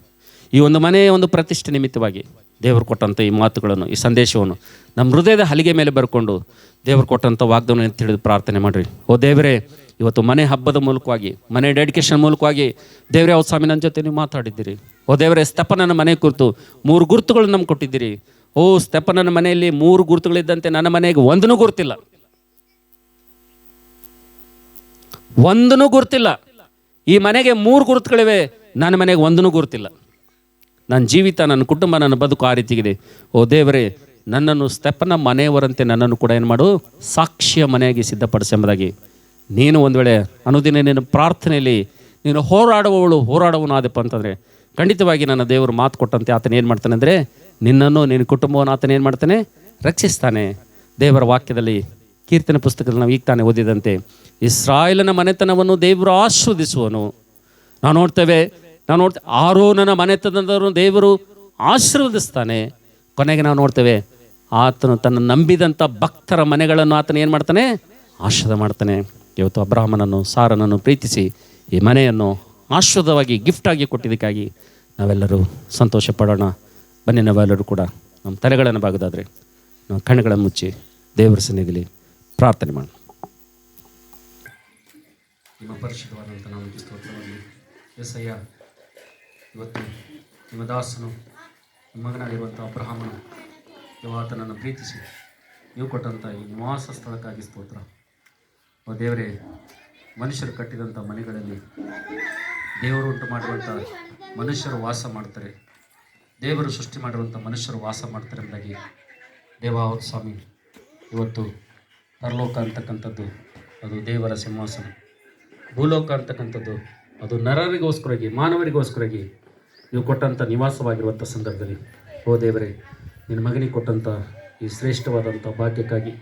ಈ ಒಂದು ಮನೆಯ ಒಂದು ಪ್ರತಿಷ್ಠೆ ನಿಮಿತ್ತವಾಗಿ ದೇವರು ಕೊಟ್ಟಂಥ ಈ ಮಾತುಗಳನ್ನು, ಈ ಸಂದೇಶವನ್ನು ನಮ್ಮ ಹೃದಯದ ಹಲಿಗೆ ಮೇಲೆ ಬರ್ಕೊಂಡು ದೇವರು ಕೊಟ್ಟಂಥ ವಾಗ್ದಾನ ಅಂತ ತಿಳಿದು ಪ್ರಾರ್ಥನೆ ಮಾಡಿರಿ. ಓ ದೇವರೇ, ಇವತ್ತು ಮನೆ ಹಬ್ಬದ ಮೂಲಕವಾಗಿ, ಮನೆ ಡೆಡಿಕೇಶನ್ ಮೂಲಕವಾಗಿ ದೇವರೇ, ಅವ್ರ ಸ್ವಾಮಿ ನನ್ನ ಜೊತೆ ನೀವು ಮಾತಾಡಿದ್ದೀರಿ. ಓ ದೇವರೇ, ಸ್ತೆಫನನ ಮನೆ ಕುರಿತು 3 ಗುರುತುಗಳು ನಮ್ಗೆ ಕೊಟ್ಟಿದ್ದೀರಿ. ಓ ಸ್ತೆಫನನ ಮನೆಯಲ್ಲಿ 3 ಗುರುತುಗಳಿದ್ದಂತೆ ನನ್ನ ಮನೆಗೆ ಒಂದೂ ಗುರುತಿಲ್ಲ, ಒಂದೂ ಗುರುತಿಲ್ಲ. ಈ ಮನೆಗೆ 3 ಗುರುತುಗಳಿವೆ, ನನ್ನ ಮನೆಗೆ ಒಂದೂ ಗುರುತಿಲ್ಲ. ನನ್ನ ಜೀವಿತ, ನನ್ನ ಕುಟುಂಬ, ನನ್ನ ಬದುಕು ಆ ರೀತಿಗಿದೆ. ಓ ದೇವರೇ, ನನ್ನನ್ನು ಸ್ತೆಫನ ಮನೆಯವರಂತೆ ನನ್ನನ್ನು ಕೂಡ ಏನು ಮಾಡು, ಸಾಕ್ಷಿಯ ಮನೆಯಾಗಿ ಸಿದ್ಧಪಡಿಸೆಂಬುದಾಗಿ ನೀನು ಒಂದು ವೇಳೆ ಅನುದಿನ ನಿನ್ನ ಪ್ರಾರ್ಥನೆಯಲ್ಲಿ ನೀನು ಹೋರಾಡುವನಾದಪ್ಪ ಅಂತಂದರೆ, ಖಂಡಿತವಾಗಿ ನನ್ನ ದೇವರು ಮಾತು ಕೊಟ್ಟಂತೆ ಆತನ ಏನು ಮಾಡ್ತಾನೆ ಅಂದರೆ, ನಿನ್ನನ್ನು, ನಿನ್ನ ಕುಟುಂಬವನ್ನು ಆತನ ಏನು ಮಾಡ್ತಾನೆ, ರಕ್ಷಿಸ್ತಾನೆ. ದೇವರ ವಾಕ್ಯದಲ್ಲಿ ಕೀರ್ತನೆ ಪುಸ್ತಕದಲ್ಲಿ ನಾವು ಈಗ ತಾನೇ ಓದಿದಂತೆ, ಇಸ್ರಾಯೇಲನ ಮನೆತನವನ್ನು ದೇವರು ಆಶೀರ್ವದಿಸುವನು. ನಾವು ನೋಡ್ತೇವೆ ಆರೋನನ ಮನೆತನದವರು ದೇವರು ಆಶೀರ್ವದಿಸ್ತಾನೆ. ಕೊನೆಗೆ ನಾವು ನೋಡ್ತೇವೆ, ಆತನು ತನ್ನ ನಂಬಿದಂಥ ಭಕ್ತರ ಮನೆಗಳನ್ನು ಆತನ ಏನು ಮಾಡ್ತಾನೆ, ಆಶೀರ್ವಾದ ಮಾಡ್ತಾನೆ. ಇವತ್ತು ಅಬ್ರಹಾಮನನ್ನು, ಸಾರನನ್ನು ಪ್ರೀತಿಸಿ ಈ ಮನೆಯನ್ನು ಆಶೀರ್ವಾದವಾಗಿ ಗಿಫ್ಟಾಗಿ ಕೊಟ್ಟಿದ್ದಕ್ಕಾಗಿ ನಾವೆಲ್ಲರೂ ಸಂತೋಷ ಪಡೋಣ. ಬನ್ನಿ, ನಾವೆಲ್ಲರೂ ಕೂಡ ನಮ್ಮ ತಲೆಗಳನ್ನು ಬಾಗೋದಾದರೆ ನಾವು ಕಣ್ಣುಗಳನ್ನು ಮುಚ್ಚಿ ದೇವರ ಸನ್ನಿಧಿಯಲ್ಲಿ ಪ್ರಾರ್ಥನೆ ಮಾಡೋಣ. ನಿಮ್ಮ ಪರಿಶುದ್ಧವಾದಂಥ ನಾಮಕ್ಕೆ ಸ್ತೋತ್ರವಾಗಲಿ. ಯೆಸಯ್ಯ, ಇವತ್ತು ನಿಮ್ಮ ದಾಸನು, ನಿಮ್ಮ ಮಗನಾಗಿರುವಂಥ ಅಬ್ರಹಾಮನು ಆತನನ್ನು ಪ್ರೀತಿಸಿ ನೀವು ಕೊಟ್ಟಂಥ ಈ ನಿವಾಸ ಸ್ಥಳಕ್ಕಾಗಿ ಸ್ತೋತ್ರ. ಓ ದೇವರೇ, ಮನುಷ್ಯರು ಕಟ್ಟಿದಂಥ ಮನೆಗಳಲ್ಲಿ ದೇವರು ಉಂಟು ಮಾಡುವಂಥ ಮನುಷ್ಯರು ವಾಸ ಮಾಡ್ತಾರೆ, ದೇವರು ಸೃಷ್ಟಿ ಮಾಡಿರುವಂಥ ಮನುಷ್ಯರು ವಾಸ ಮಾಡ್ತಾರೆ ಎಂಬುದಾಗಿ ದೇವ ಸ್ವಾಮಿ, ಇವತ್ತು ಪರಲೋಕ ಅಂತಕ್ಕಂಥದ್ದು ಅದು ದೇವರ ಸಿಂಹಾಸನ, ಭೂಲೋಕ ಅಂತಕ್ಕಂಥದ್ದು ಅದು ನರರಿಗೋಸ್ಕರಾಗಿ, ಮಾನವರಿಗೋಸ್ಕರಾಗಿ ನೀವು ಕೊಟ್ಟಂಥ ನಿವಾಸವಾಗಿರುವಂಥ ಸಂದರ್ಭದಲ್ಲಿ, ಓ ದೇವರೇ, ನಿನ್ನ ಮಗನಿಗೆ ಕೊಟ್ಟಂಥ ಈ ಶ್ರೇಷ್ಠವಾದಂಥ ಭಾಗ್ಯಕ್ಕಾಗಿ